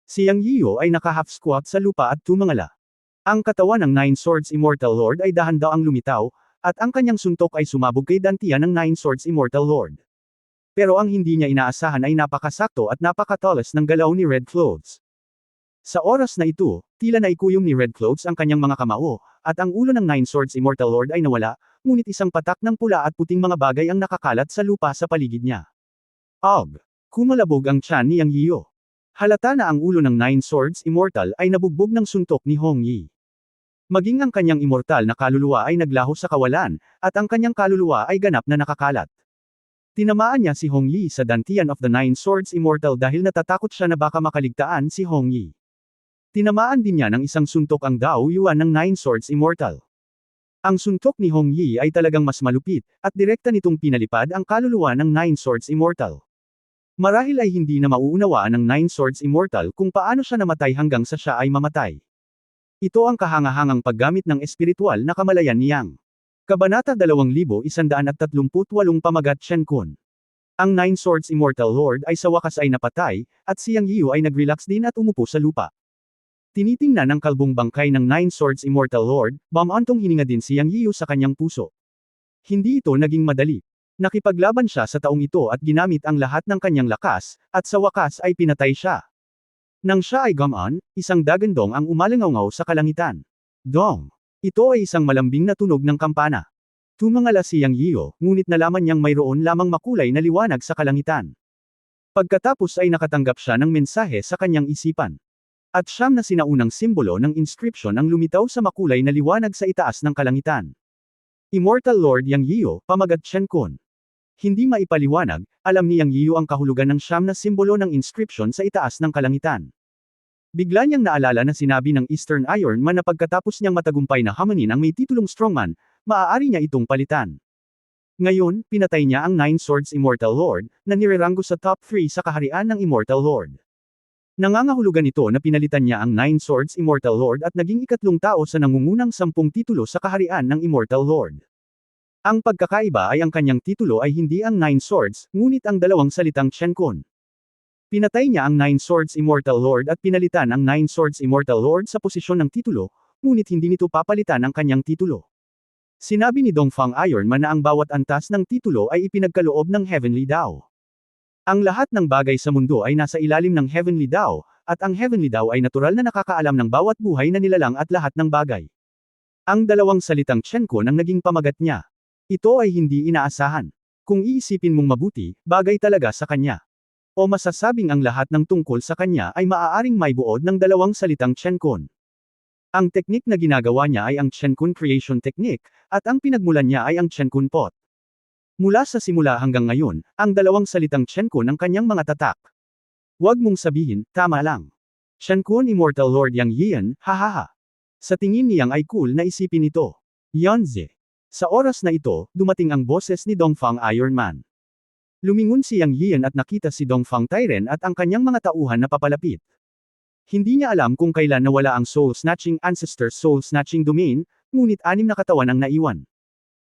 Si Yang Yiyo ay naka-half squat sa lupa at tumangala. Ang katawan ng Nine Swords Immortal Lord ay dahan-daang lumitaw, at ang kanyang suntok ay sumabog kay dantian ng Nine Swords Immortal Lord. Pero ang hindi niya inaasahan ay napakasakto at napakatalas ng galaw ni Red Clothes. Sa oras na ito, tila naikuyom ni Red Clothes ang kanyang mga kamao, at ang ulo ng Nine Swords Immortal Lord ay nawala, ngunit isang patak ng pula at puting mga bagay ang nakakalat sa lupa sa paligid niya. Kumalabog ang tiyan ni Yang Yiyo. Halata na ang ulo ng Nine Swords Immortal ay nabugbog ng suntok ni Hong Yi. Maging ang kanyang immortal na kaluluwa ay naglaho sa kawalan, at ang kanyang kaluluwa ay ganap na nakakalat. Tinamaan niya si Hong Yi sa dantian of the Nine Swords Immortal dahil natatakot siya na baka makaligtaan si Hong Yi. Tinamaan din niya ng isang suntok ang Dao Yuan ng Nine Swords Immortal. Ang suntok ni Hong Yi ay talagang mas malupit, at direkta nitong pinalipad ang kaluluwa ng Nine Swords Immortal. Marahil ay hindi na mauunawaan ng Nine Swords Immortal kung paano siya namatay hanggang sa siya ay mamatay. Ito ang kahangahangang paggamit ng espiritual na kamalayan ni Yang. Kabanata 2138 Pamagat Shen Kun. Ang Nine Swords Immortal Lord ay sa wakas ay napatay, at si Yang Yiyu ay nag-relax din at umupo sa lupa. Tinitingnan ng kalbong bangkay ng Nine Swords Immortal Lord, bamantong hininga din si Yang Yiyu sa kanyang puso. Hindi ito naging madali. Nakipaglaban siya sa taong ito at ginamit ang lahat ng kanyang lakas, at sa wakas ay pinatay siya. Nang siya ay gamaan, isang dagandong ang umalangaw sa kalangitan. Dong! Ito ay isang malambing na tunog ng kampana. Tumangala si Yang Yiyu, ngunit nalaman niyang mayroon lamang makulay na liwanag sa kalangitan. Pagkatapos ay nakatanggap siya ng mensahe sa kanyang isipan. At siyam na sinaunang simbolo ng inscription ang lumitaw sa makulay na liwanag sa itaas ng kalangitan. Immortal Lord Yang Yiyu, Pamagat Shen Kun. Hindi maipaliwanag, alam ni Yang Yiyu ang kahulugan ng siyam na simbolo ng inscription sa itaas ng kalangitan. Bigla niyang naalala na sinabi ng Eastern Iron Man na pagkatapos niyang matagumpay na hamanin ang may titulong Strongman, maaari niya itong palitan. Ngayon, pinatay niya ang Nine Swords Immortal Lord, na nireranggo sa top 3 sa kaharian ng Immortal Lord. Nangangahulugan ito na pinalitan niya ang Nine Swords Immortal Lord at naging ikatlong tao sa nangungunang 10 titulo sa kaharian ng Immortal Lord. Ang pagkakaiba ay ang kanyang titulo ay hindi ang Nine Swords, ngunit ang dalawang salitang Shen Kun. Pinatay niya ang Nine Swords Immortal Lord at pinalitan ang Nine Swords Immortal Lord sa posisyon ng titulo, ngunit hindi nito papalitan ang kanyang titulo. Sinabi ni Dongfang Iron Man na ang bawat antas ng titulo ay ipinagkaloob ng Heavenly Dao. Ang lahat ng bagay sa mundo ay nasa ilalim ng Heavenly Dao, at ang Heavenly Dao ay natural na nakakaalam ng bawat buhay na nilalang at lahat ng bagay. Ang dalawang salitang Shen Kun ang naging pamagat niya. Ito ay hindi inaasahan. Kung iisipin mong mabuti, bagay talaga sa kanya. O masasabing ang lahat ng tungkol sa kanya ay maaaring maibuod ng dalawang salitang Shen Kun. Ang teknik na ginagawa niya ay ang Shen Kun Creation Technique, at ang pinagmulan niya ay ang Shen Kun Pot. Mula sa simula hanggang ngayon, ang dalawang salitang Shen Kun ang kanyang mga tatak. Huwag mong sabihin, tama lang. Shen Kun Immortal Lord Yang Yiyan, hahaha. Sa tingin niyang ay cool na isipin ito. Yonze. Sa oras na ito, dumating ang boses ni Dongfang Iron Man. Lumingon si Yang Yiyan at nakita si Dongfang Tairen at ang kanyang mga tauhan na papalapit. Hindi niya alam kung kailan nawala ang Soul-Snatching Ancestor's Soul-Snatching Domain, ngunit 6 na katawan ang naiwan.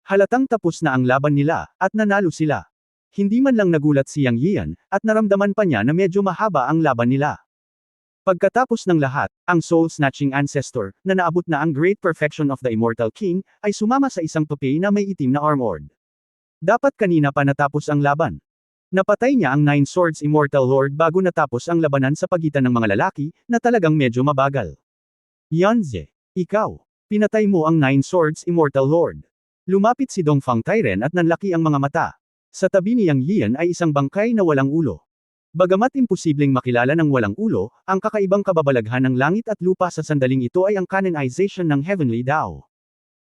Halatang tapos na ang laban nila, at nanalo sila. Hindi man lang nagulat si Yang Yiyan, at naramdaman pa niya na medyo mahaba ang laban nila. Pagkatapos ng lahat, ang Soul-Snatching Ancestor, na naabot na ang Great Perfection of the Immortal King, ay sumama sa isang tope na may itim na armored. Dapat kanina pa natapos ang laban. Napatay niya ang Nine Swords Immortal Lord bago natapos ang labanan sa pagitan ng mga lalaki, na talagang medyo mabagal. Yanze, ikaw, pinatay mo ang Nine Swords Immortal Lord. Lumapit si Dongfang Tairen at nanlaki ang mga mata. Sa tabi ni Yang Yiyan ay isang bangkay na walang ulo. Bagamat imposibleng makilala ng walang ulo, ang kakaibang kababalaghan ng langit at lupa sa sandaling ito ay ang canonization ng Heavenly Dao.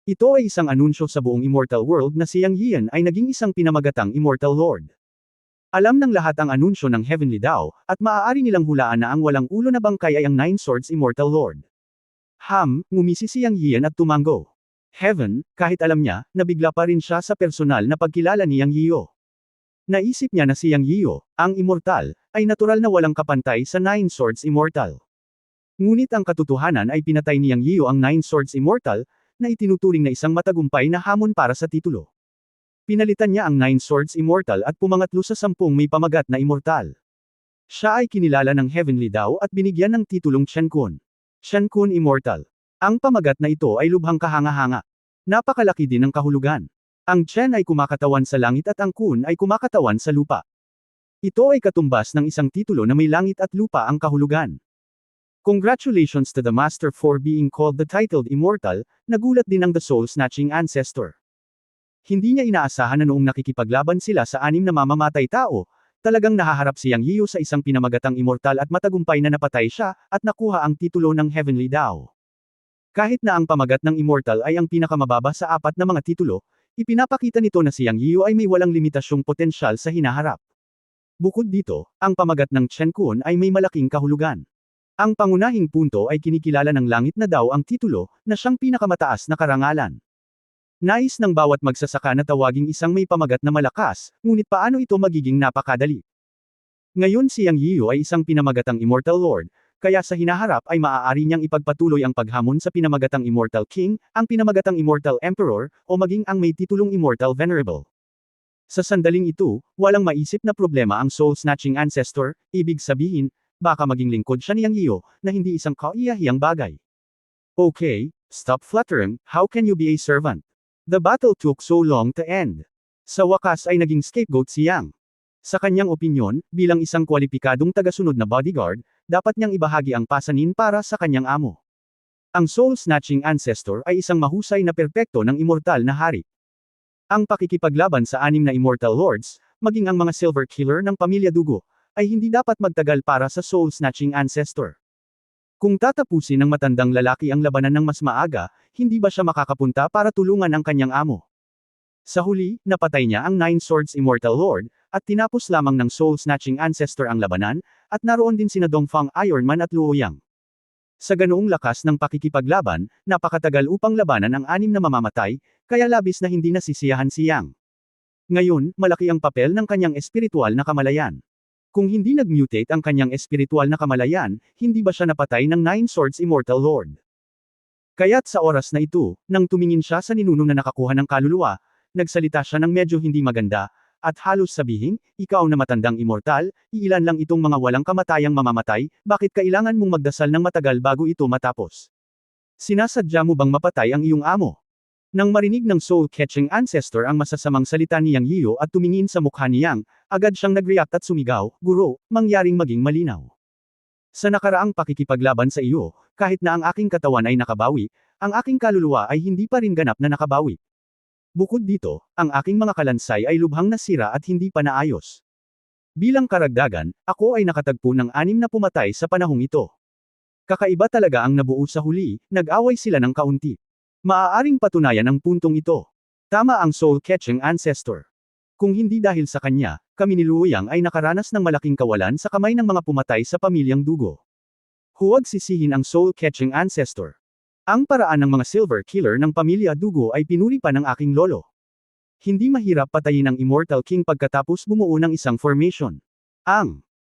Ito ay isang anunsyo sa buong Immortal World na si Yang Yiyan ay naging isang pinamagatang Immortal Lord. Alam ng lahat ang anunsyo ng Heavenly Dao, at maaari nilang hulaan na ang walang ulo na bangkay ay ang Nine Swords Immortal Lord. Ngumisi si Yang Yiyan at tumango. Heaven, kahit alam niya, nabigla pa rin siya sa personal na pagkilala ni Yang Yiyu. Naisip niya na si Yang Yiyu, ang immortal, ay natural na walang kapantay sa Nine Swords Immortal. Ngunit ang katotohanan ay pinatay ni Yang Yiyu ang Nine Swords Immortal, na itinuturing na isang matagumpay na hamon para sa titulo. Pinalitan niya ang Nine Swords Immortal at pumangatlo sa 10 may pamagat na immortal. Siya ay kinilala ng Heavenly Dao at binigyan ng titulong Shen Kun. Shen Kun Immortal. Ang pamagat na ito ay lubhang kahanga-hanga. Napakalaki din ng kahulugan. Ang Chen ay kumakatawan sa langit at ang Kun ay kumakatawan sa lupa. Ito ay katumbas ng isang titulo na may langit at lupa ang kahulugan. Congratulations to the Master for being called the titled Immortal, nagulat din ang The Soul-Snatching Ancestor. Hindi niya inaasahan na noong nakikipaglaban sila sa 6 na mamamatay tao, Talagang nahaharap si Yang Yiyu sa isang pinamagatang immortal at matagumpay na napatay siya, at nakuha ang titulo ng Heavenly Dao. Kahit na ang pamagat ng immortal ay ang pinakamababa sa apat na mga titulo, ipinapakita nito na si Yang Yiyu ay may walang limitasyong potensyal sa hinaharap. Bukod dito, ang pamagat ng Chen Kun ay may malaking kahulugan. Ang pangunahing punto ay kinikilala ng langit na daw ang titulo, na siyang pinakamataas na karangalan. Nais ng bawat magsasaka na tawaging isang may pamagat na malakas, ngunit paano ito magiging napakadali? Ngayon si Yang Yiyu ay isang pinamagatang Immortal Lord, kaya sa hinaharap ay maaari niyang ipagpatuloy ang paghamon sa pinamagatang Immortal King, ang pinamagatang Immortal Emperor, o maging ang may titulong Immortal Venerable. Sa sandaling ito, walang maisip na problema ang soul-snatching ancestor, ibig sabihin, baka maging lingkod siya ni Yang Yiyu, na hindi isang kaiyahiyang bagay. Okay, stop fluttering, how can you be a servant? The battle took so long to end. Sa wakas ay naging scapegoat si Yang. Sa kanyang opinyon, bilang isang kwalipikadong tagasunod na bodyguard, dapat niyang ibahagi ang pasanin para sa kanyang amo. Ang soul-snatching ancestor ay isang mahusay na perpekto ng immortal na hari. Ang pakikipaglaban sa anim na Immortal Lords, maging ang mga Silver Killer ng pamilya Dugo, ay hindi dapat magtagal para sa soul-snatching ancestor. Kung tatapusin ng matandang lalaki ang labanan ng mas maaga, hindi ba siya makakapunta para tulungan ang kanyang amo? Sa huli, napatay niya ang Nine Swords Immortal Lord, at tinapos lamang ng soul-snatching ancestor ang labanan, at naroon din sina Dongfang Ironman at Luo Yang. Sa ganoong lakas ng pakikipaglaban, napakatagal upang labanan ang anim na mamamatay, kaya labis na hindi nasisiyahan si Yang. Ngayon, malaki ang papel ng kanyang espiritual na kamalayan. Kung hindi nag-mutate ang kanyang espiritual na kamalayan, hindi ba siya napatay ng Nine Swords Immortal Lord? Kaya't sa oras na ito, nang tumingin siya sa ninunong na nakakuha ng kaluluwa, nagsalita siya ng medyo hindi maganda, at halos sabihin, ikaw na matandang immortal, iilan lang itong mga walang kamatayang mamamatay, bakit kailangan mong magdasal ng matagal bago ito matapos? Sinasadya mo bang mapatay ang iyong amo? Nang marinig ng soul-catching ancestor ang masasamang salita ni Yang Yiyu at tumingin sa mukha ni Yang, agad siyang nag-react at sumigaw, Guro, mangyaring maging malinaw. Sa nakaraang pakikipaglaban sa iyo, kahit na ang aking katawan ay nakabawi, ang aking kaluluwa ay hindi pa rin ganap na nakabawi. Bukod dito, ang aking mga kalansay ay lubhang nasira at hindi pa naayos. Bilang karagdagan, ako ay nakatagpo ng 6 na pumatay sa panahong ito. Kakaiba talaga ang nabuo sa huli, nag-away sila ng kaunti. Maaaring patunayan ang puntong ito. Tama ang soul-catching ancestor. Kung hindi dahil sa kanya, kami ni Luo Yang ay nakaranas ng malaking kawalan sa kamay ng mga pumatay sa pamilyang Dugo. Huwag sisihin ang soul-catching ancestor. Ang paraan ng mga Silver Killer ng pamilya Dugo ay pinuri pa ng aking lolo. Hindi mahirap patayin ang Immortal King pagkatapos bumuo ng isang formation.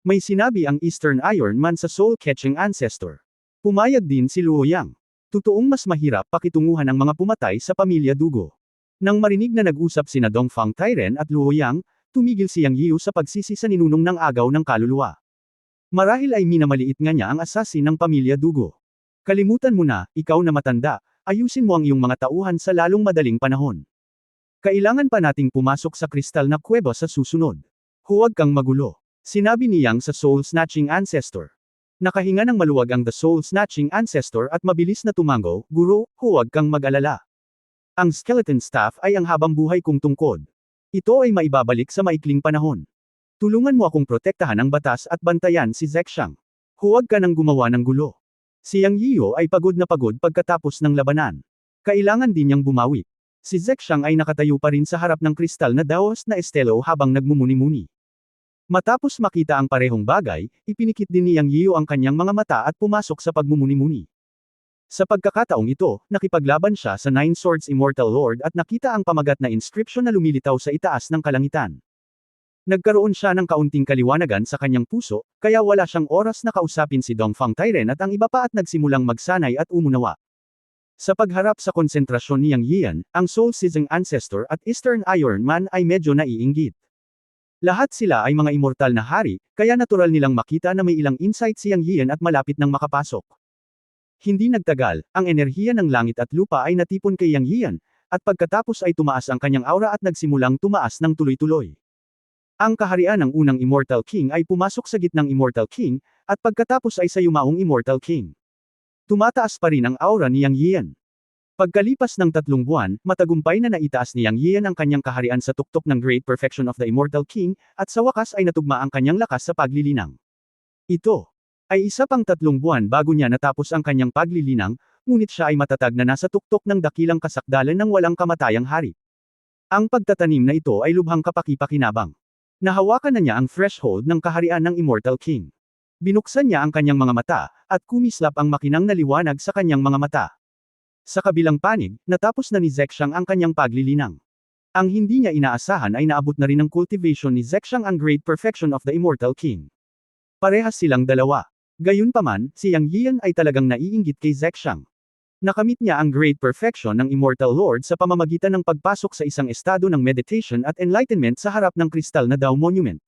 May sinabi ang Eastern Iron Man sa soul-catching ancestor. Pumayag din si Luo Yang. Totoong mas mahirap pakitunguhan ang mga pumatay sa pamilya Dugo. Nang marinig na nag-usap sina Dongfang Tairen at Luo Yang, tumigil si Yang Yiyu sa pagsisi sa ninunong ng agaw ng kaluluwa. Marahil ay minamaliit nga niya ang assassin ng pamilya Dugo. Kalimutan mo na, ikaw na matanda, ayusin mo ang iyong mga tauhan sa lalong madaling panahon. Kailangan pa nating pumasok sa kristal na kuweba sa susunod. Huwag kang magulo. Sinabi ni Yang sa soul-snatching ancestor. Nakahinga ng maluwag ang the soul-snatching ancestor at mabilis na tumango, Guro, huwag kang mag-alala. Ang skeleton staff ay ang habang buhay kong tungkod. Ito ay maibabalik sa maikling panahon. Tulungan mo akong protektahan ang batas at bantayan si Zexang. Huwag ka nang gumawa ng gulo. Si Yang Yiyu ay pagod na pagod pagkatapos ng labanan. Kailangan din niyang bumawi. Si Zexang ay nakatayo pa rin sa harap ng kristal na daos na estelo habang nagmumuni-muni. Matapos makita ang parehong bagay, ipinikit din ni Yang Yiyu ang kanyang mga mata at pumasok sa pagmumuni-muni. Sa pagkakataong ito, nakipaglaban siya sa Nine Swords Immortal Lord at nakita ang pamagat na inscription na lumilitaw sa itaas ng kalangitan. Nagkaroon siya ng kaunting kaliwanagan sa kanyang puso, kaya wala siyang oras na kausapin si Dongfang Tairen at ang iba pa at nagsimulang magsanay at umunawa. Sa pagharap sa konsentrasyon ni Yang Yiyan, ang soul-seizing ancestor at Eastern Iron Man ay medyo naiinggit. Lahat sila ay mga immortal na hari, kaya natural nilang makita na may ilang insight si Yang Yiyan at malapit nang makapasok. Hindi nagtagal, ang enerhiya ng langit at lupa ay natipon kay Yang Yiyan, at pagkatapos ay tumaas ang kanyang aura at nagsimulang tumaas ng tuloy-tuloy. Ang kaharian ng unang Immortal King ay pumasok sa gitnang Immortal King, at pagkatapos ay sa yumaong Immortal King. Tumataas pa rin ang aura ni Yang Yiyan. Pagkalipas ng 3 buwan, matagumpay na naitaas ni Yang Yian ang kanyang kaharian sa tuktok ng Great Perfection of the Immortal King, at sa wakas ay natugma ang kanyang lakas sa paglilinang. Ito ay isa pang 3 buwan bago niya natapos ang kanyang paglilinang, ngunit siya ay matatag na nasa tuktok ng dakilang kasakdalan ng walang kamatayang hari. Ang pagtatanim na ito ay lubhang kapaki-pakinabang. Nahawakan na niya ang threshold ng kaharian ng Immortal King. Binuksan niya ang kanyang mga mata, at kumislap ang makinang na liwanag sa kanyang mga mata. Sa kabilang panig, natapos na ni Zexang ang kanyang paglilinang. Ang hindi niya inaasahan ay naabot na rin ng cultivation ni Zexang ang Great Perfection of the Immortal King. Parehas silang dalawa. Gayunpaman, si Yang Yian ay talagang naiinggit kay Zexang. Nakamit niya ang Great Perfection ng Immortal Lord sa pamamagitan ng pagpasok sa isang estado ng meditation at enlightenment sa harap ng kristal na Dao Monument.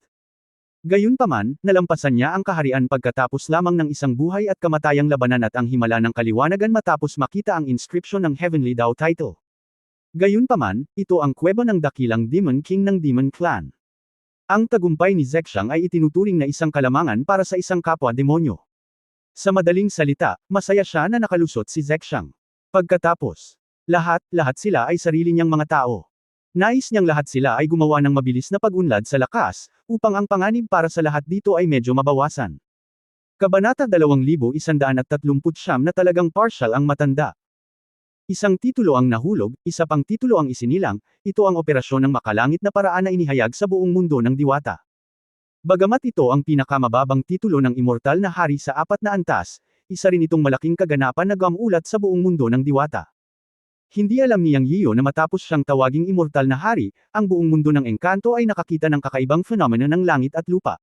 Gayunpaman, nalampasan niya ang kaharian pagkatapos lamang ng isang buhay at kamatayang labanan at ang himala ng kaliwanagan matapos makita ang inscription ng Heavenly Dao title. Gayunpaman, ito ang kuweba ng dakilang Demon King ng Demon Clan. Ang tagumpay ni Zexang ay itinuturing na isang kalamangan para sa isang kapwa-demonyo. Sa madaling salita, masaya siya na nakalusot si Zexang. Pagkatapos, lahat sila ay sarili niyang mga tao. Nais niyang lahat sila ay gumawa ng mabilis na pag-unlad sa lakas, upang ang panganib para sa lahat dito ay medyo mabawasan. Kabanata 2139 na talagang partial ang matanda. Isang titulo ang nahulog, isa pang titulo ang isinilang, ito ang operasyon ng makalangit na paraan na inihayag sa buong mundo ng diwata. Bagamat ito ang pinakamababang titulo ng immortal na hari sa 4 na antas, isa rin itong malaking kaganapan na gamulat sa buong mundo ng diwata. Hindi alam ni Yang Yiyo na matapos siyang tawaging immortal na hari, ang buong mundo ng engkanto ay nakakita ng kakaibang fenomeno ng langit at lupa.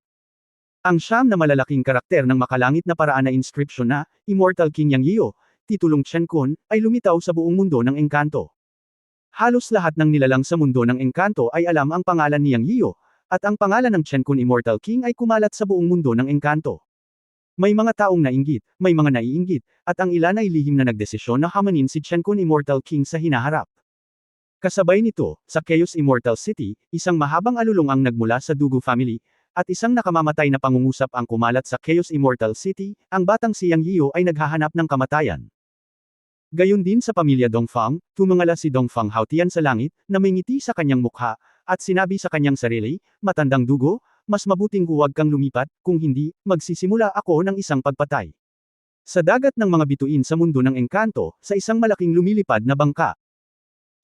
Ang 9 na malalaking karakter ng makalangit na paraan na inscription na, Immortal King Yang Yiyo, titulong Chen Kun, ay lumitaw sa buong mundo ng engkanto. Halos lahat ng nilalang sa mundo ng engkanto ay alam ang pangalan ni Yang Yiyo, at ang pangalan ng Chen Kun Immortal King ay kumalat sa buong mundo ng engkanto. May mga taong nainggit, may mga naiinggit, at ang ilan ay lihim na nagdesisyon na hamanin si Chen Kun Immortal King sa hinaharap. Kasabay nito, sa Chaos Immortal City, isang mahabang alulong ang nagmula sa Dugu family, at isang nakamamatay na pangungusap ang kumalat sa Chaos Immortal City, ang batang si Yang Yiyo ay naghahanap ng kamatayan. Gayon din sa pamilya Dongfang, tumangala si Dongfang Haotian sa langit, na may ngiti sa kanyang mukha, at sinabi sa kanyang sarili, matandang dugo, mas mabuting huwag kang lumipat, kung hindi, magsisimula ako ng isang pagpatay. Sa dagat ng mga bituin sa mundo ng engkanto, sa isang malaking lumilipad na bangka.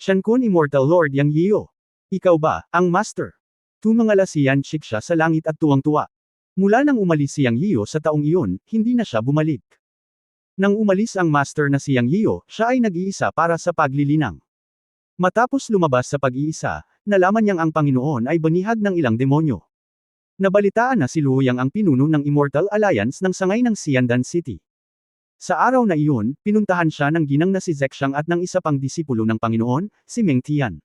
Chen Kun Immortal Lord Yang Yiyo. Ikaw ba, ang master? Tumangala si Yan Chiksha sa langit at tuwang-tuwa. Mula nang umalis si Yang Yiyo sa taong iyon, hindi na siya bumalik. Nang umalis ang master na si Yang Yiyo, siya ay nag-iisa para sa paglilinang. Matapos lumabas sa pag-iisa, nalaman niyang ang Panginoon ay banihag ng ilang demonyo. Nabalitaan na si Luoyang ang pinuno ng Immortal Alliance ng sangay ng Xiandan City. Sa araw na iyon, pinuntahan siya ng ginang na si Zexang at ng isa pang disipulo ng Panginoon, si Meng Tian.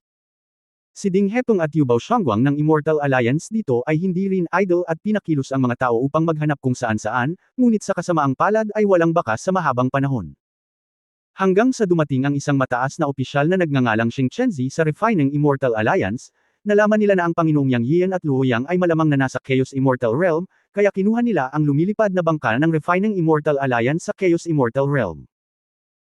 Si Ding Hepeng at Yu Baoxianguang ng Immortal Alliance dito ay hindi rin idle at pinakilos ang mga tao upang maghanap kung saan-saan, ngunit sa kasamaang palad ay walang bakas sa mahabang panahon. Hanggang sa dumating ang isang mataas na opisyal na nagngangalang Xing Chenzi sa Refining Immortal Alliance, nalaman nila na ang Panginoong Yang Yian at Luoyang ay malamang na nasa Chaos Immortal Realm, kaya kinuha nila ang lumilipad na bangka ng Refining Immortal Alliance sa Chaos Immortal Realm.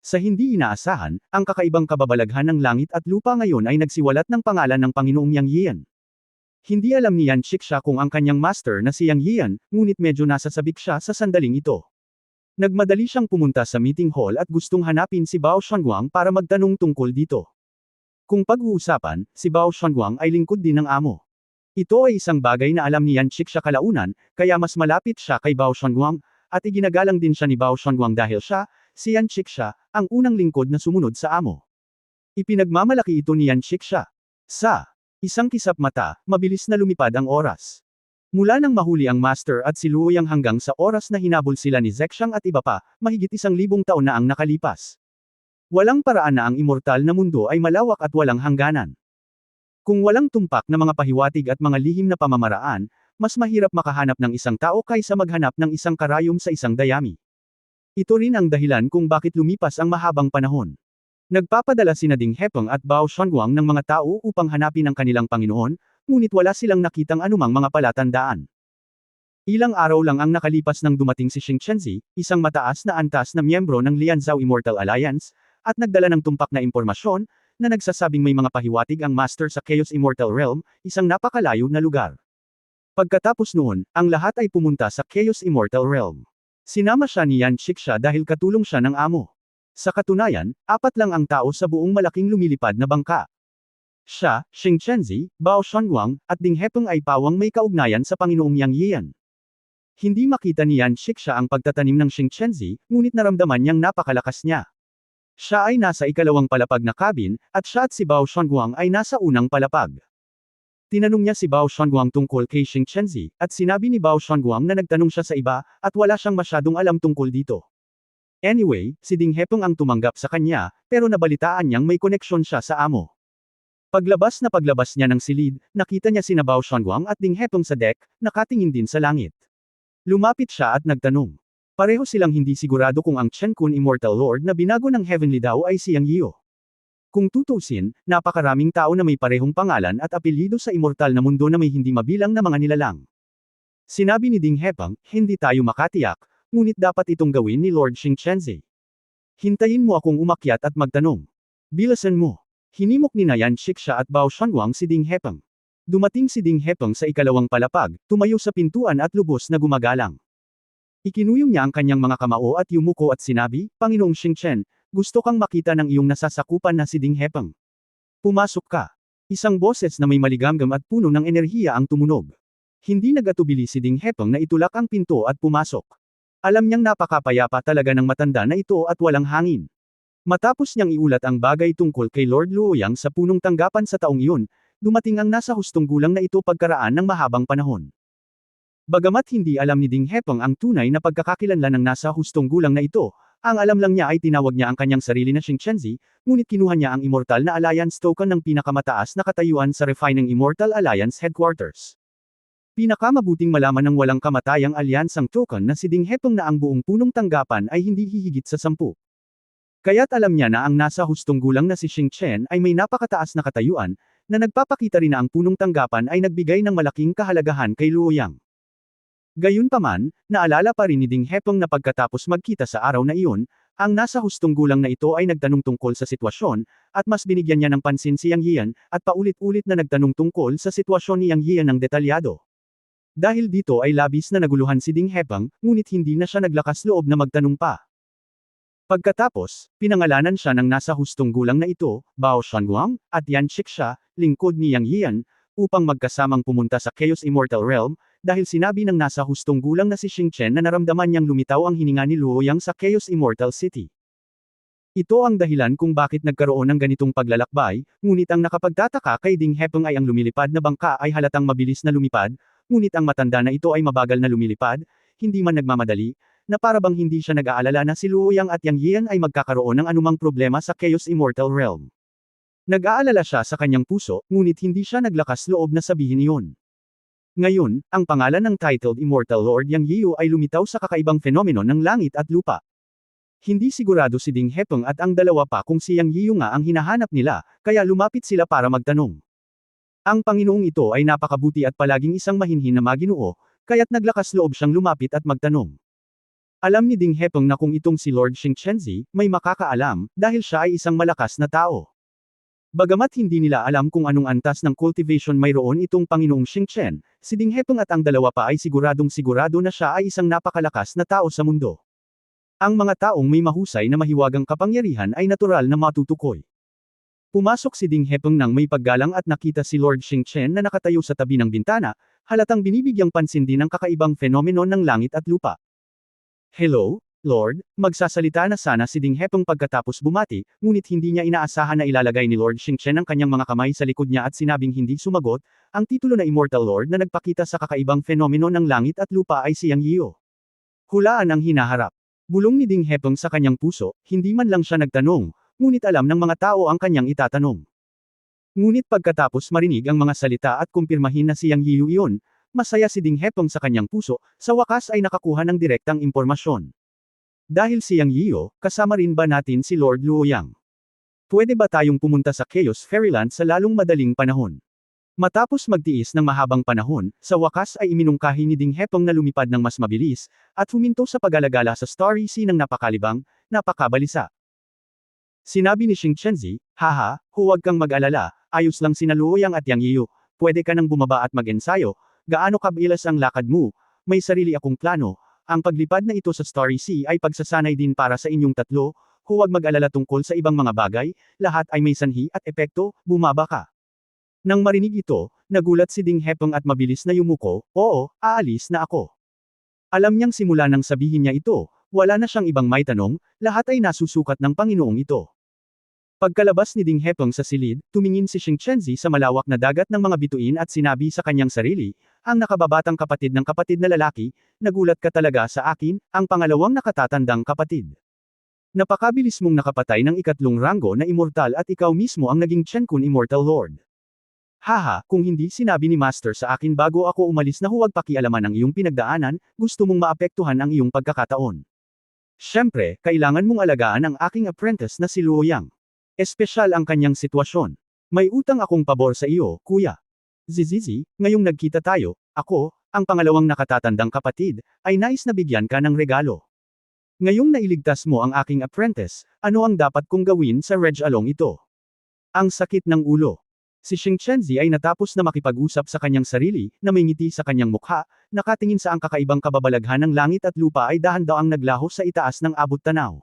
Sa hindi inaasahan, ang kakaibang kababalaghan ng langit at lupa ngayon ay nagsiwalat ng pangalan ng Panginoong Yang Yian. Hindi alam ni Yan Chiksha kung ang kanyang master na si Yang Yian, ngunit medyo nasasabik siya sa sandaling ito. Nagmadali siyang pumunta sa meeting hall at gustong hanapin si Bao Xuanguang para magtanong tungkol dito. Kung pag-uusapan, si Bao Xuanguang ay lingkod din ng amo. Ito ay isang bagay na alam ni Yan Chiksha kalaunan, kaya mas malapit siya kay Bao Xuanguang, at iginagalang din siya ni Bao Xuanguang dahil siya, si Yan Chiksha, ang unang lingkod na sumunod sa amo. Ipinagmamalaki ito ni Yan Chiksha. Sa isang kisap mata, mabilis na lumipad ang oras. Mula nang mahuli ang master at si Luoyang hanggang sa oras na hinabol sila ni Zexang at iba pa, mahigit 1,000 taon na ang nakalipas. Walang paraan na ang immortal na mundo ay malawak at walang hangganan. Kung walang tumpak na mga pahiwatig at mga lihim na pamamaraan, mas mahirap makahanap ng isang tao kaysa maghanap ng isang karayom sa isang dayami. Ito rin ang dahilan kung bakit lumipas ang mahabang panahon. Nagpapadala sina Ding Hepeng at Bao Xuanguang ng mga tao upang hanapin ang kanilang Panginoon, ngunit wala silang nakitang anumang mga palatandaan. Ilang araw lang ang nakalipas nang dumating si Xing Chenzi, isang mataas na antas na miyembro ng Lianzhou Immortal Alliance, at nagdala ng tumpak na impormasyon, na nagsasabing may mga pahiwatig ang Master sa Chaos Immortal Realm, isang napakalayo na lugar. Pagkatapos noon, ang lahat ay pumunta sa Chaos Immortal Realm. Sinama siya ni Yan Shiksha dahil katulong siya ng amo. Sa katunayan, 4 lang ang tao sa buong malaking lumilipad na bangka. Siya, Xing Chenzi, Bao Shuanguang, at Ding Hepeng ay pawang may kaugnayan sa Panginoong Yang Yian. Hindi makita ni Yan Shiksha ang pagtatanim ng Xing Chenzi, ngunit naramdaman niyang napakalakas niya. Siya ay nasa ikalawang palapag na cabin, at siya at si Bao Shuanguang ay nasa unang palapag. Tinanong niya si Bao Shuanguang tungkol kay Xing Chenzi, at sinabi ni Bao Shuanguang na nagtanong siya sa iba, at wala siyang masyadong alam tungkol dito. Anyway, si Ding Hepeng ang tumanggap sa kanya, pero nabalitaan niyang may koneksyon siya sa amo. Paglabas niya ng silid, nakita niya sina Bao Shuanguang at Ding Hepeng sa deck, nakatingin din sa langit. Lumapit siya at nagtanong. Pareho silang hindi sigurado kung ang Chen Kun Immortal Lord na binago ng Heavenly daw ay si Yang Yiu. Kung tutusin, napakaraming tao na may parehong pangalan at apelyido sa immortal na mundo na may hindi mabilang na mga nilalang. Sinabi ni Ding Hepeng, hindi tayo makatiyak, ngunit dapat itong gawin ni Lord Xing Chenzi. Hintayin mo akong umakyat at magtanong. Bilasan mo. Hinimok ni Yan Shiksha at Bao Shuanguang si Ding Hepeng. Dumating si Ding Hepeng sa ikalawang palapag, tumayo sa pintuan at lubos na gumagalang. Ikinuyong niya ang kanyang mga kamao at yumuko at sinabi, Panginoong Xing Chen, gusto kang makita ng iyong nasasakupan na si Ding Hepeng. Pumasok ka. Isang boses na may maligamgam at puno ng enerhiya ang tumunog. Hindi nagatubili si Ding Hepeng na itulak ang pinto at pumasok. Alam niyang napakapayapa talaga ng matanda na ito at walang hangin. Matapos niyang iulat ang bagay tungkol kay Lord Luoyang sa punong tanggapan sa taong iyon, dumating ang nasa hustong gulang na ito pagkaraan ng mahabang panahon. Bagamat hindi alam ni Ding Hepeng ang tunay na pagkakakilanlan ng nasa hustong gulang na ito, ang alam lang niya ay tinawag niya ang kanyang sarili na Xing Chenzi, ngunit kinuha niya ang Immortal na Alliance token ng pinakamataas na katayuan sa Refining Immortal Alliance Headquarters. Pinakamabuting malaman ng walang kamatayang alyansang token na si Ding Hepeng na ang buong punong tanggapan ay hindi hihigit sa 10. Kaya't alam niya na ang nasa hustong gulang na si Xing Chen ay may napakataas na katayuan, na nagpapakita rin na ang punong tanggapan ay nagbigay ng malaking kahalagahan kay Luoyang. Gayunpaman, naalala pa rin ni Ding Hepeng na pagkatapos magkita sa araw na iyon, ang nasa hustong gulang na ito ay nagtanong tungkol sa sitwasyon, at mas binigyan niya ng pansin si Yang Yian, at paulit-ulit na nagtanong tungkol sa sitwasyon ni Yang Yian ng detalyado. Dahil dito ay labis na naguluhan si Ding Hepeng, ngunit hindi na siya naglakas loob na magtanong pa. Pagkatapos, pinangalanan siya ng nasa hustong gulang na ito, Bao Shuanguang, at Yan Shiksha, lingkod ni Yang Yian, upang magkasamang pumunta sa Chaos Immortal Realm, dahil sinabi ng nasa hustong gulang na si Xing Chen na naramdaman niyang lumitaw ang hininga ni Luoyang sa Chaos Immortal City. Ito ang dahilan kung bakit nagkaroon ng ganitong paglalakbay, ngunit ang nakapagtataka kay Ding Hepeng ay ang lumilipad na bangka ay halatang mabilis na lumipad, ngunit ang matanda na ito ay mabagal na lumilipad, hindi man nagmamadali, na para bang hindi siya nag-aalala na si Luoyang at Yang Yian ay magkakaroon ng anumang problema sa Chaos Immortal Realm. Nag-aalala siya sa kanyang puso, ngunit hindi siya naglakas loob na sabihin iyon. Ngayon, ang pangalan ng titled Immortal Lord Yang Yiu ay lumitaw sa kakaibang fenomeno ng langit at lupa. Hindi sigurado si Ding Hepeng at ang dalawa pa kung si Yang Yiu nga ang hinahanap nila, kaya lumapit sila para magtanong. Ang Panginoong ito ay napakabuti at palaging isang mahinhin na maginoo, kaya't naglakas loob siyang lumapit at magtanong. Alam ni Ding Hepeng na kung itong si Lord Xing Chenzi, may makakaalam, dahil siya ay isang malakas na tao. Bagamat hindi nila alam kung anong antas ng cultivation mayroon itong Panginoong Xing Chen, si Ding Hepeng at ang dalawa pa ay siguradong sigurado na siya ay isang napakalakas na tao sa mundo. Ang mga taong may mahusay na mahiwagang kapangyarihan ay natural na matutukoy. Pumasok si Ding Hepeng nang may paggalang at nakita si Lord Xing Chen na nakatayo sa tabi ng bintana, halatang binibigyang pansin din ang kakaibang fenomeno ng langit at lupa. Hello, Lord, magsasalita na sana si Ding Hepeng pagkatapos bumati, ngunit hindi niya inaasahan na ilalagay ni Lord Xing Chen ang kanyang mga kamay sa likod niya at sinabing hindi sumagot, ang titulo na Immortal Lord na nagpakita sa kakaibang fenomeno ng langit at lupa ay si Yang Yiu. Hulaan ang hinaharap. Bulong ni Ding Hepeng sa kanyang puso, hindi man lang siya nagtanong, ngunit alam ng mga tao ang kanyang itatanong. Ngunit pagkatapos marinig ang mga salita at kumpirmahin na si Yang Yiu iyon, masaya si Ding Hepeng sa kanyang puso, sa wakas ay nakakuha ng direktang impormasyon. Dahil si Yang Yiu, kasama rin ba natin si Lord Luoyang? Pwede ba tayong pumunta sa Chaos Fairyland sa lalong madaling panahon? Matapos magtiis ng mahabang panahon, sa wakas ay iminungkahi ni Ding Hepeng na lumipad ng mas mabilis, at huminto sa pag-alagala sa Starry Sea ng napakalibang, napakabalisa. Sinabi ni Xing Chenzi, haha, huwag kang mag-alala, ayos lang sina Luo Yang at Yang Yiyu, pwede ka nang bumaba at mag-ensayo, gaano kabilis ang lakad mo, may sarili akong plano, ang paglipad na ito sa Starry Sea ay pagsasanay din para sa inyong tatlo, huwag mag-alala tungkol sa ibang mga bagay, lahat ay may sanhi at epekto, bumaba ka. Nang marinig ito, nagulat si Ding Hepeng at mabilis na yumuko, oo, aalis na ako. Alam niyang simula nang sabihin niya ito, wala na siyang ibang may tanong, lahat ay nasusukat ng Panginoong ito. Pagkalabas ni Ding Hepeng sa silid, tumingin si Xing Chenzi sa malawak na dagat ng mga bituin at sinabi sa kanyang sarili, ang nakababatang kapatid ng kapatid na lalaki, nagulat ka talaga sa akin, ang pangalawang nakatatandang kapatid. Napakabilis mong nakapatay ng ikatlong ranggo na immortal at ikaw mismo ang naging Chen Kun Immortal Lord. Haha, kung hindi sinabi ni Master sa akin bago ako umalis na huwag pakialaman ang iyong pinagdaanan, gusto mong maapektuhan ang iyong pagkakataon. Siyempre, kailangan mong alagaan ang aking apprentice na si Luo Yang. Espesyal ang kanyang sitwasyon. May utang akong pabor sa iyo, kuya. Zizizi, ngayong nagkita tayo, ako, ang pangalawang nakatatandang kapatid, ay nais na bigyan ka ng regalo. Ngayong nailigtas mo ang aking apprentice, ano ang dapat kong gawin sa Reg Along ito? Ang sakit ng ulo. Si Xing Chenzi ay natapos na makipag-usap sa kanyang sarili, na may ngiti sa kanyang mukha, nakatingin sa ang kakaibang kababalaghan ng langit at lupa ay dahan-daang naglaho sa itaas ng abot tanaw.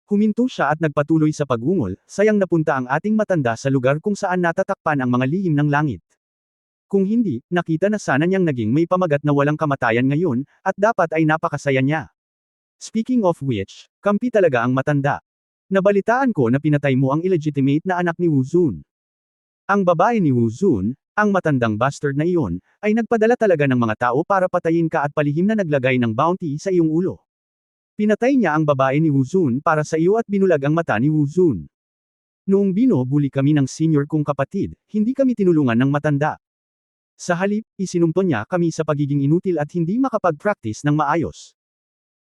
Huminto siya at nagpatuloy sa pag-ungol, sayang napunta ang ating matanda sa lugar kung saan natatakpan ang mga lihim ng langit. Kung hindi, nakita na sana niyang naging may pamagat na walang kamatayan ngayon, at dapat ay napakasaya niya. Speaking of which, kampi talaga ang matanda. Nabalitaan ko na pinatay mo ang illegitimate na anak ni Wu Zun. Ang babae ni Wu Zun, ang matandang bastard na iyon, ay nagpadala talaga ng mga tao para patayin ka at palihim na naglagay ng bounty sa iyong ulo. Pinatay niya ang babae ni Wu Zun para sa iyo at binulag ang mata ni Wu Zun. Noong binubuli kami ng senior kong kapatid, hindi kami tinulungan ng matanda. Sa halip, isinumpo niya kami sa pagiging inutil at hindi makapag-practice ng maayos.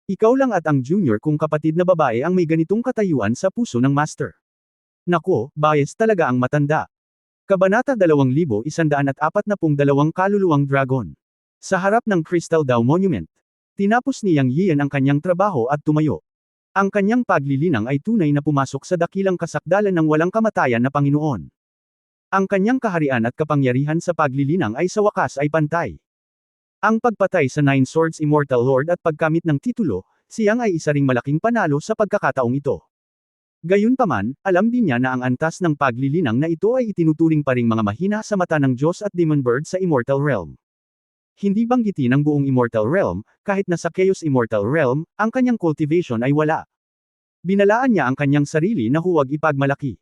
Ikaw lang at ang junior kong kapatid na babae ang may ganitong katayuan sa puso ng master. Nako, bias talaga ang matanda. Kabanata 2142 Kaluluwang Dragon. Sa harap ng Crystal Dao Monument. Tinapos ni Yang Yian ang kanyang trabaho at tumayo. Ang kanyang paglilinang ay tunay na pumasok sa dakilang kasakdalan ng walang kamatayan na Panginoon. Ang kanyang kaharian at kapangyarihan sa paglilinang ay sa wakas ay pantay. Ang pagpatay sa Nine Swords Immortal Lord at pagkamit ng titulo, siyang ay isa ring malaking panalo sa pagkakataong ito. Gayunpaman, alam din niya na ang antas ng paglilinang na ito ay itinuturing pa ring mga mahina sa mata ng Diyos at Demon Bird sa Immortal Realm. Hindi banggitin ang buong Immortal Realm, kahit na sa Chaos Immortal Realm, ang kanyang cultivation ay wala. Binalaan niya ang kanyang sarili na huwag ipagmalaki.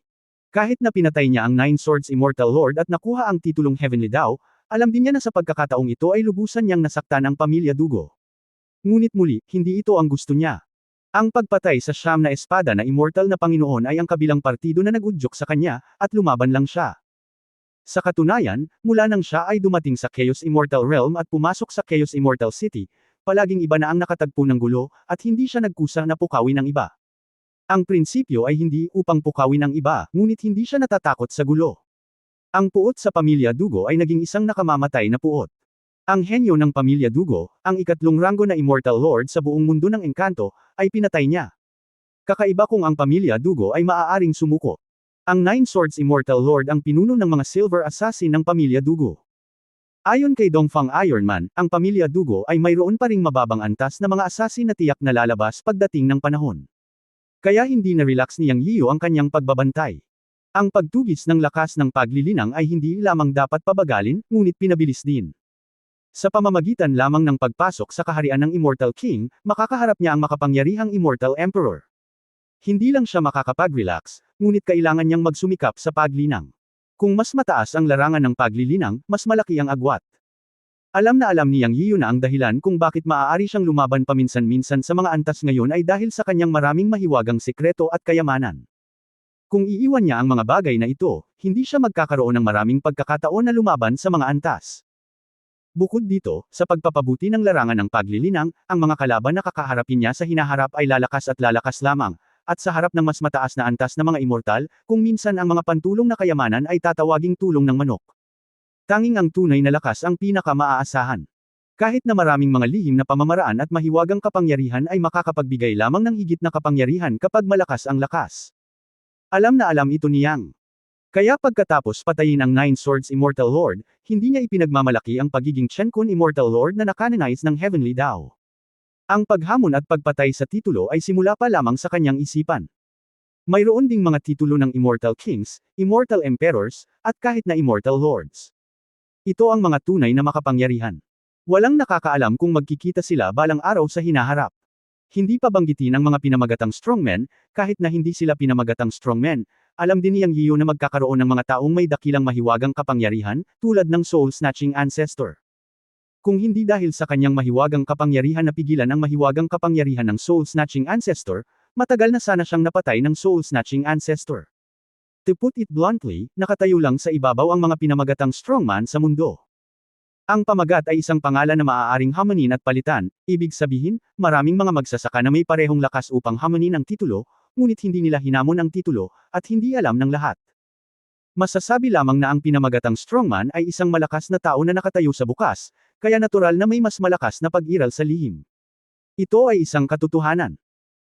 Kahit na pinatay niya ang Nine Swords Immortal Lord at nakuha ang titulong Heavenly Dao, alam din niya na sa pagkakataong ito ay lubusan niyang nasaktan ang pamilya Dugo. Ngunit muli, hindi ito ang gusto niya. Ang pagpatay sa siyam na espada na immortal na Panginoon ay ang kabilang partido na nagudyok sa kanya, at lumaban lang siya. Sa katunayan, mula nang siya ay dumating sa Chaos Immortal Realm at pumasok sa Chaos Immortal City, palaging iba na ang nakatagpo ng gulo, at hindi siya nagkusa na pukawin ang iba. Ang prinsipyo ay hindi upang pukawin ang iba, ngunit hindi siya natatakot sa gulo. Ang puot sa pamilya Dugo ay naging isang nakamamatay na puot. Ang henyo ng pamilya Dugo, ang ikatlong ranggo na Immortal Lord sa buong mundo ng engkanto, ay pinatay niya. Kakaiba kung ang pamilya Dugo ay maaaring sumuko. Ang Nine Swords Immortal Lord ang pinuno ng mga Silver Assassin ng pamilya Dugo. Ayon kay Dongfang Ironman, ang pamilya Dugo ay mayroon pa ring mababang antas na mga assassin na tiyak na lalabas pagdating ng panahon. Kaya hindi na-relax ni Yang Yiyu ang kanyang pagbabantay. Ang pagtugis ng lakas ng paglilinang ay hindi lamang dapat pabagalin, ngunit pinabilis din. Sa pamamagitan lamang ng pagpasok sa kaharian ng Immortal King, makakaharap niya ang makapangyarihang Immortal Emperor. Hindi lang siya makakapag-relax, ngunit kailangan niyang magsumikap sa paglinang. Kung mas mataas ang larangan ng paglilinang, mas malaki ang agwat. Alam na alam ni Yang Yiyu na ang dahilan kung bakit maaari siyang lumaban paminsan-minsan sa mga antas ngayon ay dahil sa kanyang maraming mahiwagang sikreto at kayamanan. Kung iiwan niya ang mga bagay na ito, hindi siya magkakaroon ng maraming pagkakataon na lumaban sa mga antas. Bukod dito, sa pagpapabuti ng larangan ng paglilinang, ang mga kalaban na kakaharapin niya sa hinaharap ay lalakas at lalakas lamang. At sa harap ng mas mataas na antas na mga immortal, kung minsan ang mga pantulong na kayamanan ay tatawaging tulong ng manok. Tanging ang tunay na lakas ang pinaka-maaasahan. Kahit na maraming mga lihim na pamamaraan at mahiwagang kapangyarihan ay makakapagbigay lamang ng higit na kapangyarihan kapag malakas ang lakas. Alam na alam ito ni Yang. Kaya pagkatapos patayin ang Nine Swords Immortal Lord, hindi niya ipinagmamalaki ang pagiging Chen Kun Immortal Lord na nakanonize ng Heavenly Dao. Ang paghamon at pagpatay sa titulo ay simula pa lamang sa kanyang isipan. Mayroon ding mga titulo ng Immortal Kings, Immortal Emperors, at kahit na Immortal Lords. Ito ang mga tunay na makapangyarihan. Walang nakakaalam kung magkikita sila balang araw sa hinaharap. Hindi pa banggitin ang mga pinamagatang strongmen, kahit na hindi sila pinamagatang strongmen, alam din niyang Yiyo na magkakaroon ng mga taong may dakilang mahiwagang kapangyarihan, tulad ng soul-snatching ancestor. Kung hindi dahil sa kanyang mahiwagang kapangyarihan na pigilan ang mahiwagang kapangyarihan ng soul-snatching ancestor, matagal na sana siyang napatay ng soul-snatching ancestor. To put it bluntly, nakatayo lang sa ibabaw ang mga pinamagatang strongman sa mundo. Ang pamagat ay isang pangalan na maaaring hamanin at palitan, ibig sabihin, maraming mga magsasaka na may parehong lakas upang hamanin ang titulo, ngunit hindi nila hinamon ang titulo, at hindi alam ng lahat. Masasabi lamang na ang pinamagatang strongman ay isang malakas na tao na nakatayo sa bukas, kaya natural na may mas malakas na pag-iral sa lihim. Ito ay isang katotohanan.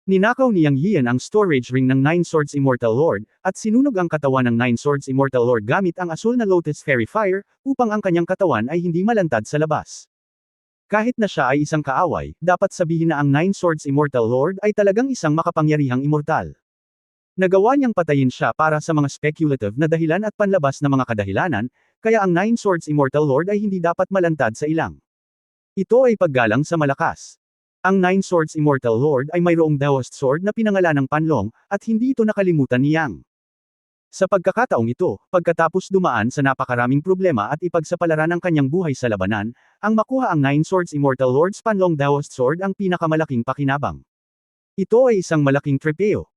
Ninakaw ni Yang Yian ang storage ring ng Nine Swords Immortal Lord, at sinunog ang katawan ng Nine Swords Immortal Lord gamit ang asul na Lotus Fairy Fire, upang ang kanyang katawan ay hindi malantad sa labas. Kahit na siya ay isang kaaway, dapat sabihin na ang Nine Swords Immortal Lord ay talagang isang makapangyarihang immortal. Nagawa niyang patayin siya para sa mga speculative na dahilan at panlabas na mga kadahilanan, kaya ang Nine Swords Immortal Lord ay hindi dapat malantad sa ilang. Ito ay paggalang sa malakas. Ang Nine Swords Immortal Lord ay mayroong Daoist Sword na pinangalan ng Panlong, at hindi ito nakalimutan ni Yang. Sa pagkakataong ito, pagkatapos dumaan sa napakaraming problema at ipagsapalaran ang kanyang buhay sa labanan, ang makuha ang Nine Swords Immortal Lord's Panlong Daoist Sword ang pinakamalaking pakinabang. Ito ay isang malaking trepeo.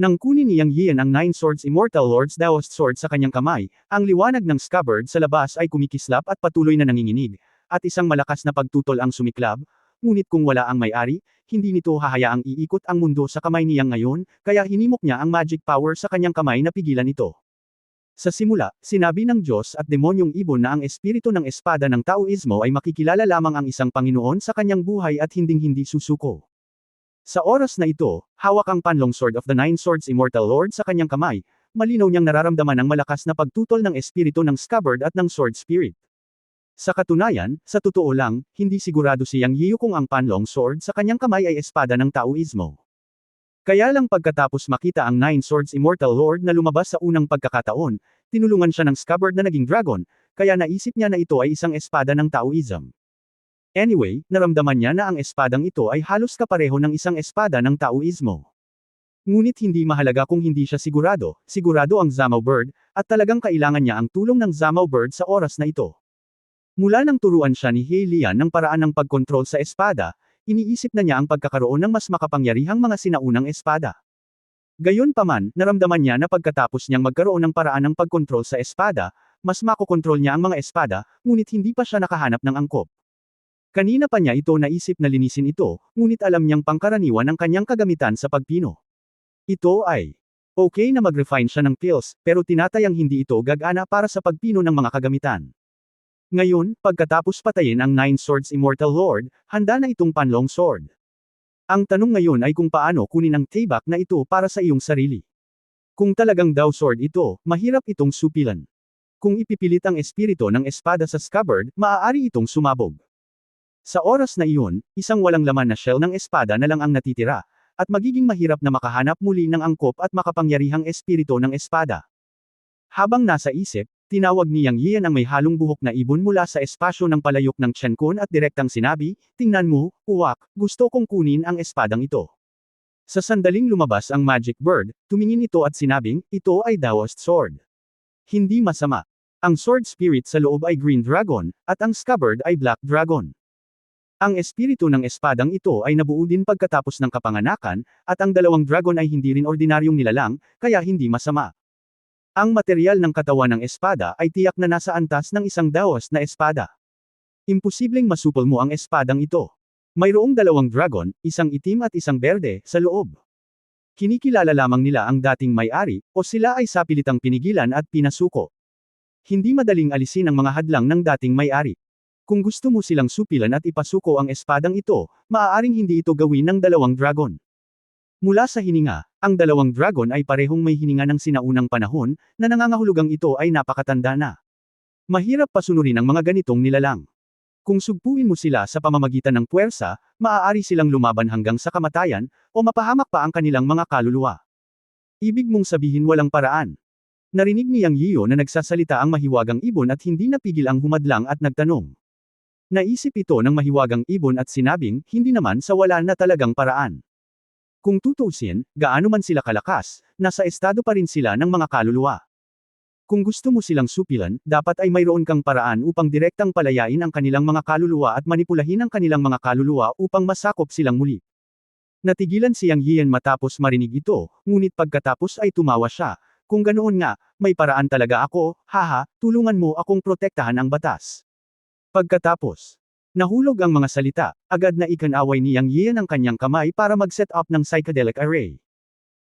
Nang kunin ni Yang Yian ang Nine Swords Immortal Lord's Daoist Sword sa kanyang kamay, ang liwanag ng scabbard sa labas ay kumikislap at patuloy na nanginginig, at isang malakas na pagtutol ang sumiklab. Ngunit kung wala ang may-ari, hindi nito hahayaang iikot ang mundo sa kamay niya ngayon, kaya hinimok niya ang magic power sa kanyang kamay na pigilan ito. Sa simula, sinabi ng Diyos at demonyong ibon na ang espiritu ng espada ng Taoismo ay makikilala lamang ang isang Panginoon sa kanyang buhay at hinding-hindi susuko. Sa oras na ito, hawak ang Panlong Sword of the Nine Swords Immortal Lord sa kanyang kamay, malinaw niyang nararamdaman ang malakas na pagtutol ng espiritu ng scabbard at ng sword spirit. Sa katunayan, sa totoo lang, hindi sigurado si Yang Yiu kung ang Panlong Sword sa kanyang kamay ay espada ng Taoismo. Kaya lang pagkatapos makita ang Nine Swords Immortal Lord na lumabas sa unang pagkakataon, tinulungan siya ng scabbard na naging dragon, kaya naisip niya na ito ay isang espada ng Taoism. Anyway, naramdaman niya na ang espadang ito ay halos kapareho ng isang espada ng Taoismo. Ngunit hindi mahalaga kung hindi siya sigurado ang Zamao Bird, at talagang kailangan niya ang tulong ng Zamao Bird sa oras na ito. Mula nang turuan siya ni He Lian ng paraan ng pagkontrol sa espada, iniisip na niya ang pagkakaroon ng mas makapangyarihang mga sinaunang espada. Gayunpaman, naramdaman niya na pagkatapos niyang magkaroon ng paraan ng pagkontrol sa espada, mas makokontrol niya ang mga espada, ngunit hindi pa siya nakahanap ng angkop. Kanina pa niya ito naisip na linisin ito, ngunit alam niyang pangkaraniwan ang kanyang kagamitan sa pagpino. Ito ay okay na mag-refine siya ng pills, pero tinatayang hindi ito gagana para sa pagpino ng mga kagamitan. Ngayon, pagkatapos patayin ang Nine Swords Immortal Lord, handa na itong Panlong Sword. Ang tanong ngayon ay kung paano kunin ang taybak na ito para sa iyong sarili. Kung talagang Dao Sword ito, mahirap itong supilan. Kung ipipilit ang espiritu ng espada sa scabbard, maaari itong sumabog. Sa oras na iyon, isang walang laman na shell ng espada na lang ang natitira, at magiging mahirap na makahanap muli ng angkop at makapangyarihang espiritu ng espada. Habang nasa isip, tinawag ni Yang Yian ang may halong buhok na ibon mula sa espasyo ng palayok ng Chen Kun at direktang sinabi, "Tingnan mo, uwak, gusto kong kunin ang espadang ito." Sa sandaling lumabas ang Magic Bird, tumingin ito at sinabing, "Ito ay Daoist Sword. Hindi masama. Ang Sword Spirit sa loob ay Green Dragon, at ang Scabbard ay Black Dragon." Ang espiritu ng espadang ito ay nabuo din pagkatapos ng kapanganakan, at ang dalawang dragon ay hindi rin ordinaryong nilalang, kaya hindi masama. Ang material ng katawan ng espada ay tiyak na nasa antas ng isang Daoist na espada. Imposibleng masupol mo ang espadang ito. Mayroong dalawang dragon, isang itim at isang berde, sa loob. Kinikilala lamang nila ang dating may-ari, o sila ay sapilitang pinigilan at pinasuko. Hindi madaling alisin ang mga hadlang ng dating may-ari. Kung gusto mo silang supilan at ipasuko ang espadang ito, maaaring hindi ito gawin ng dalawang dragon. Mula sa hininga, ang dalawang dragon ay parehong may hininga ng sinaunang panahon, na nangangahulugang ito ay napakatanda na. Mahirap pasunurin ang mga ganitong nilalang. Kung sugpuin mo sila sa pamamagitan ng puwersa, maaari silang lumaban hanggang sa kamatayan, o mapahamak pa ang kanilang mga kaluluwa. Ibig mong sabihin walang paraan. Narinig ni Yang Yiyo na nagsasalita ang mahiwagang ibon at hindi napigil ang humadlang at nagtanong. Naisip ito ng mahiwagang ibon at sinabing, hindi naman sa wala na talagang paraan. Kung tutuusin, gaano man sila kalakas, nasa estado pa rin sila ng mga kaluluwa. Kung gusto mo silang supilan, dapat ay mayroon kang paraan upang direktang palayain ang kanilang mga kaluluwa at manipulahin ang kanilang mga kaluluwa upang masakop silang muli. Natigilan si Yang Yiyan matapos marinig ito, ngunit pagkatapos ay tumawa siya. Kung ganoon nga, may paraan talaga ako, haha, tulungan mo akong protektahan ang batas. Pagkatapos, nahulog ang mga salita, agad na ikanaway ni Yang Yiyan ang kanyang kamay para mag-set up ng psychedelic array.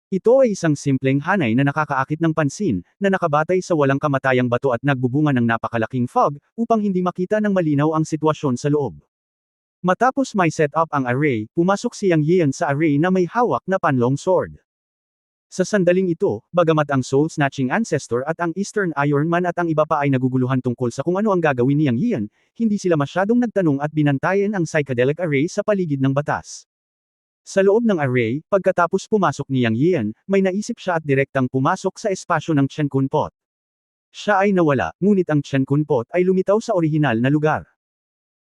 Ito ay isang simpleng hanay na nakakaakit ng pansin, na nakabatay sa walang kamatayang bato at nagbubunga ng napakalaking fog, upang hindi makita ng malinaw ang sitwasyon sa loob. Matapos may set up ang array, pumasok si Yang Yiyan sa array na may hawak na panlong sword. Sa sandaling ito, bagamat ang soul-snatching ancestor at ang Eastern Iron Man at ang iba pa ay naguguluhan tungkol sa kung ano ang gagawin ni Yang Yiyan, hindi sila masyadong nagtanong at binantayan ang psychedelic array sa paligid ng batas. Sa loob ng array, pagkatapos pumasok ni Yang Yiyan, may naisip siya at direktang pumasok sa espasyo ng Chen Kun Pot. Siya ay nawala, ngunit ang Chen Kun Pot ay lumitaw sa orihinal na lugar.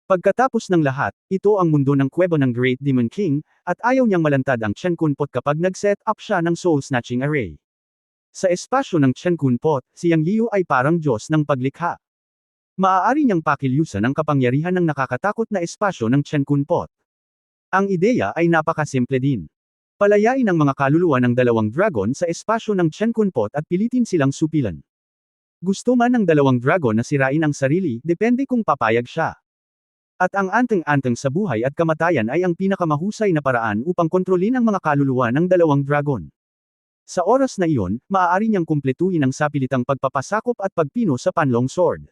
Pagkatapos ng lahat, ito ang mundo ng kuweba ng Great Demon King, at ayaw niyang malantad ang Chen Kun Pot kapag nag-set up siya ng soul-snatching array. Sa espasyo ng Chen Kun Pot, si Yang Yiyo ay parang Diyos ng paglikha. Maaari niyang pakilyusan ang kapangyarihan ng nakakatakot na espasyo ng Chen Kun Pot. Ang ideya ay napakasimple din. Palayain ang mga kaluluwa ng dalawang dragon sa espasyo ng Chen Kun Pot at pilitin silang supilan. Gusto man ng dalawang dragon na sirain ang sarili, depende kung papayag siya. At ang anteng-anteng sa buhay at kamatayan ay ang pinakamahusay na paraan upang kontrolin ang mga kaluluwa ng dalawang dragon. Sa oras na iyon, maaari niyang kumpletuhin ang sapilitang pagpapasakop at pagpino sa panlong sword.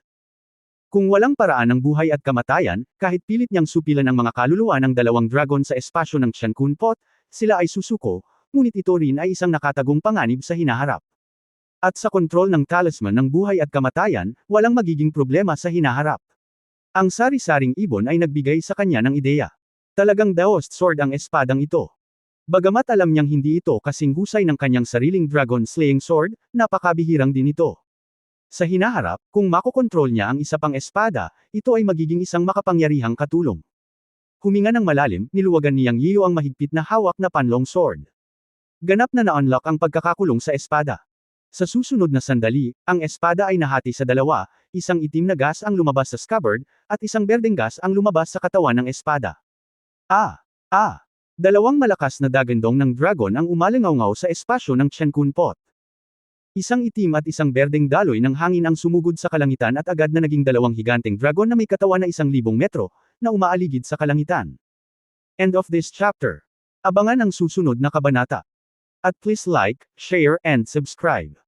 Kung walang paraan ng buhay at kamatayan, kahit pilit niyang supilan ang mga kaluluwa ng dalawang dragon sa espasyo ng Chen Kun Pot, sila ay susuko, ngunit ito rin ay isang nakatagong panganib sa hinaharap. At sa kontrol ng talisman ng buhay at kamatayan, walang magiging problema sa hinaharap. Ang sari-saring ibon ay nagbigay sa kanya ng ideya. Talagang Daoist sword ang espadang ito. Bagamat alam niyang hindi ito kasing husay ng kanyang sariling dragon-slaying sword, napakabihirang din ito. Sa hinaharap, kung makokontrol niya ang isa pang espada, ito ay magiging isang makapangyarihang katulong. Huminga ng malalim, niluwagan ni Yang Yiyo ang mahigpit na hawak na panlong sword. Ganap na na-unlock ang pagkakakulong sa espada. Sa susunod na sandali, ang espada ay nahati sa dalawa, isang itim na gas ang lumabas sa scabbard, at isang berdeng gas ang lumabas sa katawan ng espada. Dalawang malakas na dagandong ng dragon ang umalingaw-ngaw sa espasyo ng Chen Kun Pot. Isang itim at isang berdeng daloy ng hangin ang sumugod sa kalangitan at agad na naging dalawang higanteng dragon na may katawan na 1,000 metro, na umaaligid sa kalangitan. End of this chapter. Abangan ang susunod na kabanata. At please like, share, and subscribe.